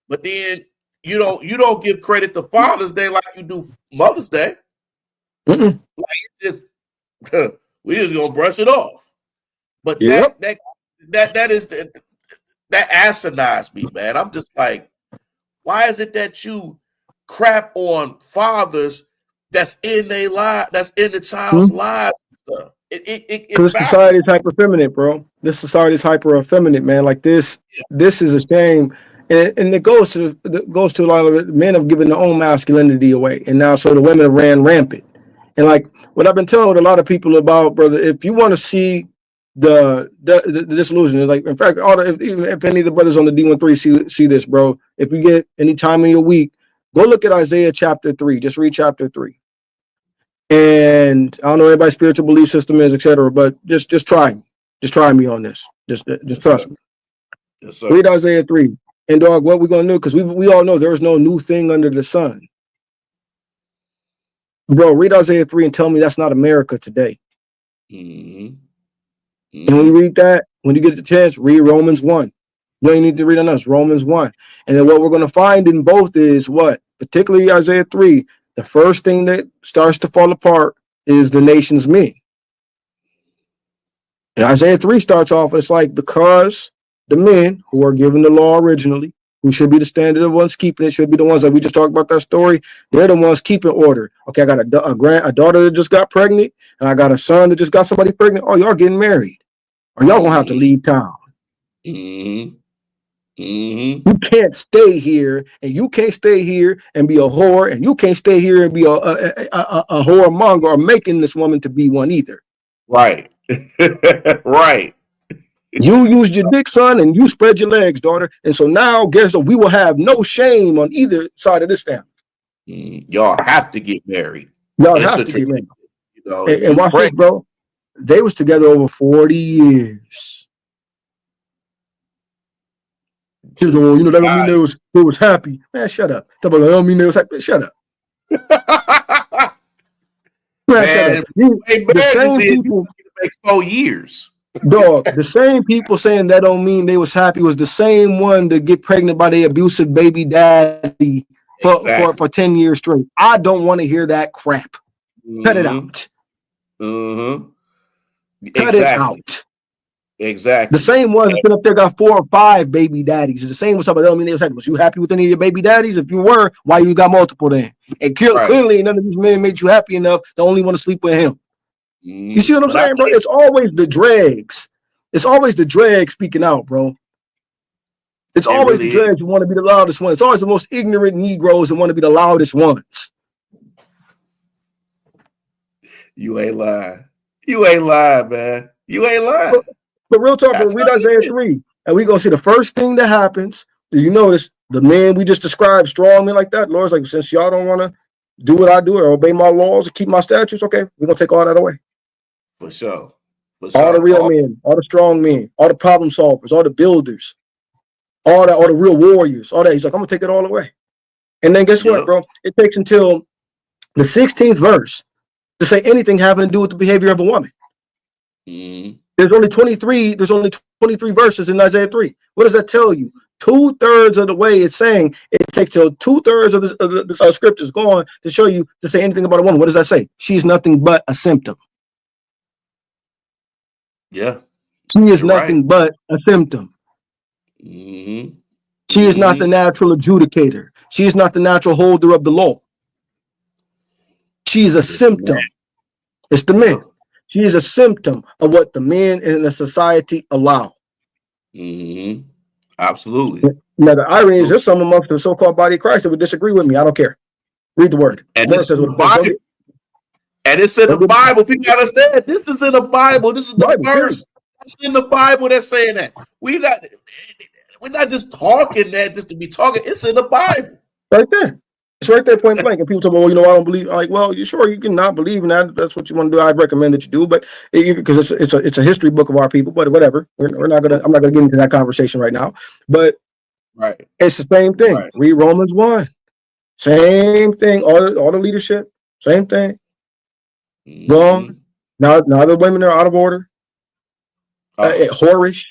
B: But then you don't give credit to Father's Day like you do Mother's Day. Like it's just we just gonna brush it off. But that asinines me, man. I'm just like, why is it that you crap on fathers that's in their life, that's in the child's life?
C: Because society is hyper effeminate, bro. This society is hyper effeminate, man. Like this is a shame. And it goes to a lot of it. Men have given their own masculinity away, and now so the women have ran rampant. And like what I've been telling with a lot of people about, brother, if you want to see the disillusion, like in fact, if any of the brothers on the D13 see this, bro, if you get any time in your week, go look at Isaiah chapter 3. Just read chapter 3. And I don't know what everybody's spiritual belief system is, etc. But just try me on this. Just trust me.
B: Yes, sir.
C: Read Isaiah 3. And dog, what we're gonna do? Because we all know there is no new thing under the sun. Bro, read Isaiah 3 and tell me that's not America today. And when you read that, when you get the chance, read Romans 1. You don't need to read on us, Romans 1. And then what we're going to find in both is what? Particularly Isaiah 3, the first thing that starts to fall apart is the nation's men. And Isaiah 3 starts off, it's like because the men who are given the law originally, who should be the standard of ones keeping it, should be the ones that we just talked about that story. They're the ones keeping order. Okay, I got a daughter that just got pregnant, and I got a son that just got somebody pregnant. Oh, y'all getting married, or y'all gonna have to leave town. You can't stay here, and you can't stay here and be a whore, and you can't stay here and be a whoremonger or making this woman to be one either.
B: Right, right.
C: You used your dick, son, and you spread your legs, daughter. And so now, guess what? We will have no shame on either side of this family.
B: Y'all have to get married.
C: Y'all have to get married. And watch this, bro. They was together over 40 years. That don't mean they was happy. Man, shut up. That don't mean they was happy. Shut up. Man, shut up. The same people
B: make 4 years.
C: Dog, the same people saying that don't mean they was happy was the same one to get pregnant by their abusive baby daddy for 10 years straight. I don't want to hear that crap. Cut it out. Cut it out.
B: Exactly.
C: The same ones that been up there got 4 or 5 baby daddies. It's the same ones that don't mean they was happy. Was you happy with any of your baby daddies? If you were, why you got multiple then? And clearly none of these men made you happy enough to only want to sleep with him. You see what I'm saying, bro? It's always the dregs. It's always the dregs speaking out, bro. It's always the dregs who want to be the loudest ones. It's always the most ignorant Negroes that want to be the loudest ones.
B: You ain't lying. You ain't lying, man. You ain't lying.
C: But real talk, bro, read Isaiah 3. And we're going to see the first thing that happens. You notice the men we just described, strong men like that. Lord's like, since y'all don't want to do what I do or obey my laws or keep my statutes, okay, we're going to take all that away.
B: For sure.
C: All the real men, all the strong men, all the problem solvers, all the builders, all the real warriors, all that. He's like, I'm gonna take it all away. And then guess what, bro? It takes until the 16th verse to say anything having to do with the behavior of a woman. There's only 23 verses in Isaiah 3. What does that tell you? 2/3 of the way it's saying it takes till 2/3 of the script is gone to show you to say anything about a woman. What does that say? She's nothing but a symptom.
B: Yeah.
C: She is nothing but a symptom.
B: Mm-hmm.
C: She is not the natural adjudicator. She is not the natural holder of the law. She is a symptom. It's the men. She is a symptom of what the men in the society allow.
B: Mm-hmm. Absolutely.
C: Now, the irony is there's some amongst the so-called body of Christ that would disagree with me. I don't care. Read the word.
B: And
C: the word says what
B: Bible. And it's in the Bible. People understand. This is in the Bible. This is the verse. It's in the Bible that's saying that. We're not just talking that just to be talking. It's in the Bible.
C: Right there. It's right there, point blank. And people talk about, well, you know, I don't believe. I'm like, well, you sure you can not believe in that? That's what you want to do. I'd recommend that you do, but because it's a history book of our people. But whatever. I'm not gonna get into that conversation right now. But it's the same thing. Right. Read Romans 1. Same thing. All the leadership. Same thing. Wrong. Now the women are out of order. Whorish.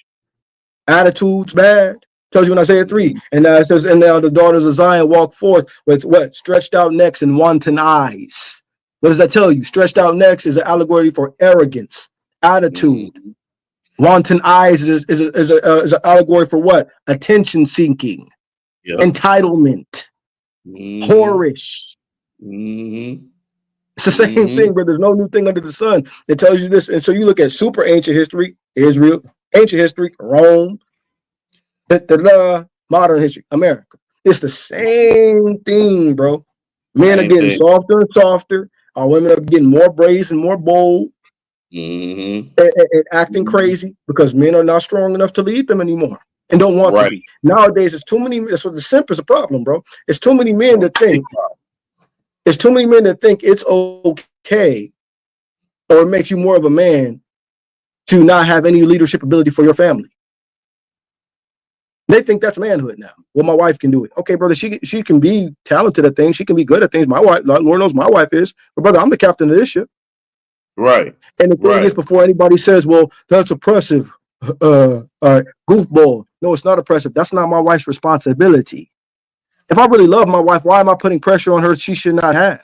C: Attitudes bad. Tells you in Isaiah 3. And now it says, and now the daughters of Zion walk forth with what? Stretched out necks and wanton eyes. What does that tell you? Stretched out necks is an allegory for arrogance, attitude. Wanton eyes is an allegory for what? Attention seeking, entitlement, whorish. It's the same thing, but there's no new thing under the sun. It tells you this. And so you look at super ancient history, Israel, ancient history, Rome, modern history, America. It's the same thing, bro. Men are getting softer and softer. Our women are getting more brazen and more bold and acting crazy because men are not strong enough to lead them anymore and don't want to be. Nowadays, it's too many. That's what the simp is a problem, bro. It's too many men that think. It's too many men that think it's okay, or it makes you more of a man to not have any leadership ability for your family. They think that's manhood now. Well, my wife can do it. Okay, brother, she can be talented at things. She can be good at things. My wife, Lord knows my wife is. But brother, I'm the captain of this ship.
B: Right.
C: And the thing is, before anybody says, well, that's oppressive, goofball. No, it's not oppressive. That's not my wife's responsibility. If I really love my wife, why am I putting pressure on her she should not have?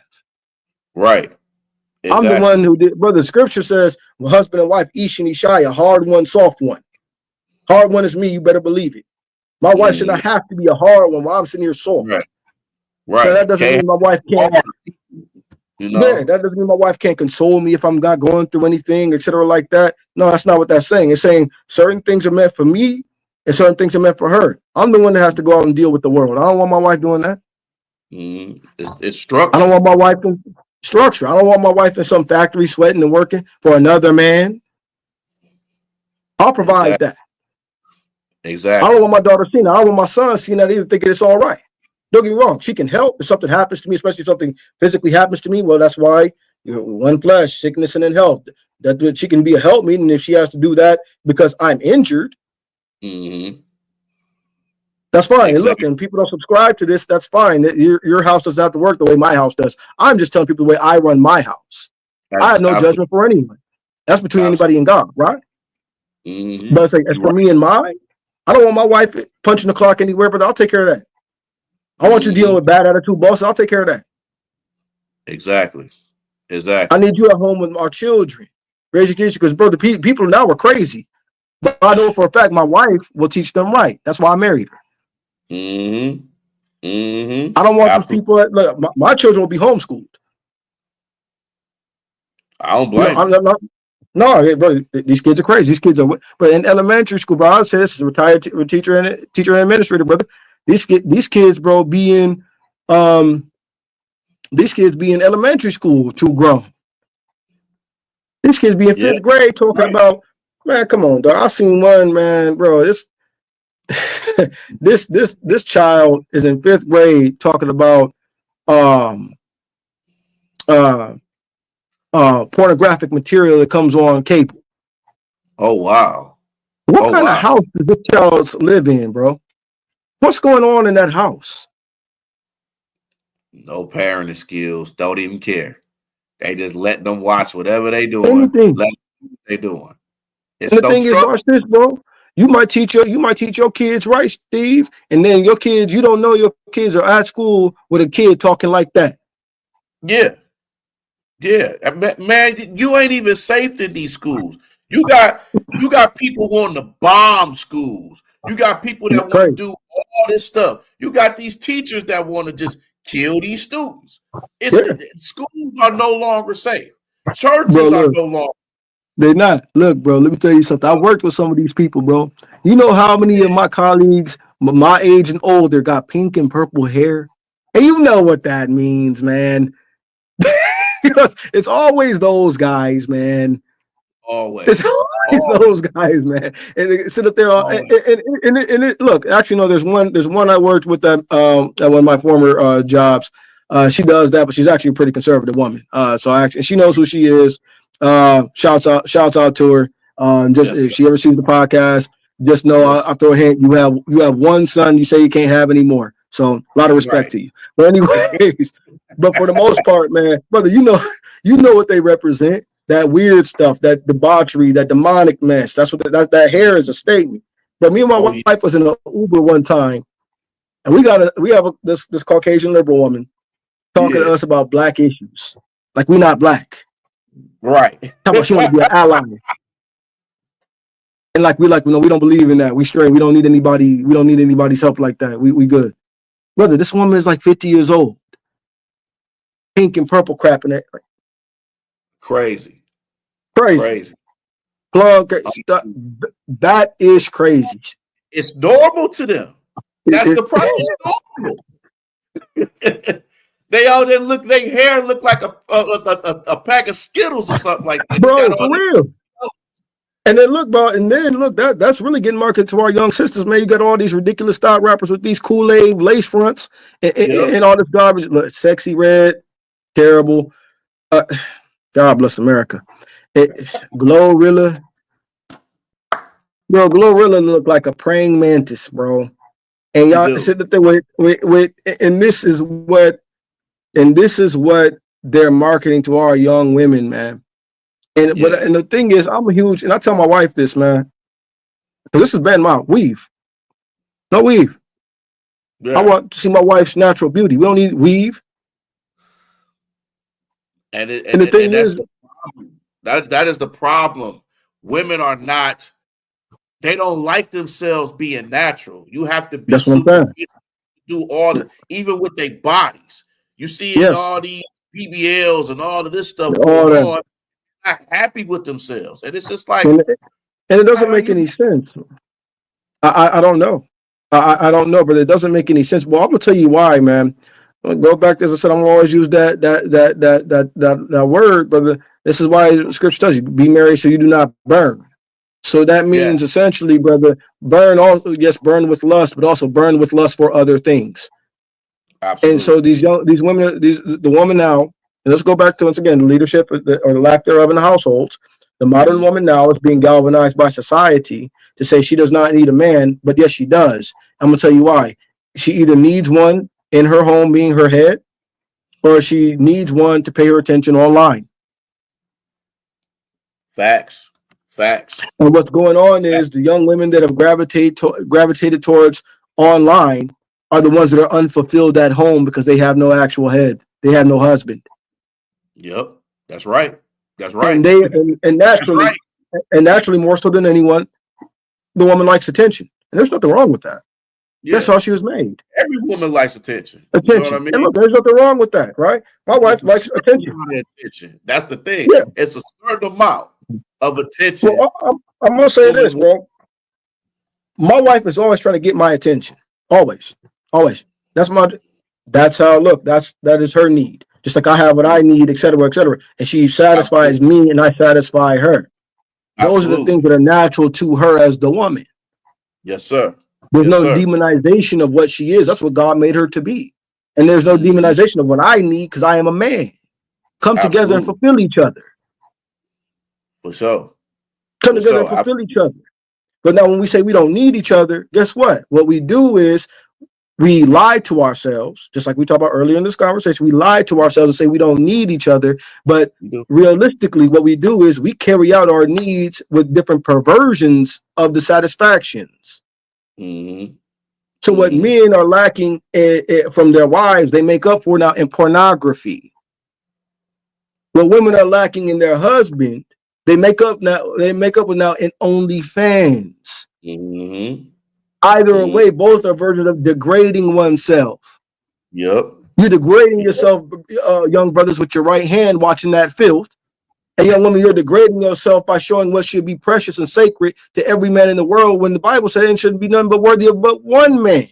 B: Right.
C: Exactly. I'm the one who did. Brother, scripture says, well, husband and wife, Ish and Ishaya, hard one, soft one. Hard one is me. You better believe it. My wife should not have to be a hard one while I'm sitting here soft.
B: Right.
C: So that doesn't mean my wife can't. Yeah, that doesn't mean my wife can't console me if I'm not going through anything, etc. like that. No, that's not what that's saying. It's saying certain things are meant for me and certain things are meant for her. I'm the one that has to go out and deal with the world. I don't want my wife doing that.
B: It's structure.
C: I don't want my wife in structure. I don't want my wife in some factory sweating and working for another man. I'll provide that.
B: Exactly.
C: I don't want my daughter seeing that. I don't want my son seeing that either, thinking it's all right. Don't get me wrong. She can help if something happens to me, especially if something physically happens to me. Well, that's why one flesh, sickness and in health. That she can be a helpmeet, and if she has to do that because I'm injured, that's fine. Exactly. And look, and people don't subscribe to this. That's fine. Your house doesn't have to work the way my house does. I'm just telling people the way I run my house. I have no judgment for anyone. That's between anybody and God, right? But it's like, as for me and mine, I don't want my wife punching the clock anywhere, but I'll take care of that. I want you dealing with bad attitude bosses. I'll take care of that.
B: Exactly.
C: I need you at home with our children. Raise your kids, because, bro, the people now are crazy. But I know for a fact my wife will teach them right. That's why I married her. I don't want these people. Look, my children will be homeschooled.
B: I don't blame.
C: No, bro, these kids are crazy. These kids are, but in elementary school, bro, I say this is a retired teacher and administrator, brother. These kids, bro, these kids be in elementary school too grown. These kids be in fifth grade talking about, man, come on, dog. I seen one, man, bro. This child is in fifth grade talking about pornographic material that comes on cable.
B: Oh wow!
C: What kind of house does this child live in, bro? What's going on in that house?
B: No parenting skills. Don't even care. They just let them watch whatever they doing. Let them do what they doing.
C: And the thing is, watch this, bro. You might teach your kids right, Steve, and then your kids, you don't know your kids are at school with a kid talking like that.
B: Yeah. Yeah. Man, you ain't even safe in these schools. You got people wanting to bomb schools. You got people that want to do all this stuff. You got these teachers that want to just kill these students. Schools are no longer safe. Churches are no longer.
C: They're not. Look, bro, let me tell you something. I worked with some of these people, bro. You know how many of my colleagues, my age and older, got pink and purple hair? And you know what that means, man. It's always those guys, man.
B: Always.
C: It's always those guys, man. And they sit up there and look, actually, no, there's one I worked with that at one of my former jobs. She does that, but she's actually a pretty conservative woman. So actually she knows who she is. Shouts out to her. If she ever sees the podcast, just know I'll throw a hint. You have one son. You say you can't have any more. So a lot of respect to you. But anyways, but for the most part, man, brother, you know what they represent. That weird stuff, that debauchery, that demonic mess. That's what that hair is a statement. But me and my wife was in an Uber one time, and we have this Caucasian liberal woman talking to us about black issues, like we're not black.
B: Right.
C: Talking about she want to be an ally. And we don't believe in that. We straight. We don't need anybody. We don't need anybody's help like that. We good. Brother, this woman is like 50 years old. Pink and purple crap in it.
B: Crazy.
C: Plug, that is crazy.
B: It's normal to them. That's the problem. It's normal. They all there look. Their hair look like a pack of Skittles or something like that.
C: Bro, for real. And then look, bro, that's really getting marketed to our young sisters, man. You got all these ridiculous style rappers with these Kool-Aid lace fronts and all this garbage. Look, Sexy Red, terrible. God bless America. Glorilla. Bro, Glorilla look like a praying mantis, bro. And y'all sit there with and this is what they're marketing to our young women, man. And the thing is, I'm a huge, and I tell my wife this, man, because this is bad mouth. Weave. No weave. Yeah. I want to see my wife's natural beauty. We don't need weave.
B: And the thing is, that is the problem. Women are not, they don't like themselves being natural. You have to be superficial, do all the, even with their bodies. You see all these BBLs and all of this stuff going on. Not happy with themselves, and it's just like,
C: and it doesn't make any sense. I don't know. I don't know, but it doesn't make any sense. Well, I'm gonna tell you why, man. I'll go back, as I said, I'm gonna always use that word, but this is why Scripture tells you, be merry so you do not burn. So that means essentially, brother, burn with lust, but also burn with lust for other things. Absolutely. And so these women, the woman now. And let's go back to, once again, the leadership or the lack thereof in the households. The modern woman now is being galvanized by society to say she does not need a man, but yes, she does. I'm going to tell you why. She either needs one in her home being her head, or she needs one to pay her attention online.
B: Facts.
C: And what's going on is the young women that have gravitated towards online are the ones that are unfulfilled at home because they have no actual head. They have no husband.
B: Yep, that's right.
C: And naturally, more so than anyone, the woman likes attention, and there's nothing wrong with that. Yeah. That's how she was made.
B: Every woman likes attention.
C: You know what I mean? And look, there's nothing wrong with that, right? My wife likes attention.
B: That's the thing. Yeah. It's a certain amount of attention.
C: Well, I'm gonna say this, bro. My wife is always trying to get my attention. Always. That's how. Look, that is her need. Just like I have what I need, et cetera, and she satisfies me, and I satisfy her. Those are the things that are natural to her as the woman.
B: Yes, sir.
C: There's no demonization of what she is. That's what God made her to be. And there's no demonization of what I need because I am a man. Come together and fulfill each other.
B: For sure.
C: Come together and fulfill each other. But now when we say we don't need each other, guess what? What we do is we lie to ourselves, just like we talked about earlier in this conversation. We lie to ourselves and say we don't need each other. But realistically, what we do is we carry out our needs with different perversions of the satisfactions.
B: Mm-hmm.
C: So what men are lacking from their wives, they make up for now in pornography. What women are lacking in their husband, they make up with now in OnlyFans.
B: Mm-hmm.
C: Either way, both are versions of degrading oneself.
B: Yep.
C: You're degrading yourself, young brothers, with your right hand watching that filth. And young women, you're degrading yourself by showing what should be precious and sacred to every man in the world, when the Bible says it shouldn't be none but worthy of but one man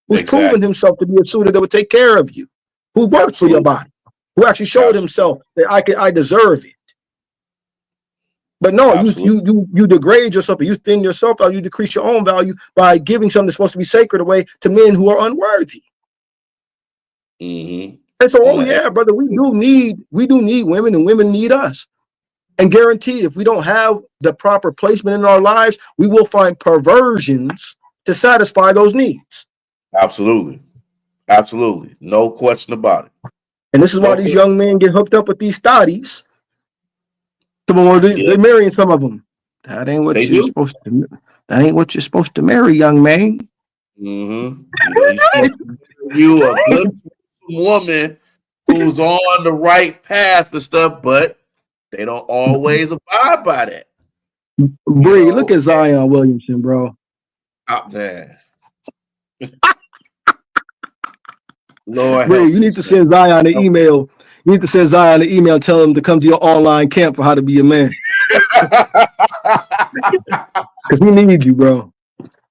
C: who's proven himself to be a suitor that would take care of you, who worked for your body, who actually showed himself that I deserve it. But no, you degrade yourself, you thin yourself out, you decrease your own value by giving something that's supposed to be sacred away to men who are unworthy.
B: Mm-hmm.
C: And so, yeah, brother, we do need women, and women need us. And guaranteed, if we don't have the proper placement in our lives, we will find perversions to satisfy those needs.
B: Absolutely. Absolutely. No question about it.
C: And this is why these young men get hooked up with these thotties. They're marrying some of them. That ain't what you're supposed to. That ain't what you're supposed to marry, young man.
B: Mm-hmm. You're supposed to you a good woman who's on the right path and stuff, but they don't always abide by that.
C: Bree, look at Zion Williamson, bro.
B: Out there. Lord,
C: Bree, you need to send Zion an email. You need to send Zion an email, tell him to come to your online camp for how to be a man. Because we need you, bro.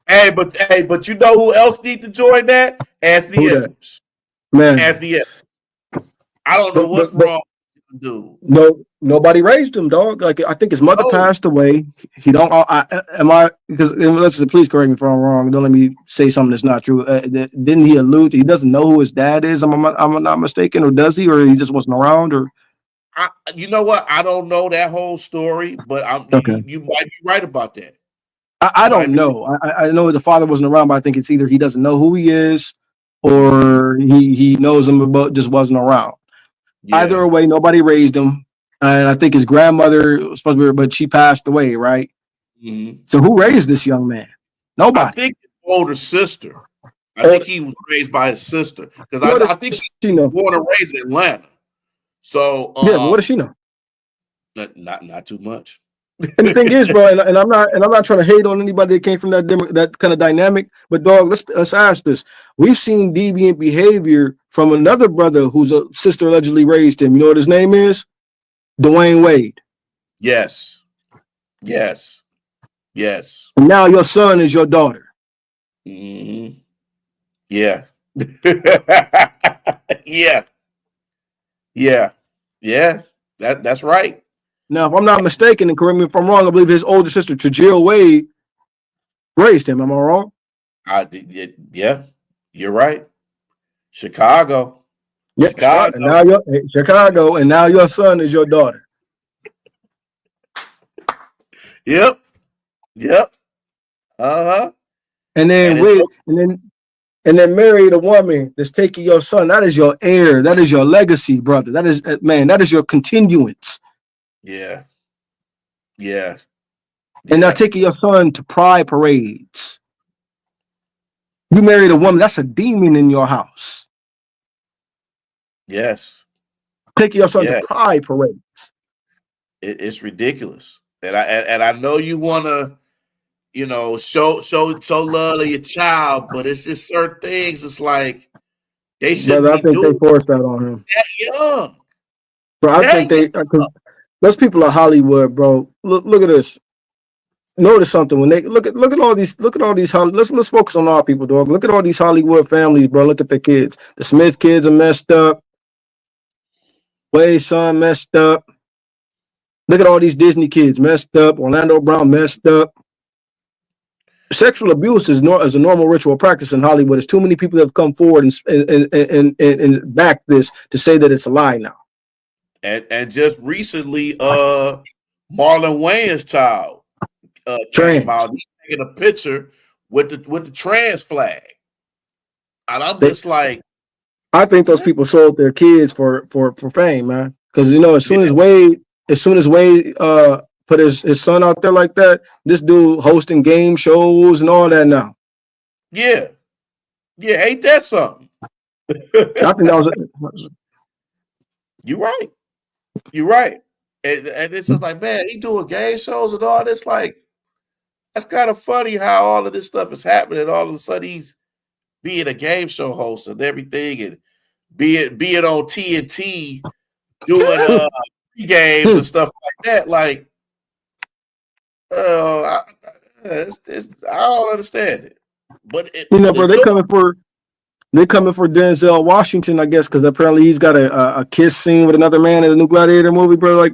B: Hey, but you know who else need to join that? Anthony Edwards.
C: Man.
B: Anthony Edwards. I don't know what's wrong with the dude.
C: No, nobody raised him, dog. Like, I think his mother passed away. He don't. Because please correct me if I'm wrong. Don't let me say something that's not true. Didn't he allude to he doesn't know who his dad is? I'm not mistaken, or does he? Or he just wasn't around? Or
B: you know what? I don't know that whole story, but you might be right about that.
C: I don't know. I know the father wasn't around, but I think it's either he doesn't know who he is, or he knows him but just wasn't around. Yeah. Either way, nobody raised him, and I think his grandmother was supposed to be, but she passed away, right? Mm-hmm. So who raised this young man? Nobody.
B: I think his older sister. I think he was raised by his sister, because I think he was born and raised in Atlanta. So
C: yeah, but what does she know?
B: Not too much.
C: And the thing is, bro, and I'm not trying to hate on anybody that came from that kind of dynamic, but dog, let's ask this. We've seen deviant behavior from another brother whose sister allegedly raised him. You know what his name is? Dwayne Wade.
B: Yes.
C: And now your son is your daughter.
B: Mm-hmm. Yeah. Yeah. That's right.
C: Now, if I'm not mistaken, and correct me if I'm wrong, I believe his older sister, Trajil Wade, raised him. Am I wrong?
B: Yeah, you're right. Chicago.
C: Yeah, Chicago, and now your son is your daughter.
B: Yep. Uh-huh.
C: And then married a woman that's taking your son. That is your heir. That is your legacy, brother. That is your continuance.
B: Yeah.
C: And now taking your son to pride parades. You married a woman, that's a demon in your house.
B: Yes.
C: Taking your son to pride parades.
B: It's ridiculous. And I know you want to, show love to your child, but it's just certain things. It's like they should.
C: Brother, I think they forced that on him.
B: That young.
C: Bro, I think those people are Hollywood, bro. Look at this. Notice something when they look at all these. Let's focus on our people, dog. Look at all these Hollywood families, bro. Look at the kids. The Smith kids are messed up. Wade's son messed up. Look at all these Disney kids messed up. Orlando Brown messed up. Sexual abuse is a normal ritual practice in Hollywood. There's too many people that have come forward and back this to say that it's a lie now.
B: And just recently, Marlon Wayans' child came out. He's taking a picture with the trans flag. And I'm just like,
C: I think those people sold their kids for fame, man. Because as soon
B: yeah,
C: as Wade put his son out there like that, this dude hosting game shows and all that now.
B: yeah, ain't that something?
C: I think that was
B: You're right. You're right. And it's just like, man, he doing game shows and all this. Like, that's kind of funny how all of this stuff is happening. And all of a sudden, he's being a game show host and everything, and being on TNT doing games and stuff like that. Like, I don't understand it. But
C: bro,
B: it's
C: they
B: doing.
C: coming for Denzel Washington, I guess, because apparently he's got a kiss scene with another man in the new Gladiator movie, bro. Like,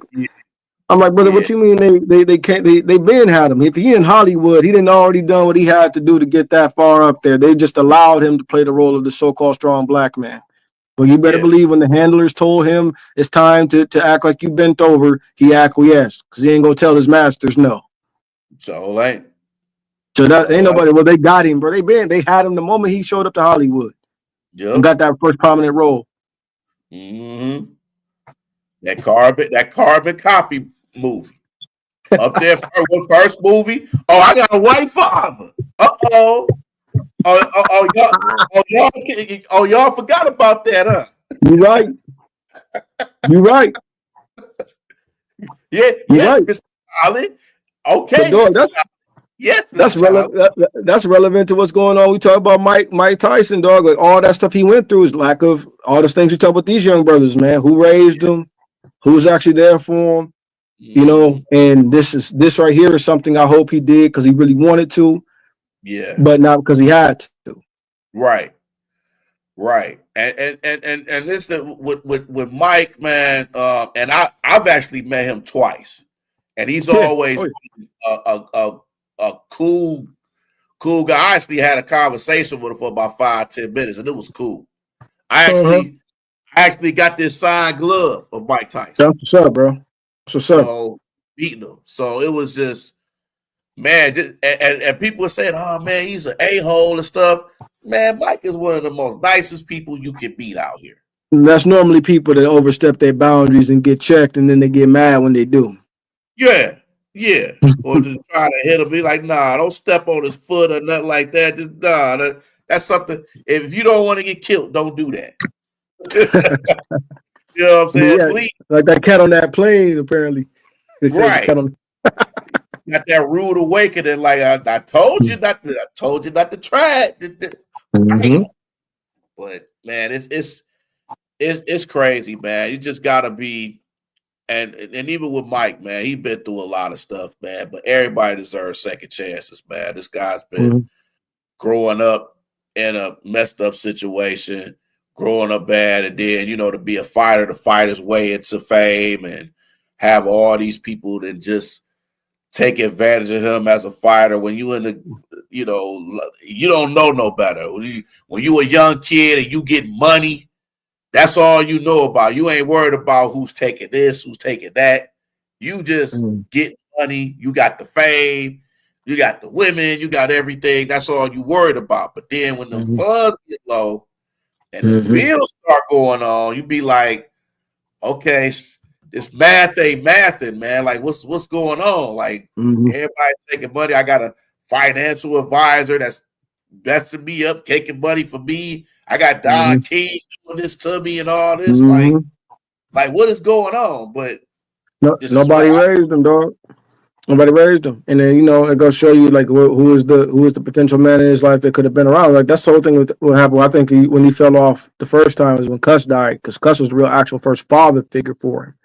C: I'm like, brother, what you mean they can't they been had him? If he in Hollywood, he didn't already done what he had to do to get that far up there. They just allowed him to play the role of the so-called strong black man. But you better believe when the handlers told him it's time to act like you bent over, he acquiesced because he ain't gonna tell his masters no.
B: So like,
C: so that ain't nobody. Well, they got him, bro. They had him the moment he showed up to Hollywood and got that first prominent role.
B: Mm-hmm. That carbon copy movie up there. First movie. Oh, I got a white father. Uh-oh. Y'all forgot about that, huh?
C: You right. You right.
B: Yeah,
C: right.
B: Mr. Holland. Okay,
C: dog,
B: that's
C: relevant. That's relevant to what's going on. We talk about Mike Tyson, dog. Like all that stuff he went through is lack of all the things we talk about these young brothers, man. Who raised them? Who's actually there for him? And this right here is something I hope he did because he really wanted to.
B: Yeah,
C: but not because he had to.
B: Right. And this with Mike, man. And I've actually met him twice, and he's always a cool guy. I actually had a conversation with him for about 5-10 minutes, and it was cool. I actually got this signed glove of Mike Tyson.
C: That's what's up, bro. That's what's up.
B: So beating him. So it was just, man, and people were saying, oh man, he's an a-hole and stuff. Man, Mike is one of the most nicest people you can beat out here.
C: And that's normally people that overstep their boundaries and get checked, and then they get mad when they do.
B: Yeah. Or just try to hit him, be like, nah, don't step on his foot or nothing like that. Just that's something. If you don't want to get killed, don't do that. You know what I'm saying?
C: Yeah, like that cat on that plane, apparently.
B: Right. Got that rude awakening. Like I told you not to. I told you not to try it. But man, it's crazy, man. You just gotta be. And even with Mike, man, he's been through a lot of stuff, man. But everybody deserves second chances, man. This guy's been growing up in a messed up situation, growing up bad, and then to be a fighter, to fight his way into fame, and have all these people that just take advantage of him as a fighter. When you in the, you don't know no better. When you a young kid and you get money. That's all you know about. You ain't worried about who's taking this, who's taking that. You just get money. You got the fame. You got the women. You got everything. That's all you worried about. But then when the funds get low and the bills start going on, you be like, okay, this math ain't mathing, man. Like, what's going on? Like, everybody taking money. I got a financial advisor that's messing me up, taking money for me. I got Don King doing this to me and all this. Like what is going on? But
C: nobody raised them, dog. Nobody raised them. And then it goes show you like who is the potential man in his life that could have been around. Like that's the whole thing with what happened. I think when he fell off the first time is when Cuss died, because Cuss was the real actual first father figure for him.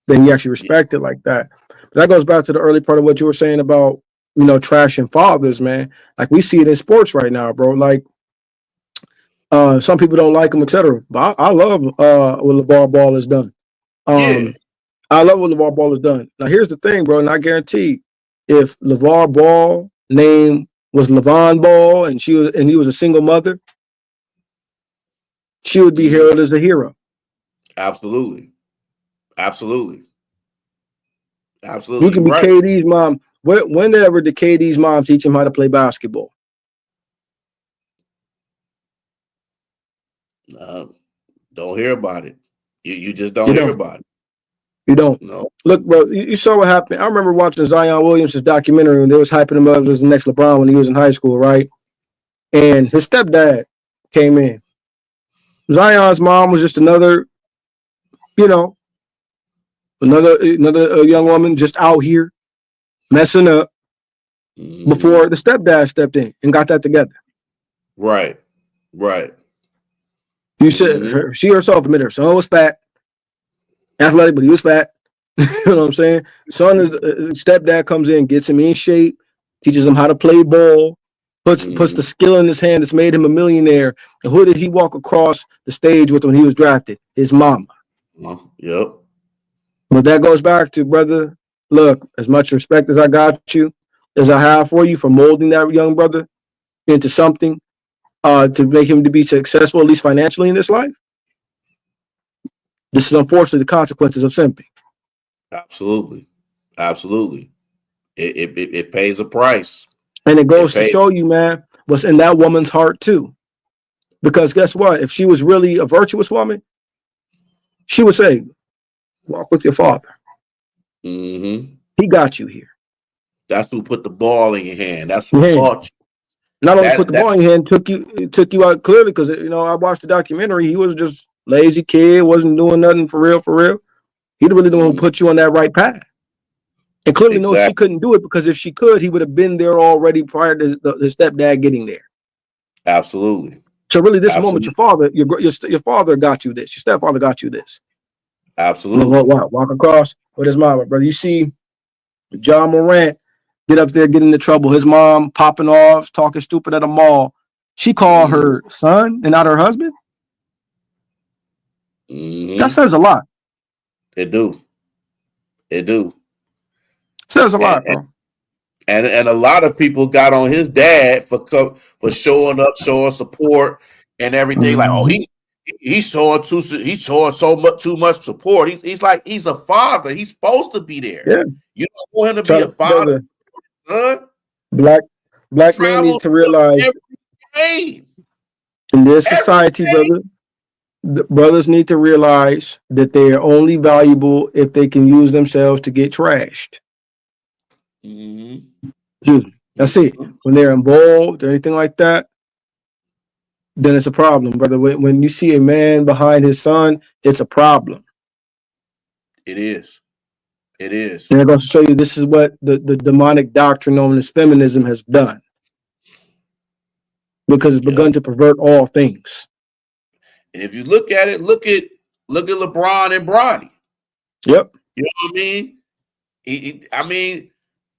C: Then he actually respected like that. But that goes back to the early part of what you were saying about trashing fathers, man. Like we see it in sports right now, bro. Like some people don't like him, etc. But I love what LeVar Ball has done. I love what LeVar Ball has done. Now here's the thing, bro, and I guarantee if LeVar Ball name was LeVon Ball and he was a single mother, she would be hailed as a hero.
B: Absolutely. You
C: can be KD's mom. Whenever did KD's mom teach him how to play basketball?
B: Don't hear about it. You just don't hear about it.
C: You don't.
B: No.
C: Look, bro, you saw what happened. I remember watching Zion Williams' documentary when they was hyping him up as the next LeBron when he was in high school, right? And his stepdad came in. Zion's mom was just another, another young woman just out here messing up before the stepdad stepped in and got that together.
B: Right.
C: You said she herself admitted her son was fat, athletic, but he was fat. You know what I'm saying? Stepdad comes in, gets him in shape, teaches him how to play ball, puts the skill in his hand that's made him a millionaire. And who did he walk across the stage with when he was drafted? His mama.
B: Yep.
C: But that goes back to, brother, look, as much respect as I got you, as I have for you for molding that young brother into something to make him to be successful, at least financially in this life. This is unfortunately the consequences of simping.
B: Absolutely. It pays a price.
C: And it goes to show you, man, what's in that woman's heart too. Because guess what? If she was really a virtuous woman, she would say, walk with your father.
B: Mm-hmm.
C: He got you here.
B: That's who put the ball in your hand. That's who taught you.
C: Not only put the ball in your hand, took you out clearly, because I watched the documentary. He was just lazy kid, wasn't doing nothing for real. He'd really the one who put you on that right path. And clearly knows she couldn't do it, because if she could, he would have been there already prior to his stepdad getting there.
B: Absolutely.
C: So really, this moment, your father got you this. Your stepfather got you this.
B: Absolutely.
C: Walk across with his mama, brother. You see John Morant get up there, get into trouble. His mom popping off, talking stupid at a mall. She called her son and not her husband. That says a lot.
B: It do.
C: Says a lot, bro.
B: And a lot of people got on his dad for showing up, showing support and everything. Like, oh, he showing so much too much support. He's like, he's a father. He's supposed to be there.
C: Yeah.
B: You don't want him to be a father. Son.
C: Black men need to realize in this society, brother, the brothers need to realize that they are only valuable if they can use themselves to get trashed. That's it. When they're involved or anything like that, then it's a problem, brother. When you see a man behind his son, it's a problem.
B: It is.
C: And they're going to show you this is what the demonic doctrine known as feminism has done. Because it's begun to pervert all things.
B: And if you look at it, look at LeBron and Bronny.
C: Yep.
B: You know what I mean?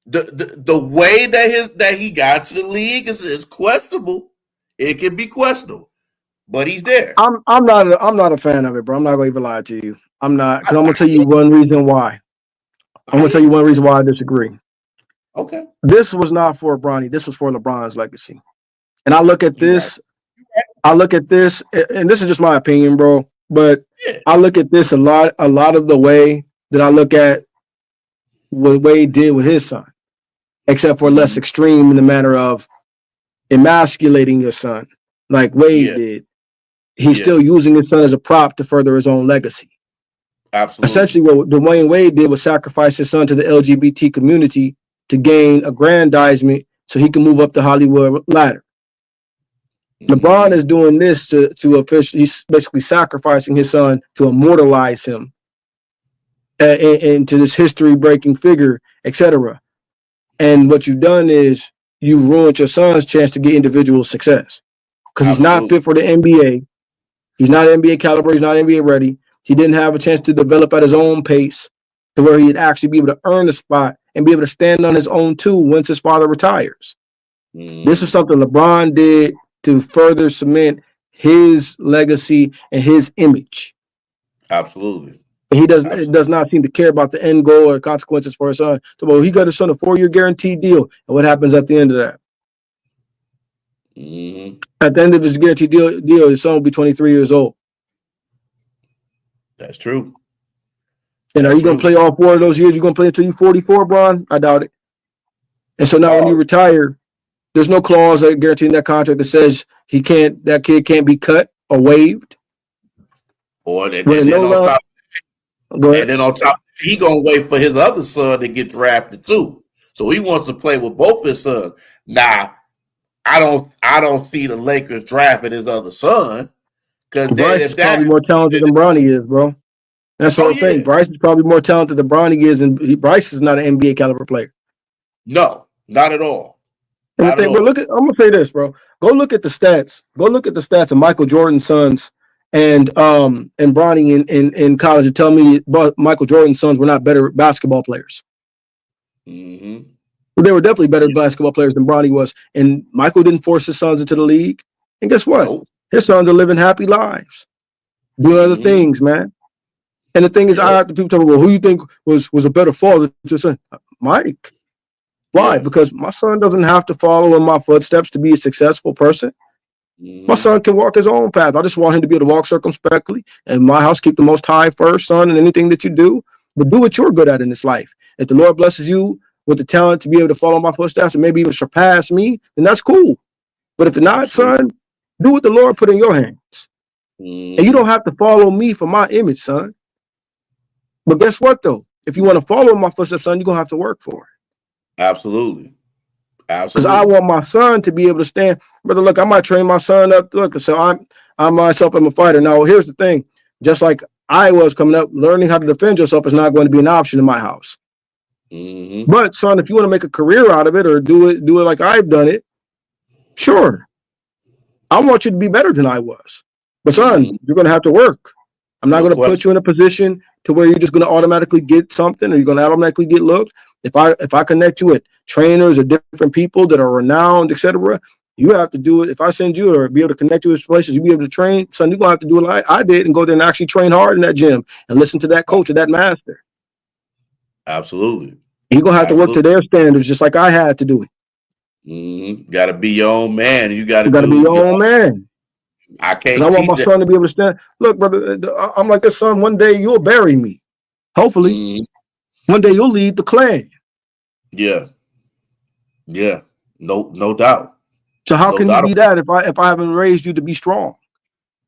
B: The way that he got to the league is questionable. It can be questionable, but he's there.
C: I'm not a fan of it, bro. I'm not gonna even lie to you. I'm not, because I'm gonna tell you one reason why. I'm gonna tell you one reason why I disagree.
B: Okay.
C: This was not for Bronny. This was for LeBron's legacy. And I look at this. I look at this, and this is just my opinion, bro. But I look at this a lot of the way that I look at what Wade did with his son, except for less extreme in the manner of emasculating your son, like Wade did. He's still using his son as a prop to further his own legacy.
B: Absolutely.
C: Essentially, what Dwayne Wade did was sacrifice his son to the LGBT community to gain aggrandizement so he can move up the Hollywood ladder. LeBron is doing this to officially, he's basically sacrificing his son to immortalize him into this history-breaking figure, etc. And what you've done is you've ruined your son's chance to get individual success, because he's not fit for the NBA. He's not NBA caliber. He's not NBA ready. He didn't have a chance to develop at his own pace to where he'd actually be able to earn a spot and be able to stand on his own too once his father retires. This is something LeBron did to further cement his legacy and his image.
B: Absolutely.
C: He does not seem to care about the end goal or consequences for his son. So, well, he got his son a 4-year guaranteed deal. And what happens at the end of that? At the end of his guaranteed deal, his son will be 23 years old.
B: That's true.
C: And are you going to play all 4 of those years? You're going to play until you're 44, Bron? I doubt it. And so now when you retire, there's no clause that guaranteeing that contract that says that kid can't be cut or waived.
B: Or and
C: Winning no
B: then on
C: round.
B: top,
C: Go
B: and
C: ahead.
B: then on top, he gonna wait for his other son to get drafted too. So he wants to play with both his sons. Now, I don't see the Lakers drafting his other son because
C: Bryce is
B: if that,
C: probably more talented than Bronny is, bro. That's the
B: oh
C: whole thing.
B: yeah,
C: Bryce is probably more talented than Bronny is, and Bryce is not an NBA caliber player.
B: no, not at all,
C: And the
B: not at
C: thing, but
B: all.
C: I'm gonna say this, bro. Go look at the stats. Go look at the stats of Michael Jordan's sons and Bronny in college and tell me Michael Jordan's sons were not better basketball players.
B: Mm-hmm.
C: But they were definitely better basketball players than Bronny was. And Michael didn't force his sons into the league. And guess what?
B: Nope.
C: His sons are living happy lives, doing other
B: Mm-hmm.
C: things, man. And the thing is, I
B: Yep.
C: have to people tell me, well, who you think was a better father to your son? Mike. Why?
B: Yeah.
C: Because my son doesn't have to follow in my footsteps to be a successful person. My
B: Mm-hmm.
C: son can walk his own path. I just want him to be able to walk circumspectly. And my house, keep the most high first, son, in anything that you do. But do what you're good at in this life. If the Lord blesses you with the talent to be able to follow my footsteps and maybe even surpass me, then that's cool. But if not,
B: Absolutely.
C: son, do what the Lord put in your hands.
B: Mm-hmm.
C: And you don't have to follow me for my image, son. But guess what, though? If you want to follow my footsteps, son, you're going to have to work for it.
B: Absolutely.
C: Because I
B: Absolutely.
C: want my son to be able to stand. Brother, look, I might train my son up. Look, so I myself am a fighter. Now, here's the thing. Just like I was coming up, learning how to defend yourself is not going to be an option in my house.
B: Mm-hmm.
C: But, son, if you want to make a career out of it or do it like I've done it, sure. I want you to be better than I was. But, son,
B: Mm-hmm.
C: you're going to have to work. I'm not
B: No
C: going to put
B: question.
C: you in a position to where you're just going to automatically get something or you're going to automatically get looked. If I connect you with trainers or different people that are renowned, etc., you have to do it. If I send you or be able to connect you with places, you be able to train, son, you're going to have to do it like I did and go there and actually train hard in that gym and listen to that coach or that master.
B: Absolutely.
C: You're going to have to work to
B: Absolutely.
C: their standards just like I had to do it.
B: Mm-hmm. Got to be your own man. You got to
C: You got to be
B: do
C: your
B: your
C: own man.
B: I
C: Because I
B: can't
C: want my
B: teach that.
C: son to be able to stand. Look, brother, I'm like this, son. One day you'll bury me. Hopefully.
B: Mm-hmm.
C: One day you'll lead the clan.
B: Yeah. Yeah. No doubt.
C: So how
B: No
C: can you
B: doubt.
C: be that if I haven't raised you to be strong?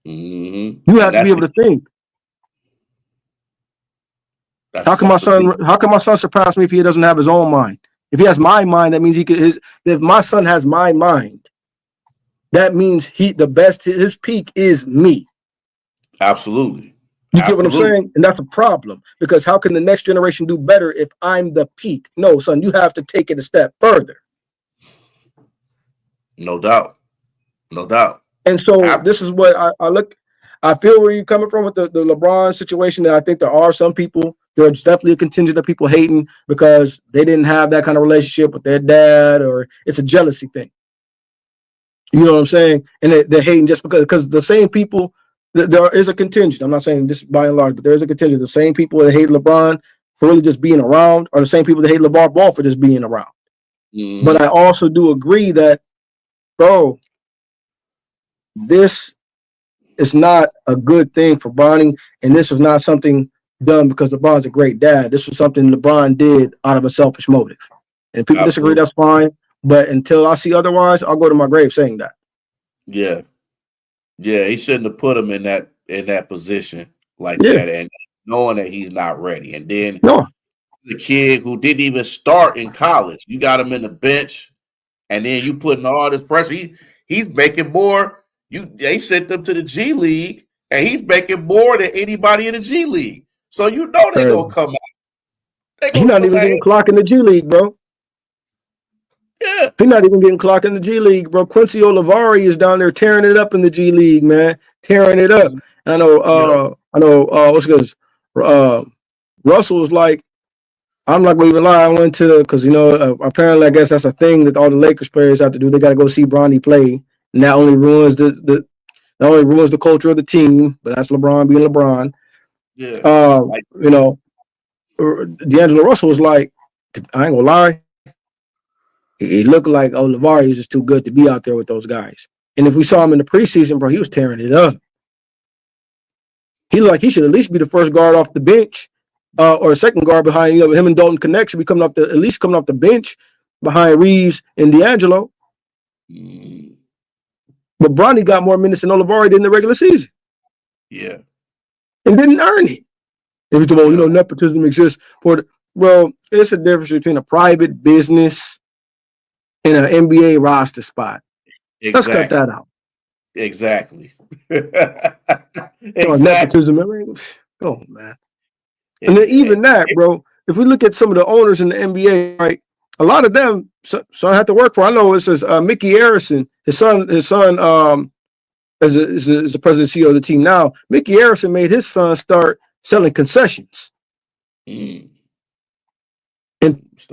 B: Mm-hmm.
C: You
B: And
C: have to be able to think. How can
B: that's the key.
C: my son surpass me if he doesn't have his own mind? If he has my mind, that means he could if my son has my mind, that means his peak is me.
B: Absolutely.
C: You get what I'm
B: Absolutely.
C: saying? And that's a problem because how can the next generation do better if I'm the peak? No, son, you have to take it a step further.
B: No doubt. No doubt.
C: And so this is what I look. I feel where you're coming from with the LeBron situation. And I think there are some people. There's definitely a contingent of people hating because they didn't have that kind of relationship with their dad, or it's a jealousy thing. You know what I'm saying? And they're hating just because the same people. There is a contingent. I'm not saying this by and large, but there is a contingent. The same people that hate LeBron for really just being around are the same people that hate LeVar Ball for just being around.
B: Mm-hmm.
C: But I also do agree that, bro, this is not a good thing for Bronny, and this was not something done because LeBron's a great dad. This was something LeBron did out of a selfish motive. And if people disagree, that's fine. But until I see otherwise, I'll go to my grave saying that.
B: Yeah. Yeah, he shouldn't have put him in that position like that, and knowing that he's not ready. And then the kid who didn't even start in college, you got him in the bench, and then you putting all this pressure. He's making more. They sent them to the G League, and he's making more than anybody in the G League. So you know they're gonna come out.
C: He's not even getting clocked in the G League, bro.
B: Yeah.
C: He's not even getting clocked in the G League, bro. Quincy Olivari is down there tearing it up in the G League, man. Tearing it up. I know, what's good? Russell was like, I'm not gonna even lie. I went to because apparently I guess that's a thing that all the Lakers players have to do. They got to go see Bronny play, and that only ruins the culture of the team. But that's LeBron being LeBron.
B: Yeah.
C: D'Angelo Russell was like, I ain't gonna lie. It looked like LeVar is just too good to be out there with those guys. And if we saw him in the preseason, bro, he was tearing it up. He should at least be the first guard off the bench, or second guard behind him and Dalton connection. Be coming off the bench behind Reeves and D'Angelo. But Bronny got more minutes than Olivari did in the regular season.
B: Yeah.
C: and didn't earn it. If you talk about, nepotism exists well, it's a difference between a private business and an NBA roster spot.
B: Exactly.
C: Let's cut that out.
B: Exactly.
C: Nepotism, go on, man. And then even that, bro, if we look at some of the owners in the NBA, right, a lot of them son have to work for. I know it says Mickey Harrison, his son is the president CEO of the team now. Mickey Harrison made his son start selling concessions. And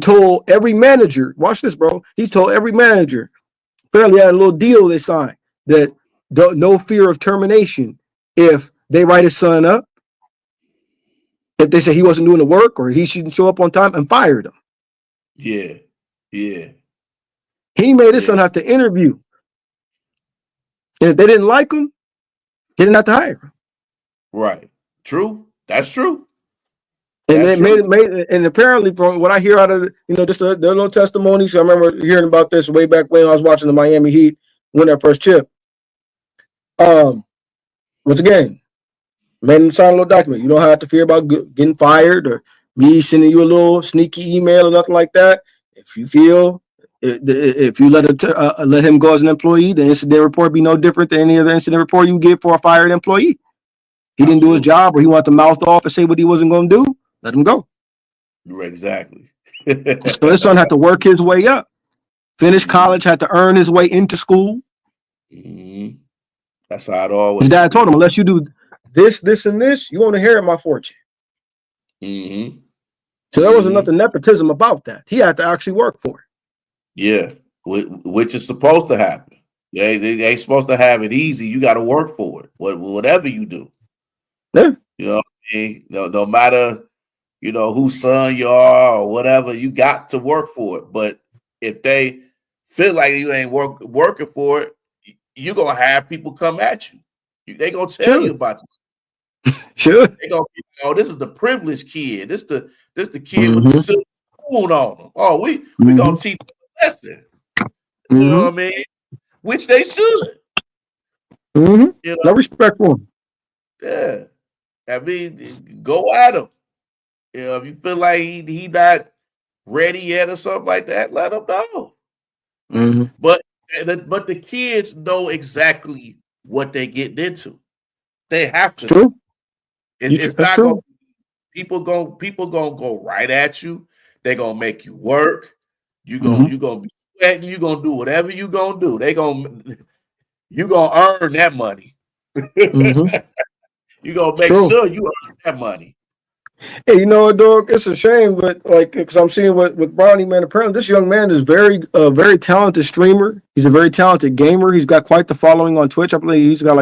C: told every manager, watch this, bro. He's told every manager, apparently had a little deal they signed that no fear of termination if they write his son up, if they say he wasn't doing the work or he shouldn't show up on time, and fired him.
B: Yeah.
C: He made his son have to interview. And if they didn't like him, they didn't have to hire him.
B: Right. True. That's true.
C: And they made and apparently from what I hear out of just their little testimonies, I remember hearing about this way back when I was watching the Miami Heat win their first chip. Once again, made them sign a little document. You don't have to fear about getting fired or me sending you a little sneaky email or nothing like that. If you feel, if you let him go as an employee, the incident report be no different than any other incident report you get for a fired employee. He didn't do his job, or he wanted to mouth off and say what he wasn't going to do. Let him go.
B: Exactly.
C: So his son had to work his way up, finish college, had to earn his way into school.
B: Mm-hmm. That's how it always.
C: His dad told him, unless you do this, and this, you won't inherit my fortune.
B: Mm-hmm.
C: So there wasn't nothing nepotism about that. He had to actually work for it.
B: Yeah, which is supposed to happen. They ain't supposed to have it easy. You got to work for it. Whatever you do.
C: Yeah.
B: No matter whose son you are or whatever, you got to work for it. But if they feel like you ain't working for it, you're gonna have people come at you. They gonna tell you about this.
C: Sure.
B: They gonna this is the privileged kid. This the kid with the silver spoon on them. Oh, we gonna teach them a lesson. You know what I mean? Which they should.
C: No respect for him.
B: Yeah. I mean, go at him. If you feel like he not ready yet or something like that, let him know. But the kids know exactly what they get into. They have to.
C: It's true.
B: It's not true. People gonna go right at you. They're gonna make you work. You gonna be sweating. You gonna do whatever you gonna do. You gonna earn that money. You gonna make sure you earn that money.
C: Hey, you know what, dog? It's a shame, but because I'm seeing with Bronny, man. Apparently, this young man is very talented streamer. He's a very talented gamer. He's got quite the following on Twitch. I believe he's got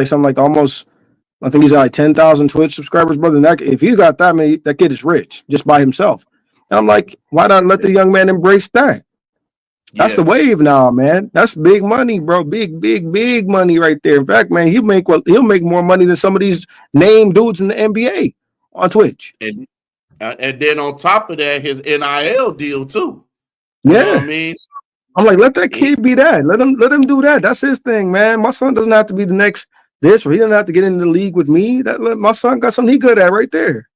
C: I think he's got 10,000 Twitch subscribers, brother. And if he's got that many, that kid is rich just by himself. And I'm like, why not let the young man embrace that? That's the wave now, man. That's big money, bro. Big money right there. In fact, man, he'll make more money than some of these named dudes in the NBA on Twitch.
B: And then on top of that, his NIL deal too.
C: You know what I mean? I'm like, let that kid be that. Let him do that. That's his thing, man. My son doesn't have to be the next this, or he doesn't have to get into the league with me. My son got something he good at right there.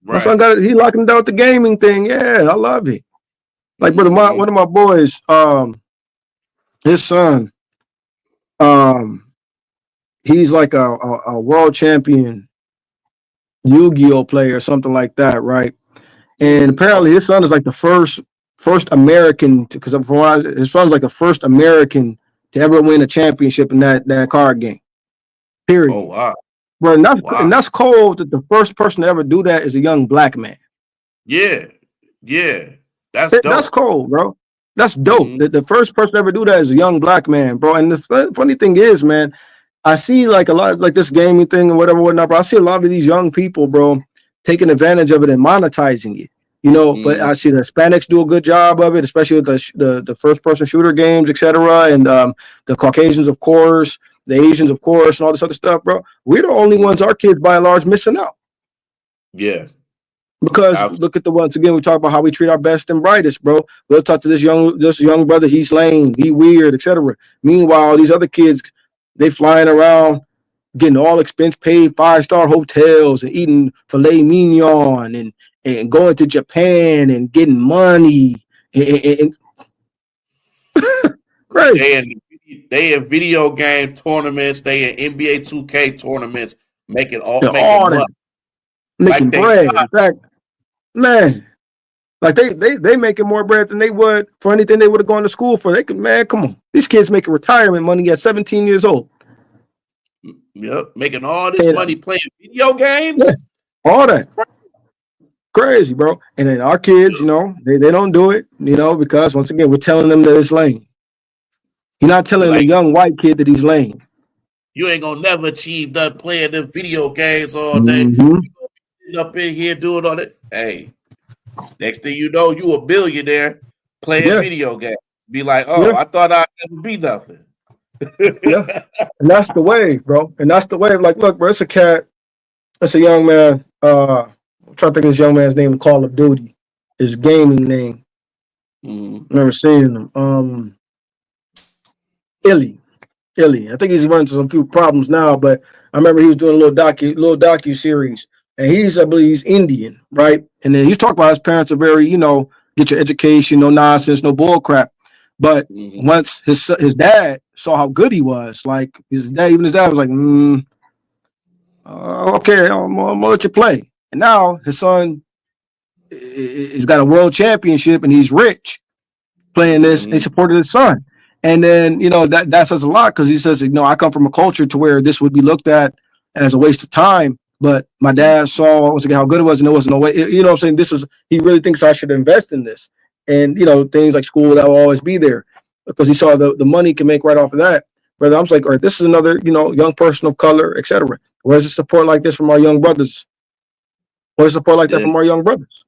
C: Right. My son got it. He locking down with the gaming thing. Yeah, I love it. Like, brother, one of my boys, his son, he's like a world champion Yu-Gi-Oh player or something like that, right? And apparently his son is like the first American, because his son's like the first American to ever win a championship in that card game. Period.
B: Oh wow.
C: Bro, and that's cold that the first person to ever do that is a young black man.
B: Yeah. That's dope.
C: That's cold, bro. That's dope. The first person to ever do that is a young black man, bro. And the funny thing is, man, I see like a lot like this gaming thing and whatnot, bro. I see a lot of these young people, bro, taking advantage of it and monetizing it. But I see the Hispanics do a good job of it, especially with the first person shooter games, etc. And the Caucasians, of course, the Asians, of course, and all this other stuff, bro. We're the only ones, our kids by and large, missing out.
B: Yeah.
C: Because look at once again, we talk about how we treat our best and brightest, bro. We'll talk to this young brother, he's lame, he weird, etc. Meanwhile, these other kids, they flying around getting all expense paid 5-star hotels and eating filet mignon and going to Japan and getting money and crazy.
B: They in video game tournaments. They in NBA 2K tournaments, making
C: All
B: money,
C: that, making
B: like
C: bread. In fact, man, like they making more bread than they would for anything they would have gone to school for. They could, man, come on. These kids making retirement money at 17 years old.
B: Yep, making all this money playing video games.
C: Yeah, all that. Crazy, bro. And then our kids, you know, they don't do it, you know, because once again, we're telling them that it's lame. You're not telling a young white kid that he's lame.
B: You ain't gonna never achieve that playing the video games all day. You gonna sit up in here doing all that. Hey, next thing you know, you a billionaire playing video games. Be like, oh, I thought I'd never be nothing.
C: Yeah, and that's the wave, bro. And that's the wave. Like, look, bro, it's a cat. It's a young man. I'm trying to think of this young man's name in Call of Duty. His gaming name. Remember seeing him. Illy. I think he's run into some few problems now, but I remember he was doing a little docu series, and I believe he's Indian, right? And then he's talking about his parents are very, you know, get your education, no nonsense, no bull crap. But once his dad saw how good he was, like his dad was like, okay, I'm gonna let you play. And now his son he's got a world championship and he's rich playing this. They supported his son. And then, you know, that says a lot because he says, you know, I come from a culture to where this would be looked at as a waste of time. But my dad saw how good it was, and there was no way, you know what I'm saying? He really thinks I should invest in this. And, you know, things like school, that will always be there because he saw the money can make right off of that. Brother, I'm like, all right, this is another, you know, young person of color, etc. Where's the support like this from our young brothers? Where's support like that from our young brothers?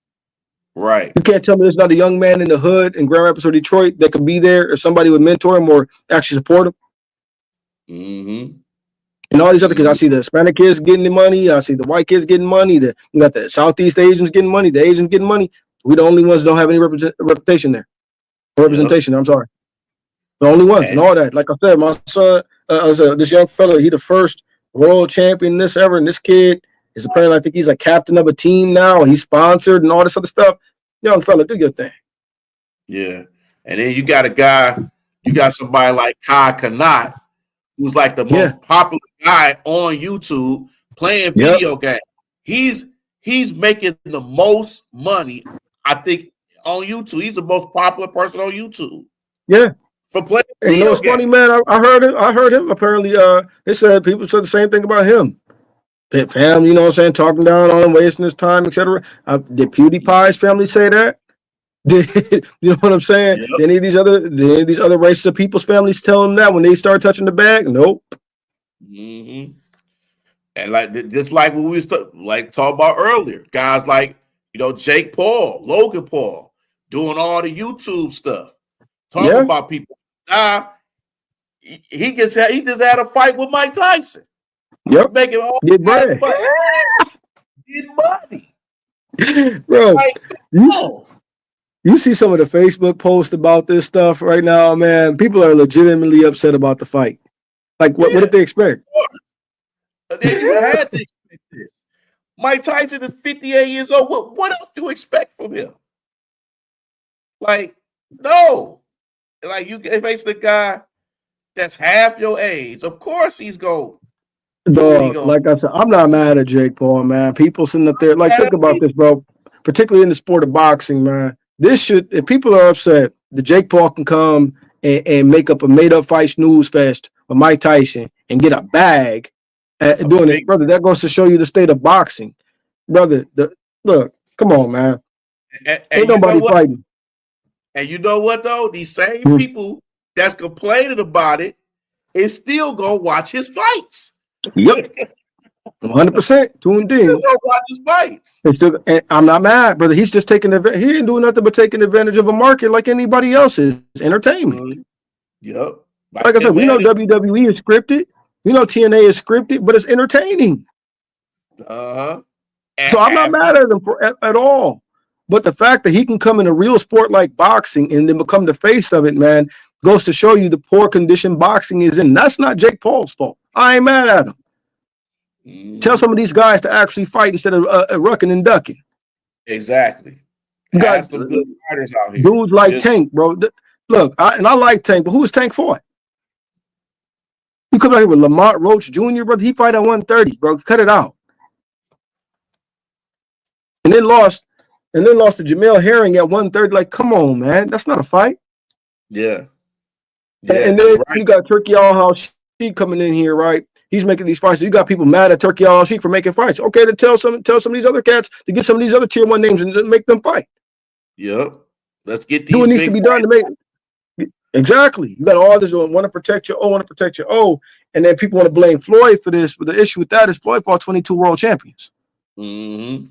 B: Right.
C: You can't tell me there's not a young man in the hood in Grand Rapids or Detroit that could be there if somebody would mentor him or actually support him. And all these other kids, I see the Hispanic kids getting the money. I see the white kids getting money. You got the Southeast Asians getting money. The Asians getting money. We're the only ones that don't have any representation there. Representation, I'm sorry. The only ones and all that. Like I said, my son, this young fellow, he the first world champion this ever. And this kid is apparently, I think he's a captain of a team now. And he's sponsored and all this other stuff. Young fella, do your thing.
B: Yeah. And then you got somebody like Kai Kanat, who's like the most popular guy on YouTube playing video games. He's making the most money, I think, on YouTube. He's the most popular person on YouTube.
C: Yeah.
B: For playing
C: video games. You know what's funny, man? I heard him. Apparently, they said people said the same thing about him. That family, you know what I'm saying, talking down on him, wasting his time, etc. Did PewDiePie's family say that? You know what I'm saying? Yep. Any of these other races of people's families tell them that when they start touching the bag? Nope.
B: And like just like what we was talking about earlier, guys like, you know, Jake Paul, Logan Paul, doing all the YouTube stuff, talking about people. He just had a fight with Mike Tyson.
C: Yep.
B: Making all
C: get money.
B: Get money.
C: Bro, you see some of the Facebook posts about this stuff right now, man. People are legitimately upset about the fight. Like, what did they expect?
B: They had to expect this. Mike Tyson is 58 years old. What else do you expect from him? Like, no. Like, you face the guy that's half your age. Of course he's going.
C: Dog, like I said, I'm not mad at Jake Paul, man. People sitting up there, like, think about this, bro. Particularly in the sport of boxing, man. If people are upset that Jake Paul can come and make up a made-up fight snooze fest with Mike Tyson and get a bag doing it, brother, that goes to show you the state of boxing. Brother, look, come on, man. Ain't nobody fighting.
B: And you know what, though? These same people that's complaining about it is still going to watch his fights.
C: Yep. 100% tuned in.
B: Watch his fights.
C: And I'm not mad, brother. He's just taking advantage. He ain't doing nothing but taking advantage of a market like anybody else is. Entertainment.
B: Yep.
C: Like I said, we know WWE is scripted. We know TNA is scripted, but it's entertaining. So I'm not mad at him at all. But the fact that he can come in a real sport like boxing and then become the face of it, man, goes to show you the poor condition boxing is in. That's not Jake Paul's fault. I ain't mad at him. Tell some of these guys to actually fight instead of rucking and ducking.
B: Exactly.
C: You got
B: some good fighters out here.
C: Dudes like Tank, bro. Look, I like Tank, but who is Tank for? You come out here with Lamont Roach Jr., brother. He fight at 130, bro. Cut it out. And then lost to Jamel Herring at 130. Like, come on, man. That's not a fight.
B: Yeah.
C: And then you got Turkey Al Sheik coming in here, right? He's making these fights. So you got people mad at Turkey Al Sheik for making fights. Okay, to tell some of these other cats to get some of these other tier 1 names and make them fight.
B: Yep. Let's get these.
C: Do what needs to be done to make. Exactly. You got all this want to protect your O, and then people want to blame Floyd for this. But the issue with that is Floyd fought 22 world champions.
B: Mm-hmm.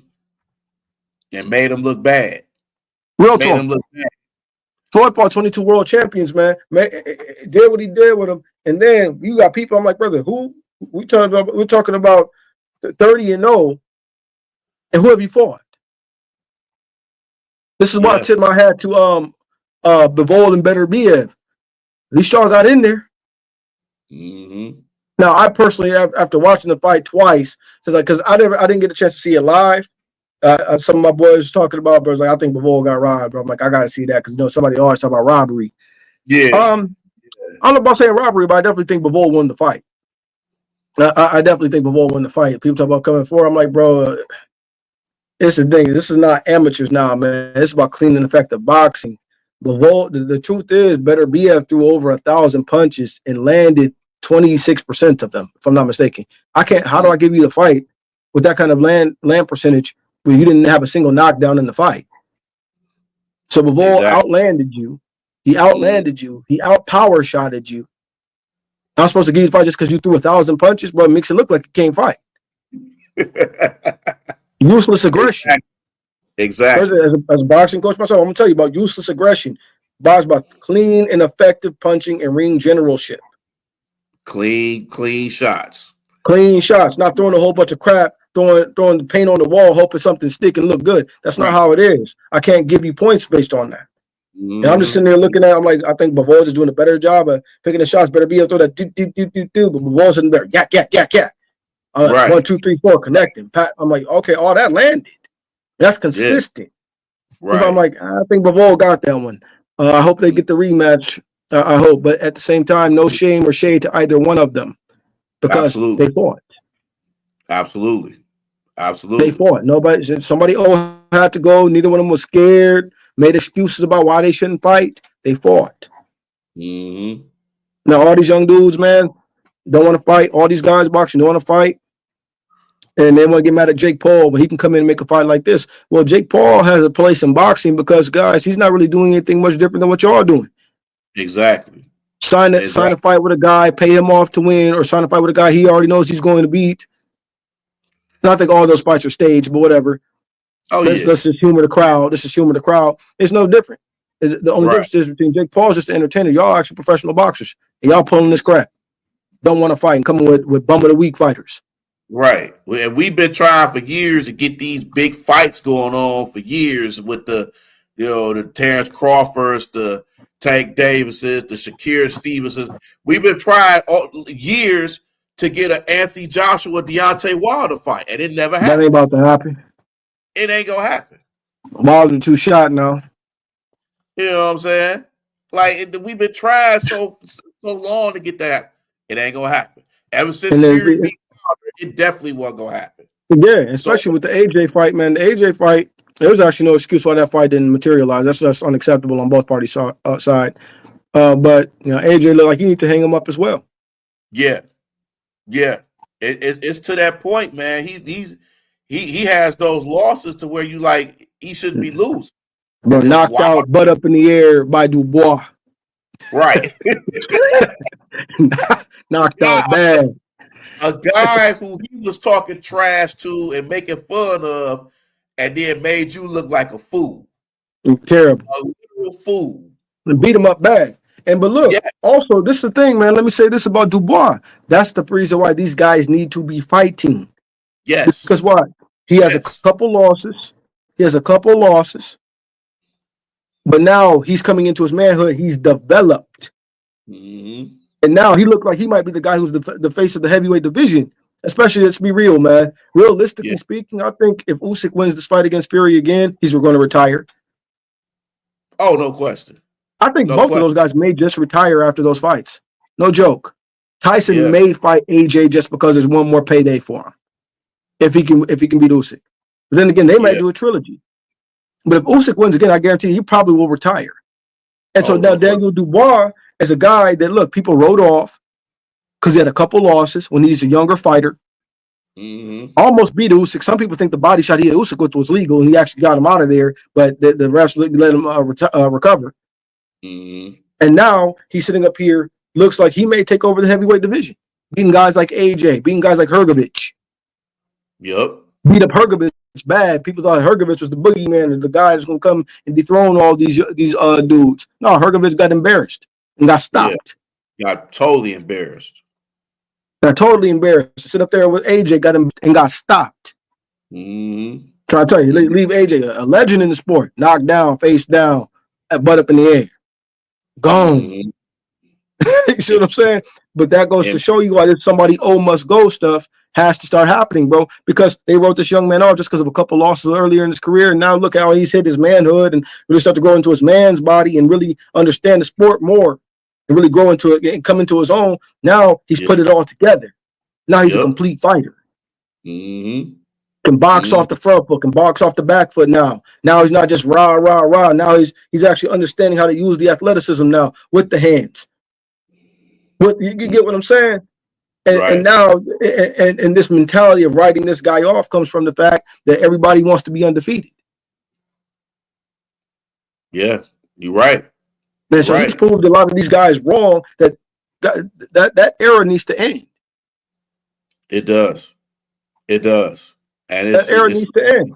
B: And made them look bad.
C: Real talk. Floyd fought 22 world champions, man. Did what he did with them. And then you got people, I'm like, brother, who we're talking about 30-0, and who have you fought? This is why I tip my hat to Bivol and Beterbiev. These y'all got in there.
B: Mm-hmm.
C: Now, I personally, after watching the fight twice, because I didn't get a chance to see it live. Some of my boys talking about, but like, I think Bivol got robbed. But I'm like, I gotta see that because somebody always talk about robbery.
B: Yeah.
C: I don't know about saying robbery, but I definitely think Bivol won the fight. I definitely think Bivol won the fight. People talk about coming forward. I'm like, bro, it's the thing. This is not amateurs now, man. It's about clean and effective boxing. Bivol, the truth is, Beterbiev threw over 1,000 punches and landed 26% of them, if I'm not mistaken. How do I give you the fight with that kind of land percentage where you didn't have a single knockdown in the fight? So Bivol outlanded you. He outlanded you. He outpower shotted you. I'm supposed to give you the fight just because you threw 1,000 punches, but it makes it look like you can't fight. Useless aggression.
B: Exactly.
C: As a boxing coach myself, I'm gonna tell you about useless aggression. Box about clean and effective punching and ring generalship.
B: Clean shots.
C: Clean shots, not throwing a whole bunch of crap, throwing the paint on the wall, hoping something stick and look good. That's not how it is. I can't give you points based on that. And I'm just sitting there looking at. I'm like, I think Bivol is doing a better job of picking the shots. Better be able to throw that do. But Bivol's in there, yak. 1, 2, 3, 4, connecting. I'm like, okay, all that landed. That's consistent. Yeah. Right. I'm like, I think Bivol got that one. I hope they get the rematch. I hope, but at the same time, no shame or shade to either one of them because they fought.
B: Absolutely.
C: They fought. Somebody had to go. Neither one of them was scared. Made excuses about why they shouldn't fight. They fought.
B: Mm-hmm.
C: Now all these young dudes, man, don't want to fight. All these guys boxing don't want to fight. And they want to get mad at Jake Paul when he can come in and make a fight like this. Well, Jake Paul has a place in boxing because, guys, he's not really doing anything much different than what y'all are doing.
B: Exactly.
C: Sign a fight with a guy, pay him off to win, or sign a fight with a guy he already knows he's going to beat. And I think all those fights are staged, but whatever. Let's just humor the crowd. It's no different. The only difference is between Jake Paul's just an entertainer. Y'all are actually professional boxers. And y'all pulling this crap. Don't want to fight and coming with bum of the week fighters.
B: Right. And we've been trying for years to get these big fights going on for years with the Terrence Crawfords, the Tank Davises, the Shakir Stevensons. We've been trying years to get an Anthony Joshua, Deontay Wilder fight, and it never happened.
C: That ain't about to happen.
B: It ain't gonna happen.
C: Wilder too shot now.
B: You know what I'm saying? Like we've been trying so long to get that. It ain't gonna happen. Ever since Fury beat Wilder, it definitely wasn't gonna happen.
C: Yeah, especially with the AJ fight, man. The AJ fight, there's actually no excuse why that fight didn't materialize. That's unacceptable on both parties' side. But AJ looked like you need to hang him up as well.
B: Yeah. It's to that point, man. He has those losses to where you like he shouldn't be losing.
C: But knocked out, butt up in the air by Dubois.
B: Right.
C: Knocked out bad.
B: A guy who he was talking trash to and making fun of, and then made you look like a fool.
C: Terrible.
B: A literal fool.
C: And beat him up bad. But look, also, this is the thing, man. Let me say this about Dubois. That's the reason why these guys need to be fighting.
B: Yes.
C: Because what? He has a couple losses. But now he's coming into his manhood. He's developed.
B: Mm-hmm.
C: And now he looked like he might be the guy who's the face of the heavyweight division. Especially, let's be real, man. Realistically speaking, I think if Usyk wins this fight against Fury again, he's going to retire.
B: Oh, no question.
C: I think both of those guys may just retire after those fights. No joke. Tyson may fight AJ just because there's one more payday for him. If he can beat Usyk. But then again, they might do a trilogy. But if Usyk wins again, I guarantee you, he probably will retire. And so now Daniel Dubois is a guy that, look, people wrote off because he had a couple losses when he's a younger fighter.
B: Mm-hmm.
C: Almost beat Usyk. Some people think the body shot he hit Usyk with was legal, and he actually got him out of there, but the refs let him recover.
B: Mm-hmm.
C: And now he's sitting up here, looks like he may take over the heavyweight division, beating guys like AJ, beating guys like Hrgovic.
B: Yep.
C: Beat up Hrgovic bad. People thought Hrgovic was the boogeyman, or the guy that's going to come and dethrone all these dudes. No, Hrgovic got embarrassed and got stopped.
B: Yeah. Got totally embarrassed.
C: Got totally embarrassed. Sit up there with AJ, got him and got stopped.
B: Mm-hmm.
C: Trying to tell you, leave AJ, a legend in the sport, knocked down, face down, butt up in the air. Gone.
B: Mm-hmm.
C: You see what I'm saying? But that goes to show you why this somebody must go stuff has to start happening, bro. Because they wrote this young man off just because of a couple losses earlier in his career. And now look how he's hit his manhood and really start to grow into his man's body and really understand the sport more and really grow into it and come into his own. Now he's put it all together. Now he's a complete fighter.
B: Mm-hmm.
C: Can box off the front foot, can box off the back foot now. Now he's not just rah, rah, rah. Now he's actually understanding how to use the athleticism now with the hands. What you get what I'm saying? And now and this mentality of writing this guy off comes from the fact that everybody wants to be undefeated.
B: Yeah, you're right.
C: And so he's proved a lot of these guys wrong. That era needs to end.
B: It does. It does. And
C: that era needs to end.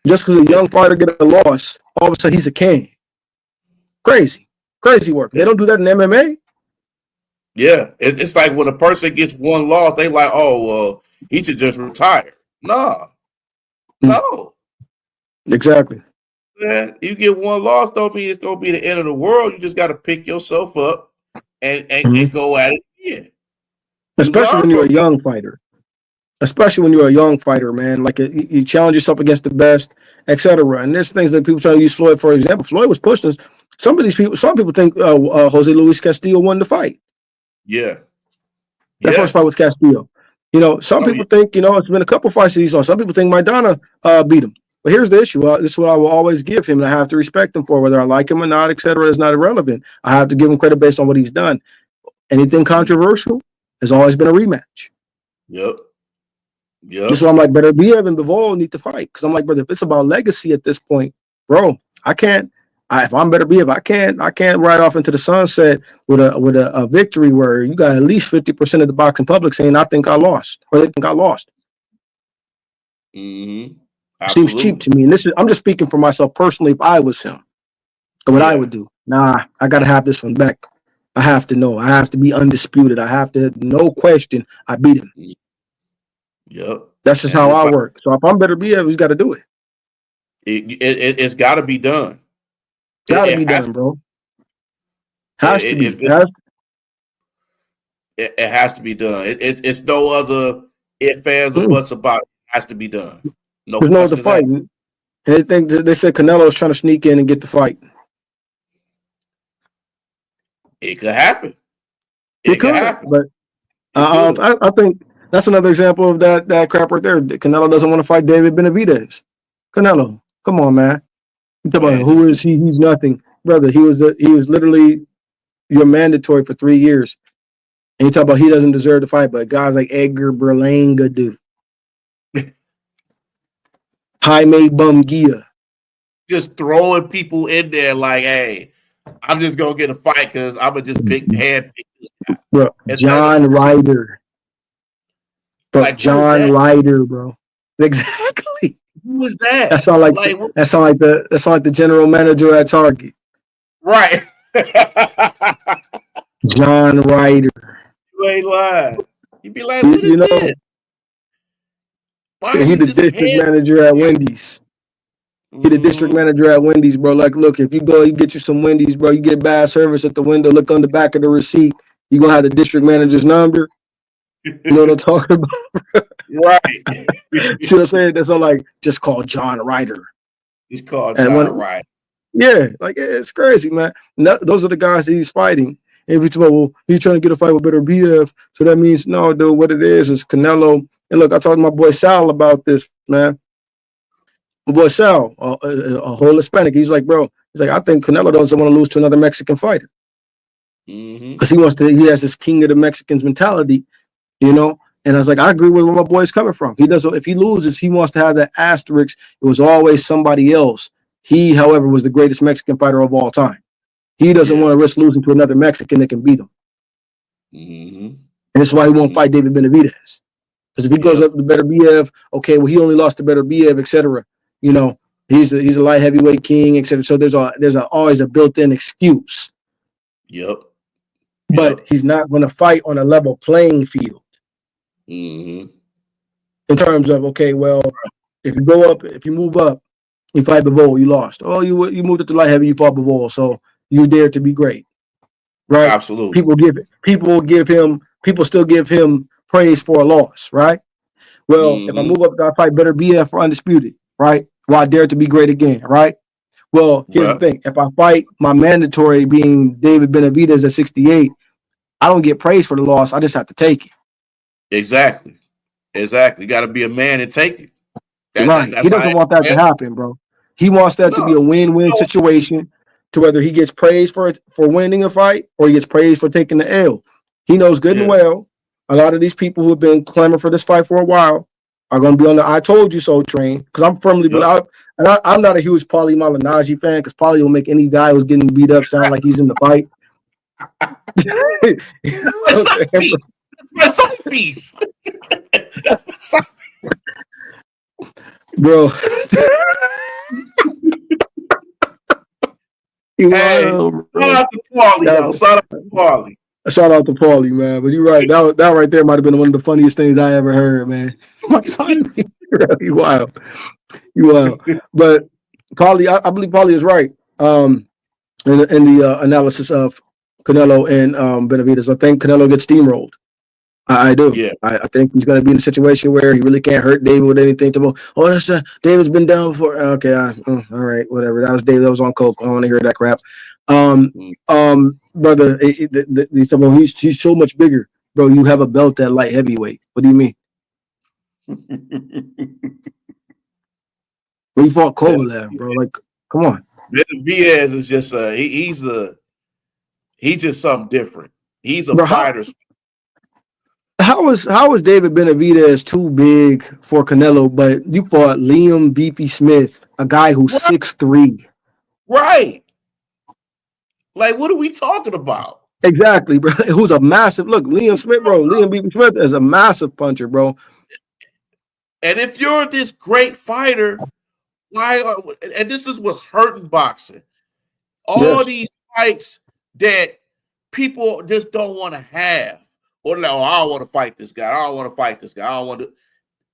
C: Just because a young fighter get a loss, all of a sudden he's a king. Crazy work. They don't do that in MMA.
B: Yeah, it's like when a person gets one loss, they like, oh, well, he should just retire. No.
C: Exactly.
B: Man, you get one loss, don't mean it's gonna be the end of the world. You just got to pick yourself up and go at it again.
C: Especially when you're a young fighter. Man. Like you challenge yourself against the best, etc. And there's things that people try to use Floyd for example. Floyd was pushing us. Some people think Jose Luis Castillo won the fight.
B: Yeah.
C: That first fight was Castillo. Some people think, it's been a couple fights that he saw. Some people think Maidana beat him. But here's the issue. This is what I will always give him, and I have to respect him for, whether I like him or not, etc. is not irrelevant. I have to give him credit based on what he's done. Anything controversial has always been a rematch.
B: Yep.
C: Just so I'm like, better Biev and Bivol need to fight. Because I'm like, brother, if it's about legacy at this point, bro, I can't. If I'm better Biev, I can't ride off into the sunset with a victory where you got at least 50% of the boxing public saying I think I lost, or they think I lost.
B: Mm-hmm.
C: Seems cheap to me. And I'm just speaking for myself personally. If I was him, what I would do. Nah, I gotta have this one back. I have to know. I have to be undisputed. I have to, no question, I beat him.
B: Yep.
C: That's just how I work. So if I'm better Biev, he's got to do it.
B: It's got to be done.
C: Got to be done, bro. Has to be.
B: It has to be done. It's no other ifs, ands, or buts about it. It has to be done.
C: There's no other fight. They said Canelo's trying to sneak in and get the fight.
B: It could happen.
C: It could happen. But I think that's another example of that crap right there. Canelo doesn't want to fight David Benavidez. Canelo, come on, man. You talk about who is he? He's nothing, brother. He was literally your mandatory for 3 years. And you talk about he doesn't deserve to fight, but guys like Edgar Berlanga do. Jaime Bumgia.
B: Just throwing people in there like, hey, I'm just gonna get a fight because I'm gonna just pick this guy.
C: Bro, John Ryder. Bro, like, John Ryder, bro. Exactly.
B: Who was that?
C: That sound like the general manager at Target.
B: Right.
C: John Ryder.
B: You ain't lying. You be like, what is this?
C: He's the district manager at Wendy's. He's the district manager at Wendy's, bro. Like, look, if you go, you get you some Wendy's, bro. You get bad service at the window. Look on the back of the receipt. You're going to have the district manager's number. You know what I'm talking about?
B: Right.
C: See what I'm saying? That's all like just called John Ryder.
B: He's called
C: And
B: John
C: when
B: Ryder.
C: yeah, like it's crazy, man. Those are the guys that he's fighting. And we talk about, well, he's trying to get a fight with better BF. So that means no, dude. What it is Canelo. And look, I talked to my boy Sal about this, man. My boy Sal, a whole Hispanic. He's like, bro. He's like, I think Canelo doesn't want to lose to another Mexican fighter because he wants to. He has this king of the Mexicans mentality, you know. And I was like, I agree with where my boy's coming from. He doesn't. If he loses, he wants to have that asterisk. It was always somebody else. He, however, was the greatest Mexican fighter of all time. He doesn't want to risk losing to another Mexican that can beat him. And that's why he won't fight David Benavidez. Because if he goes up to better BF, okay, well, he only lost to better BF, etc. You know, he's a light heavyweight king, etc. So there's always a built-in excuse. But he's not going to fight on a level playing field. In terms of, okay, well, if you go up, if you move up, you fight Bivol, you lost. Oh, you moved up to light heavy, you fought Bivol, so you dare to be great, right?
B: Absolutely.
C: People still give him praise for a loss, right? Well, if I move up, I fight better BF for undisputed, right? Well, I dare to be great again, right? Well, here's the thing: if I fight my mandatory being David Benavidez at 68, I don't get praise for the loss. I just have to take it.
B: Exactly. You got to be a man and take it.
C: Right. He doesn't want that to happen, bro. He wants that to be a win-win situation, to whether he gets praised for winning a fight or he gets praised for taking the L. He knows good and well a lot of these people who have been clamoring for this fight for a while are going to be on the "I told you so" train, because I'm firmly, I'm not a huge Paulie Malignaggi fan, because Paulie will make any guy who's getting beat up sound like he's in the fight.
B: My side piece.
C: Bro. Shout out to Paulie, man. But you're right. That right there might have been one of the funniest things I ever heard, man. You wild. But Paulie, I believe Paulie is right. In the analysis of Canelo and Benavidez, I think Canelo gets steamrolled. I do.
B: Yeah.
C: I think he's going to be in a situation where he really can't hurt David with anything. David's been down before. Okay, all right, whatever. That was David. That was on coke. I don't want to hear that crap. Brother, he's so much bigger, bro. You have a belt at light heavyweight. What do you mean? When you fought Kovalev, bro, like, come on.
B: Benavidez is just he's just something different. He's a fighter.
C: How is David Benavidez too big for Canelo, but you fought Liam Beefy Smith, a guy who's 6'3"?
B: Right. Like, what are we talking about?
C: Exactly, bro. Who's a massive Liam Beefy Smith is a massive puncher, bro.
B: And if you're this great fighter, and this is what's hurting boxing. All these fights that people just don't want to have. Or like, I don't want to fight this guy. I don't want to fight this guy. I don't want to.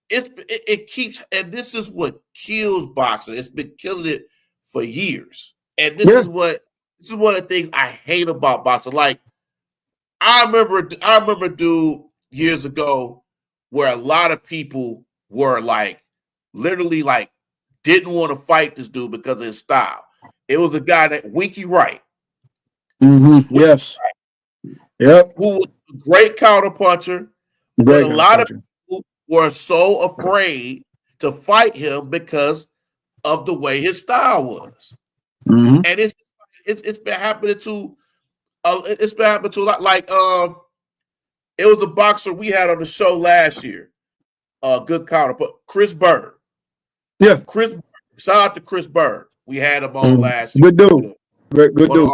B: It keeps, and this is what kills boxing. It's been killing it for years. And this is one of the things I hate about boxing. Like, I remember, dude, years ago, where a lot of people were like, literally like, didn't want to fight this dude because of his style. It was a guy that Winky Wright.
C: Yes. Yep.
B: Who was a great counterpuncher, but a lot of people were so afraid to fight him because of the way his style was. And it's been happening to a lot. Like it was a boxer we had on the show last year. Good counterpuncher, Chris Bird.
C: Yeah,
B: shout out to Chris Bird. We had him on last year.
C: Good dude. Good dude.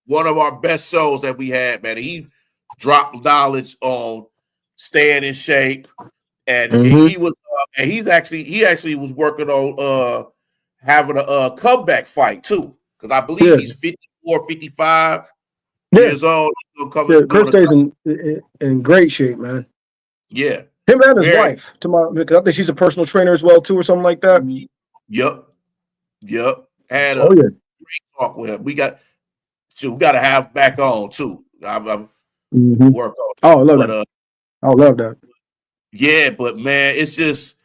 B: One of our best shows that we had, man. He dropped knowledge on staying in shape, and he was, and he actually was working on having a comeback fight too, because I believe he's 54, 55 years old.
C: Chris stays in great shape, man.
B: Yeah,
C: him and his wife. Because I think she's a personal trainer as well too, or something like that.
B: Yep. Had a great talk with him. We got to have back on too. I'm work on.
C: I love that. I love that.
B: Yeah, but man, it's just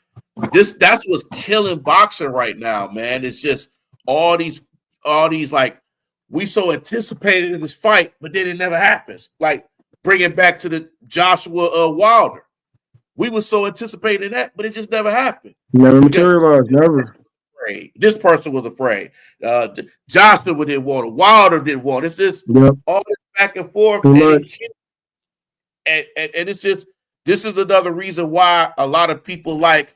B: that's what's killing boxing right now, man. It's just all these like we so anticipated in this fight, but then it never happens. Like bring it back to the Joshua Wilder. We were so anticipating that, but it just never happened.
C: Never materialized. Never.
B: This person was afraid. Johnson didn't want it. Wilder didn't want it. It's just all this back and forth, and it's just this is another reason why a lot of people like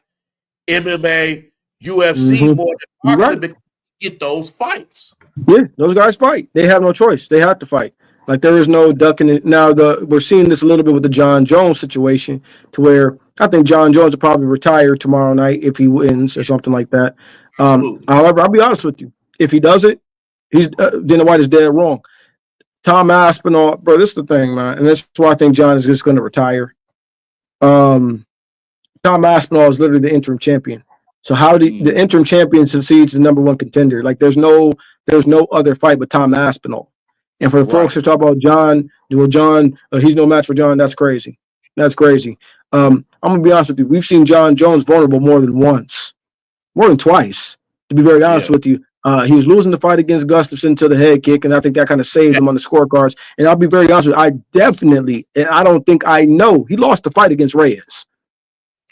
B: MMA, UFC more than boxing because get those fights.
C: Yeah, those guys fight. They have no choice. They have to fight. Like there is no ducking it. Now we're seeing this a little bit with the John Jones situation, to where I think John Jones will probably retire tomorrow night if he wins or something like that. However, I'll be honest with you. If he doesn't, Dana White is dead wrong. Tom Aspinall, bro, this is the thing, man, and that's why I think John is just going to retire. Tom Aspinall is literally the interim champion. So how the interim champion succeeds the number one contender? Like there's no other fight but Tom Aspinall. And for the folks that talk about John, he's no match for John. That's crazy. That's crazy. I'm gonna be honest with you. We've seen John Jones vulnerable more than once, more than twice. To be very honest with you, he was losing the fight against Gustafsson to the head kick, and I think that kind of saved him on the scorecards. And I'll be very honest with you. I definitely, and I don't think I know, he lost the fight against Reyes.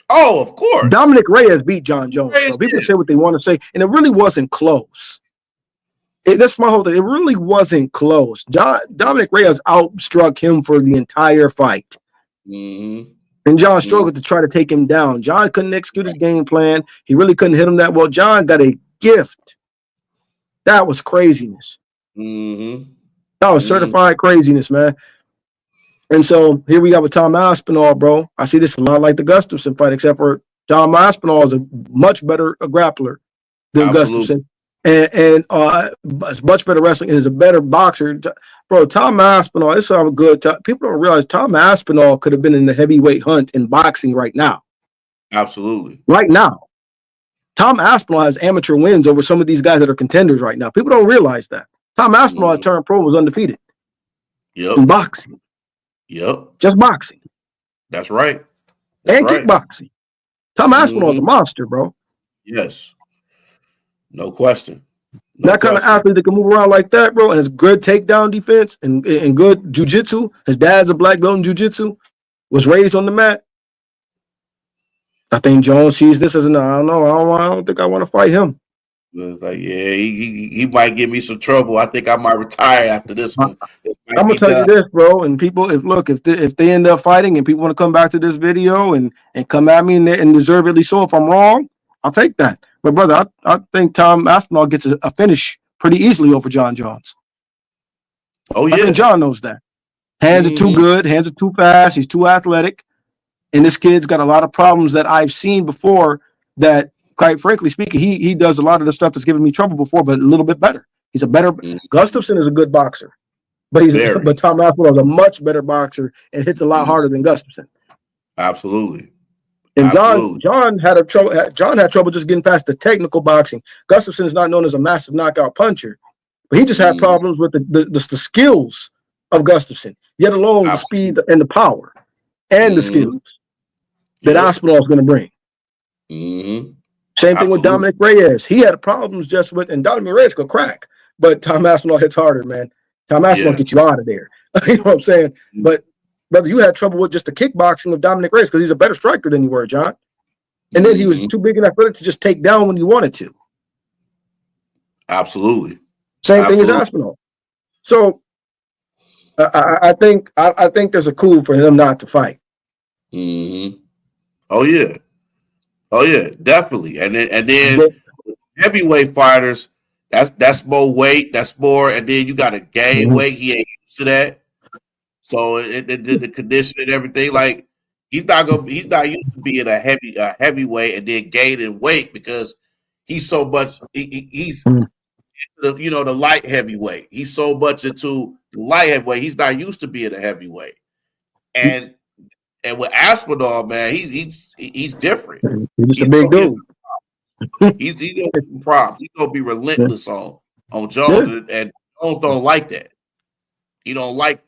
B: Oh, of course.
C: Dominic Reyes beat John Jones. Bro. People say what they want to say, and it really wasn't close. That's my whole thing. It really wasn't close. Dominic Reyes outstruck him for the entire fight.
B: Mm-hmm.
C: And John struggled to try to take him down. John couldn't execute his game plan. He really couldn't hit him that well. John got a gift. That was craziness.
B: Mm-hmm.
C: That was certified craziness, man. And so here we got with Tom Aspinall, bro. I see this a lot like the Gustafsson fight, except for Tom Aspinall is a much better grappler than Gustafsson. And it's much better wrestling and is a better boxer. Bro, Tom Aspinall, it's all good. People don't realize Tom Aspinall could have been in the heavyweight hunt in boxing right now.
B: Absolutely.
C: Right now. Tom Aspinall has amateur wins over some of these guys that are contenders right now. People don't realize that. Tom Aspinall at turned pro was undefeated. In boxing. Just boxing.
B: That's right.
C: And kickboxing. Tom Aspinall is a monster, bro.
B: Yes. No question.
C: That kind of athlete that can move around like that, bro, has good takedown defense and good jiu-jitsu. His dad's a black belt in jiu-jitsu, was raised on the mat. I think Jones sees this as I don't think I want to fight him.
B: It's like, yeah, he might give me some trouble. I think I might retire after this one.
C: I'm gonna tell you this, bro. And people, if they end up fighting and people want to come back to this video and come at me and deservedly so, if I'm wrong, I'll take that. But brother, I think Tom Aspinall gets a finish pretty easily over John Jones.
B: Oh yeah,
C: I think John knows that. Hands are too good. Hands are too fast. He's too athletic. And this kid's got a lot of problems that I've seen before that, quite frankly speaking, he does a lot of the stuff that's given me trouble before, but a little bit better. He's a better Gustafsson is a good boxer, but Tom Aspinall is a much better boxer and hits a lot harder than Gustafsson.
B: Absolutely.
C: And John had trouble just getting past the technical boxing. Gustafsson is not known as a massive knockout puncher, but he just had problems with the skills of Gustafsson, yet alone the speed and the power and the skills that Aspinall is going to bring. Same thing with Dominic Reyes. He had problems just with, and Dominic Reyes could crack, but Tom Aspinall hits harder, man. Tom Aspinall get you out of there. You know what I'm saying? But brother, you had trouble with just the kickboxing of Dominic Reyes because he's a better striker than you were, John. And then he was too big and athletic to just take down when you wanted to.
B: Absolutely.
C: Same thing as Aspinall. So I think there's a coup for him not to fight.
B: Oh yeah, definitely. And then heavyweight fighters, that's more weight, that's more, and then you got to gain weight. He ain't used to that. So the condition and everything, like he's not used to being a heavyweight and then gaining weight because he's so much he's the light heavyweight. He's so much into the light heavyweight. He's not used to being a heavyweight. And with Aspinall, man, he's different.
C: He's a big dude.
B: He's gonna be problems. He's gonna be relentless on Jones, and Jones don't like that. He don't like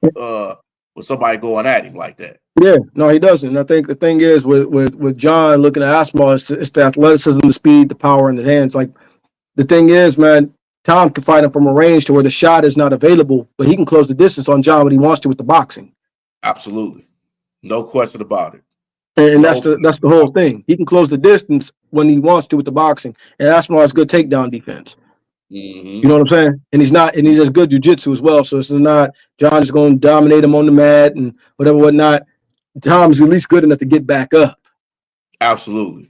B: with somebody going at him like that.
C: Yeah, no, he doesn't. I think the thing is with John looking at Aspinall, it's the athleticism, the speed, the power in the hands. Like the thing is, man, Tom can fight him from a range to where the shot is not available, but he can close the distance on John when he wants to with the boxing.
B: Absolutely. No question about it.
C: And
B: No.
C: that's the whole thing. He can close the distance when he wants to with the boxing, and Aspinall has good takedown defense.
B: Mm-hmm.
C: You know what I'm saying? And he's as good jiu-jitsu as well. So it's not John is going to dominate him on the mat and whatnot. Tom's at least good enough to get back up.
B: Absolutely.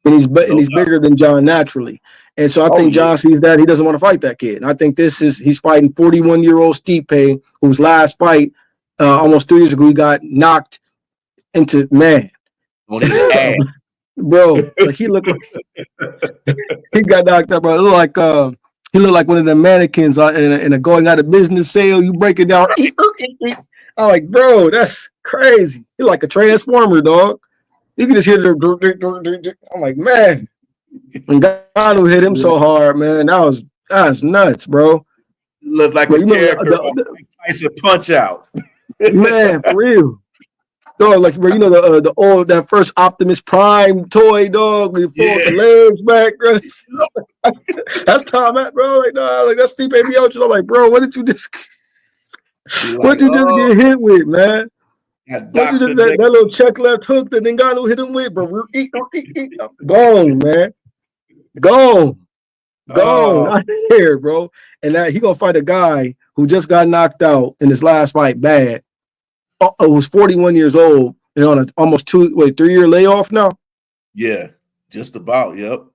C: And he's bigger than John naturally. And so I think John sees that he doesn't want to fight that kid. And I think he's fighting 41-year-old Stipe, whose last fight almost 3 years ago he got knocked into
B: on his ass.
C: Bro, like he looked like he got knocked up, bro. It looked like he looked like one of the mannequins in a going out of business sale. You break it down. I'm like, bro, that's crazy. He's like a transformer, dog. You can just hear the. I'm like, man. When Ngannou hit him so hard, man, that's nuts, bro.
B: Looked like a character of Tyson Punch Out.
C: Man, for real. Dog, like bro, the old that first Optimus Prime toy, dog, where you fold the legs back, bro. That's Tom, bro. Like, no, like that's Steve Miocic. I'm like, bro, what did you just what did you just get hit with, man? What you just that little check left hook that Ngannou hit him with, bro? Gone, man. Gone. Out here, bro. And that he gonna fight a guy who just got knocked out in his last fight bad. Who's 41 years old and on an almost 3-year layoff now.
B: Yeah, just about. Yep.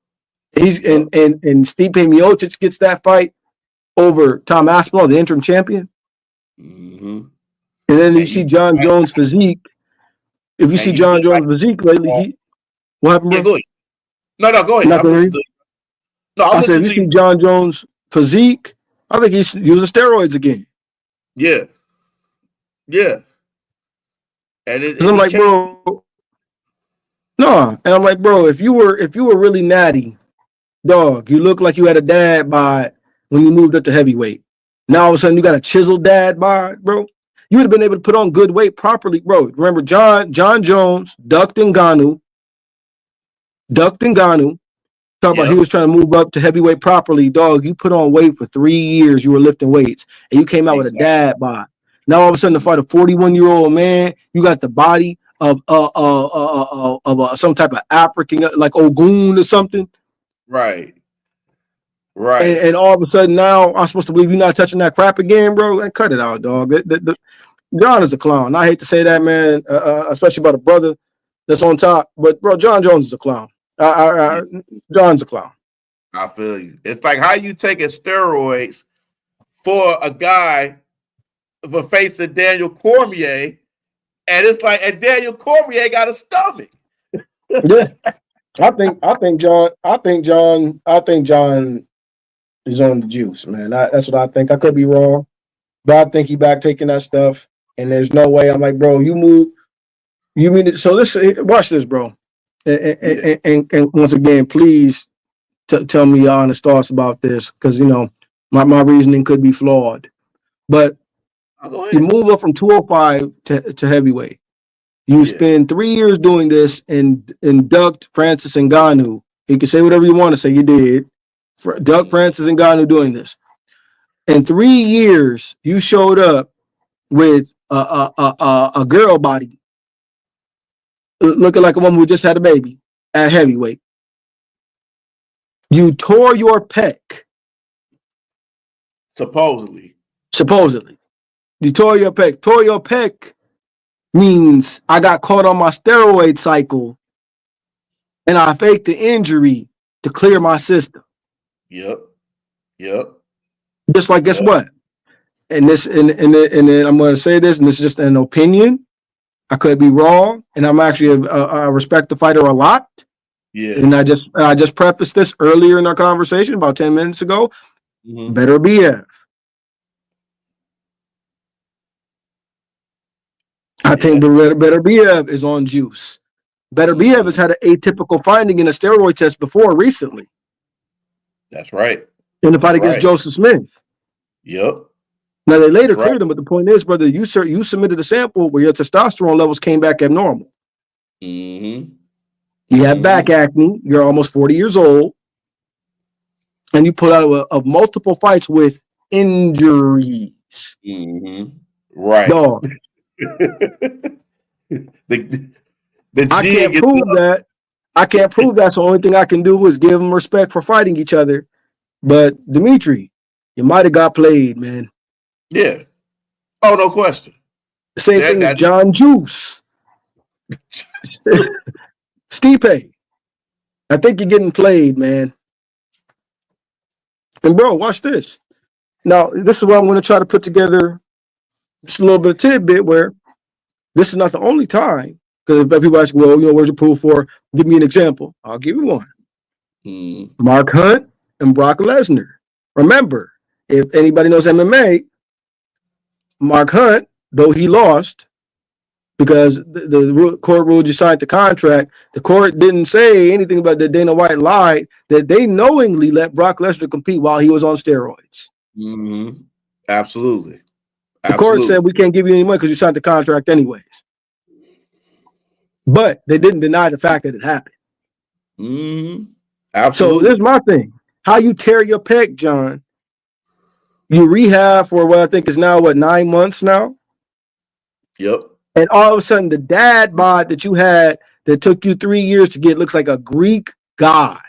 C: He's and Stipe Miocic gets that fight over Tom Aspinall, the interim champion.
B: Mm-hmm.
C: And then you see John Jones' physique. If you see John Jones' physique lately, what happened, bro?
B: Yeah, go ahead. No, go ahead.
C: I said, if you see John Jones' physique, I think he's using steroids again.
B: Yeah. Yeah. And
C: I'm like, bro, no. And I'm like, bro, if you were really natty, dog, you look like you had a dad bod when you moved up to heavyweight. Now all of a sudden you got a chiseled dad bod, bro. You would have been able to put on good weight properly, bro. Remember, John Jones ducked Ngannou. Talk about he was trying to move up to heavyweight properly, dog. You put on weight for 3 years. You were lifting weights, and you came out with a dad bod. Now all of a sudden, to fight a 41-year-old man, you got the body of some type of African, like Ogun or something.
B: Right.
C: And all of a sudden now, I'm supposed to believe you're not touching that crap again, bro. And cut it out, dog. John is a clown. I hate to say that, man, especially about a brother that's on top. But bro, John Jones is a clown. John's a clown.
B: I feel you. It's like how you taking steroids for a guy for facing Daniel Cormier, and it's like, and Daniel Cormier got a stomach.
C: Yeah, I think John is on the juice, man. That's what I think. I could be wrong, but I think he back taking that stuff, and there's no way. I'm like, bro, you mean it? So listen, watch this, bro. And once again, please tell me your honest thoughts about this, because my reasoning could be flawed. But you move up from 205 to heavyweight. You spend 3 years doing this and induct Francis Ngannou. You can say whatever you want to say. You did. Duck Francis Ngannou doing this. In 3 years, you showed up with a girl body, looking like a woman who just had a baby at heavyweight. You tore your pec.
B: Supposedly.
C: You tore your pec. Tore your pec means I got caught on my steroid cycle and I faked the injury to clear my system.
B: Yep.
C: Just like, guess what? And then I'm going to say this, and this is just an opinion. I could be wrong, and I'm actually I respect the fighter a lot.
B: Yeah.
C: And I just prefaced this earlier in our conversation about 10 minutes ago. Mm-hmm. Better BF. I think Better BF is on juice. Better BF has had an atypical finding in a steroid test before recently.
B: That's right.
C: In the fight against Joseph Smith.
B: Yep.
C: Now they later cleared him, but the point is, brother, you submitted a sample where your testosterone levels came back abnormal.
B: Mm-hmm.
C: You had back acne. You're almost 40 years old, and you put out of multiple fights with injuries.
B: Mm-hmm. Right.
C: Dog.
B: I
C: can't prove that. I can't prove that. So the only thing I can do is give them respect for fighting each other. But Dimitri, you might have got played, man.
B: Yeah. Oh, no question.
C: The same thing as John Juice. Stipe. I think you're getting played, man. And bro, watch this. Now, this is what I'm going to try to put together just a little bit of tidbit where this is not the only time. Because people ask, well, where's your proof for? Give me an example. I'll give you one. Mark Hunt and Brock Lesnar. Remember, if anybody knows MMA, Mark Hunt, though he lost, because the court ruled you signed the contract, the court didn't say anything about that Dana White lied, that they knowingly let Brock Lesnar compete while he was on steroids.
B: Mm-hmm. Absolutely.
C: The court said we can't give you any money because you signed the contract anyways. But they didn't deny the fact that it happened.
B: Mm-hmm. Absolutely.
C: So this is my thing. How you tear your pec, John, you rehab for what I think is now, 9 months now?
B: Yep.
C: And all of a sudden, the dad bod that you had that took you 3 years to get looks like a Greek god.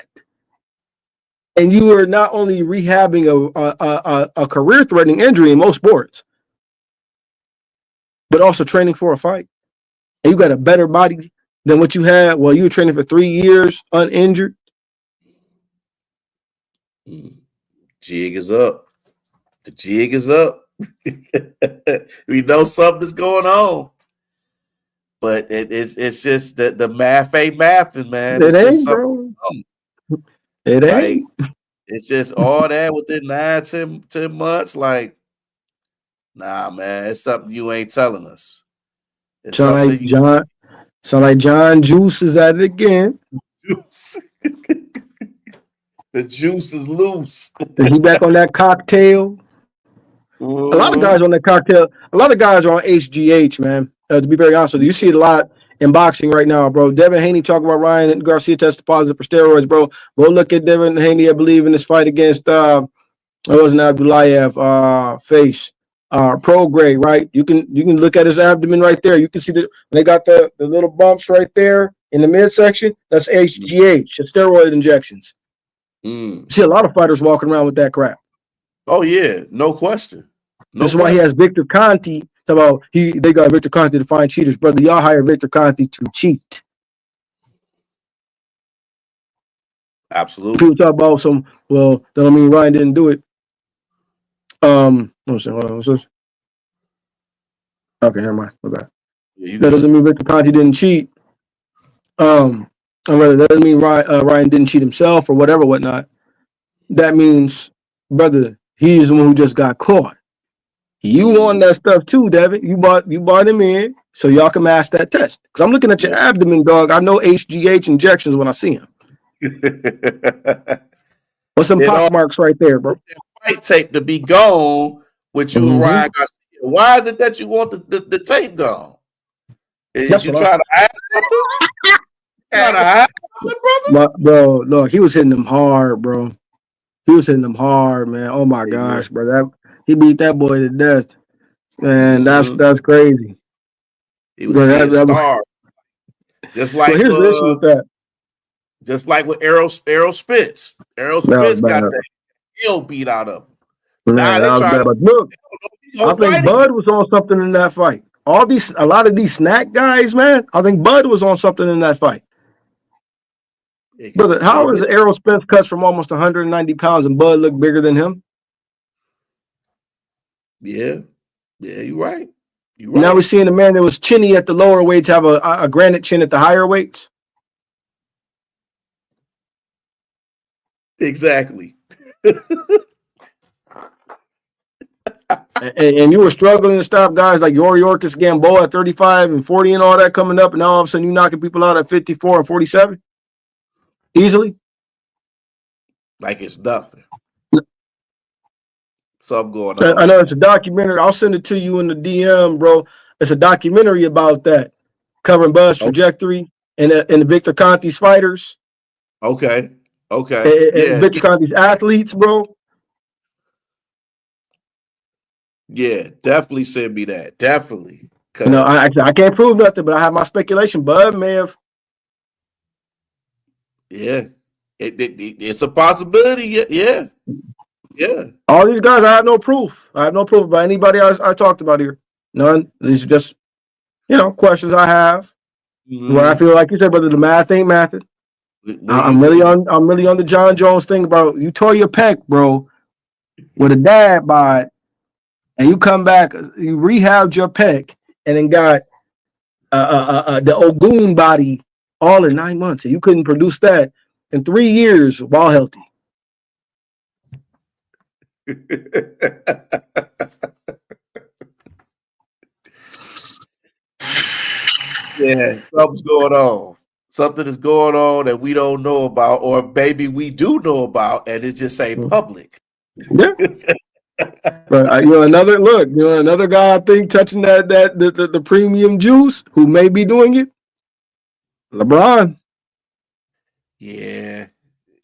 C: And you are not only rehabbing a career-threatening injury in most sports, but also training for a fight. And you got a better body than what you had while you were training for 3 years uninjured.
B: Jig is up. The jig is up. We know something's going on. But it's just that the math ain't mathing, man.
C: It ain't, bro. It ain't.
B: It's just all that within 10 months. Like, nah, man, it's something you ain't telling us. It's
C: Sound like John Juice is at it again.
B: Juice. The juice is loose.
C: Is he back on that cocktail? A lot of guys on that cocktail. A lot of guys are on HGH, man. To be very honest with you, you see it a lot in boxing right now, bro. Devin Haney talking about Ryan Garcia tested positive for steroids, bro. Go look at Devin Haney, I believe, in this fight against it wasn't Abdulayev face. Prograde, right? You can look at his abdomen right there. You can see they got the little bumps right there in the midsection. That's HGH, steroid injections. You see a lot of fighters walking around with that crap.
B: Oh yeah, no question.
C: That's why he has Victor Conti. They got Victor Conti to find cheaters, brother. Y'all hire Victor Conti to cheat.
B: Absolutely.
C: People talk about that don't mean Ryan didn't do it. Hold on, what's this? Okay, never mind. My bad. That doesn't mean Victor Conti didn't cheat. That doesn't mean Ryan didn't cheat himself or whatnot. That means, brother, he's the one who just got caught. You won that stuff too, Devin. You bought him in, so y'all can mask that test. Because I'm looking at your abdomen, dog. I know HGH injections when I see them. What's some pock marks right there, bro?
B: Fight tape to be gone with you and Ryan Garcia. Why is it that you want the tape gone? Is you trying to hide something? Trying to hide something, brother?
C: Bro, look, he was hitting them hard, bro. He was hitting them hard, man. Oh my gosh, bro. He beat that boy to death. Man, that's crazy.
B: He was a star. Just like
C: here's the issue with that.
B: Just like with Errol Spence. Errol Spence got that heel beat out of him.
C: Look, I think Bud was on something in that fight. A lot of these snack guys, man. I think Bud was on something in that fight. Brother, how is Errol Spence cuts from almost 190 pounds and Bud look bigger than him?
B: Yeah, you're right.
C: Now we're seeing a man that was chinny at the lower weights have a granite chin at the higher weights.
B: Exactly.
C: and you were struggling to stop guys like Yorkis Gamboa at 35 and 40 and all that coming up, and now all of a sudden you're knocking people out at 54 and 47 easily.
B: Like it's nothing. Something going on.
C: I know it's a documentary. I'll send it to you in the DM, bro. It's a documentary about that, covering Bud's trajectory and the Victor Conti's fighters.
B: Okay.
C: And Victor Conti's athletes, bro.
B: Yeah, definitely send me that. Definitely.
C: No, I can't prove nothing, but I have my speculation. Bud may have.
B: Yeah, it's a possibility. Yeah.
C: All these guys, I have no proof. I have no proof about anybody else I talked about here. None. These are just, questions I have. Where I feel like you said, brother, the math ain't mathing. I'm really on the John Jones thing about you tore your pec, bro, with a dad bod, and you come back, you rehabbed your pec, and then got the Ogun body all in 9 months, and you couldn't produce that in 3 years while healthy.
B: Yeah, something's going on. Something is going on that we don't know about, or maybe we do know about, and it just ain't public.
C: Yeah. But another guy I think touching the premium juice who may be doing it, LeBron.
B: Yeah.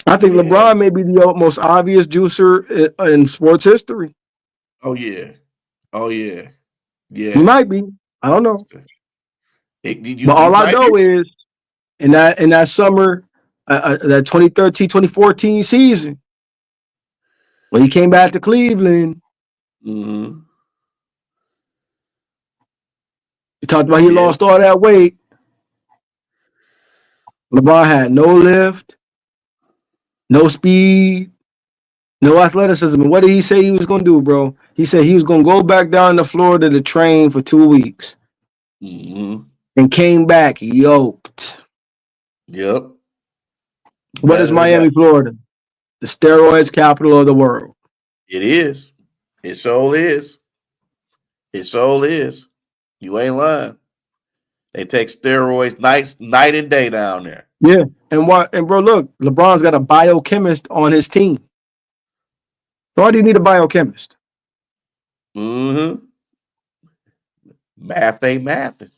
C: I think LeBron may be the most obvious juicer in sports history.
B: Oh yeah.
C: He might be. I don't know. But all I know is in that summer, that 2013-2014 season, when he came back to Cleveland, he talked about he lost all that weight. LeBron had no lift, no speed, no athleticism. And what did he say he was going to do, bro? He said he was going to go back down to Florida to train for 2 weeks. And came back yoked.
B: Yep.
C: What is Miami, Florida? The steroids capital of the world.
B: It is. It sure is. You ain't lying. They take steroids night and day down there.
C: Yeah. And bro, look, LeBron's got a biochemist on his team. Why do you need a biochemist?
B: Math ain't mathing.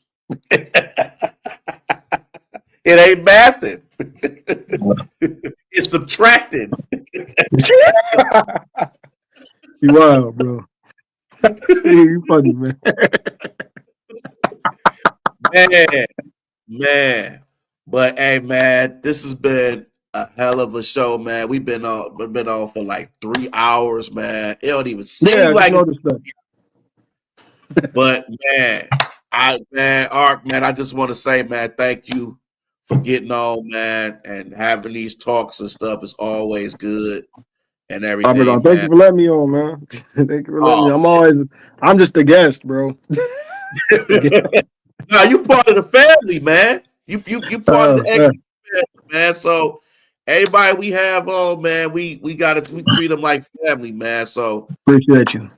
B: It ain't mathing. It's subtracting.
C: You wild, bro. You funny, man.
B: Man. But hey, man, this has been a hell of a show, man. We've been on for like 3 hours, man. It don't even seem like it. But Ark, man, I just want to say, man, thank you for getting on, man, and having these talks and stuff is always good and everything.
C: Thank you for letting me on, man. Thank you for letting me. I'm just a guest, bro.
B: No, you part of the family, man. You part of the extra family, man. So anybody we have on, man, we treat them like family, man. So
C: appreciate you.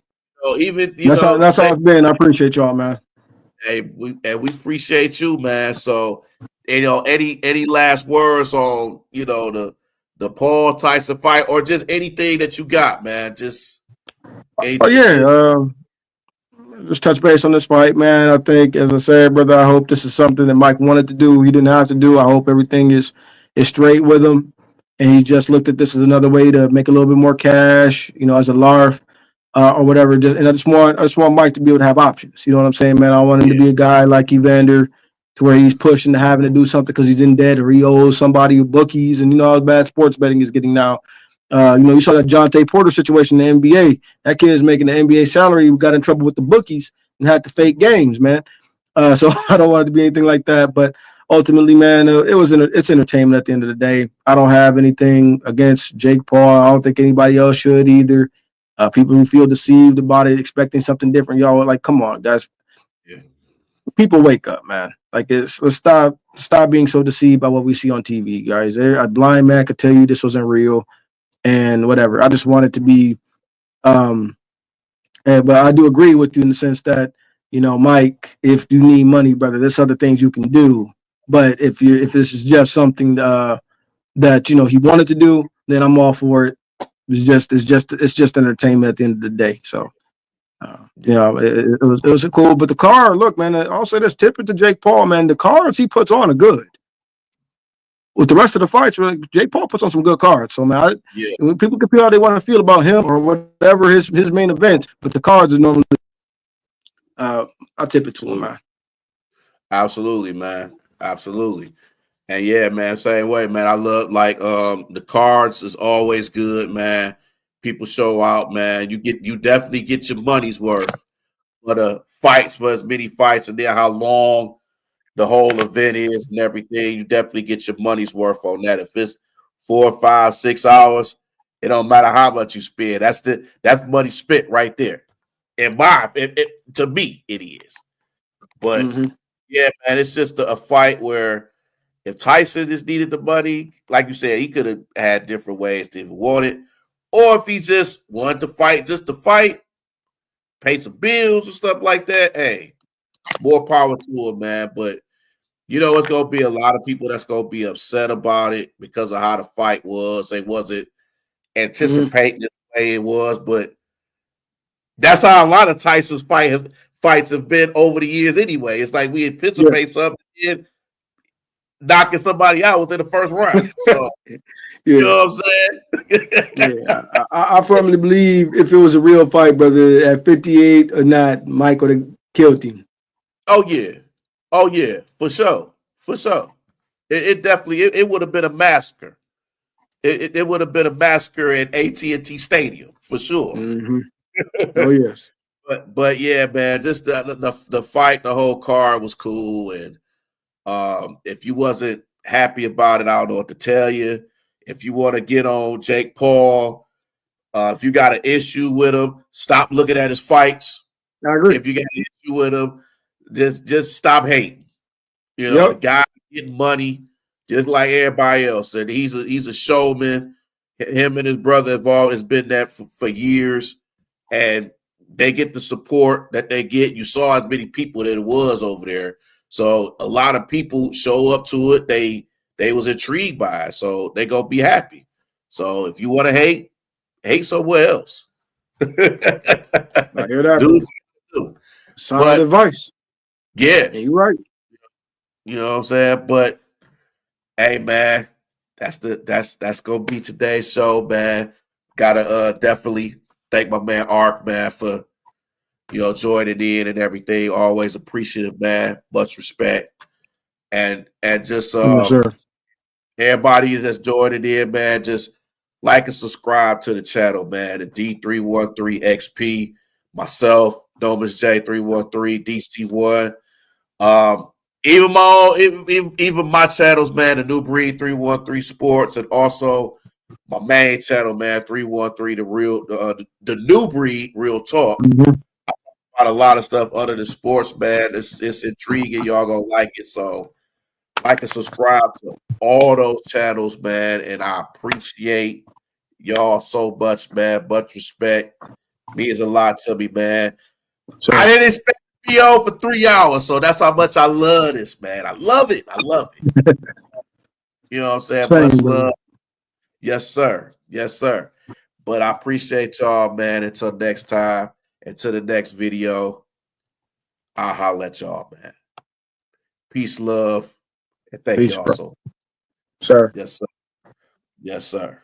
B: So even
C: that's how it's been. I appreciate y'all, man.
B: Hey, we appreciate you, man. So any last words on the Paul Tyson fight, or just anything that you got, man? Just
C: just touch base on this fight, man. I think, as I said, brother, I hope this is something that Mike wanted to do. He didn't have to do. I hope everything is straight with him, and he just looked at this as another way to make a little bit more cash, as a LARF. Or whatever, and I just want Mike to be able to have options. You know what I'm saying, man? I want him to be a guy like Evander, to where he's pushing to having to do something because he's in debt or he owes somebody bookies, and how bad sports betting is getting now. You saw that Jonte Porter situation in the NBA. That kid is making the NBA salary. He got in trouble with the bookies and had to fake games, man. So I don't want it to be anything like that. But ultimately, man, it's entertainment at the end of the day. I don't have anything against Jake Paul. I don't think anybody else should either. People who feel deceived about it, expecting something different, y'all, like, come on, guys. Yeah. People wake up, man. Like, let's stop being so deceived by what we see on TV, guys. A blind man could tell you this wasn't real and whatever. I just want it to be, but I do agree with you in the sense that, Mike, if you need money, brother, there's other things you can do. But if this is just something that, he wanted to do, then I'm all for it. It's just entertainment at the end of the day. So. It was a cool, but the card, look, man, I'll say this, tip it to Jake Paul, man. The cards he puts on are good. With the rest of the fights, Jake Paul puts on some good cards. So, man, people can feel how they want to feel about him or whatever his main event, but the cards are normally, I'll tip it to him, man.
B: Absolutely, man. Absolutely. And yeah, man, same way, man. I love the cards is always good, man. People show out, man. You definitely get your money's worth for the fights, for as many fights, and then how long the whole event is and everything. You definitely get your money's worth on that. If it's 4, 5, 6 hours, it don't matter how much you spend. That's money spent right there. To me, it is. But yeah, man, it's just a fight where if Tyson just needed the money, like you said, he could have had different ways to want it. Or if he just wanted to fight, just to fight, pay some bills and stuff like that, hey, more power to him, man. But it's going to be a lot of people that's going to be upset about it because of how the fight was. They wasn't anticipating the way it was, but that's how a lot of Tyson's fights have been over the years anyway. It's like we anticipate something and knocking somebody out within the first round. So, you know what I'm
C: saying? I firmly believe if it was a real fight, brother, at 58 or not, Mike would have killed him.
B: Oh, yeah, for sure. It definitely it would have been a massacre. It would have been a massacre at AT&T Stadium for sure.
C: Oh yes,
B: but yeah, man, just the fight, the whole card was cool, and if you wasn't happy about it, I don't know what to tell you. If you want to get on Jake Paul, if you got an issue with him, stop looking at his fights.
C: I agree.
B: If you got an issue with him, just stop hating. The guy getting money just like everybody else, and he's a showman. Him and his brother has been that for years, and they get the support that they get. You saw as many people that it was over there, so a lot of people show up to it. They was intrigued by it, so they gonna be happy. So if you want to hate somewhere else.
C: I hear that. Solid advice.
B: Yeah,
C: you're right.
B: You know what I'm saying? But hey, man, that's gonna be today's show, man. Gotta definitely thank my man Ark, man, for joining in and everything. Always appreciative, man. Much respect. And just everybody that's joining in, man, just like and subscribe to the channel, man. The D313XP, myself, Domus J313, DC1. Even my channels, man, the New Breed 313 Sports, and also my main channel, man, 313 the New Breed Real Talk. I got a lot of stuff other than sports, man. It's intriguing. Y'all gonna like it. So like and subscribe to all those channels, man. And I appreciate y'all so much, man. Much respect. Means a lot to me, man. Sure. I didn't expect to be on for 3 hours, so that's how much I love this, man. I love it. You know what I'm saying? Much love. Yes, sir. But I appreciate y'all, man. Until next time, until the next video, I'll holler at y'all, man. Peace, love, and thank y'all so much.
C: Sir.
B: Yes, sir.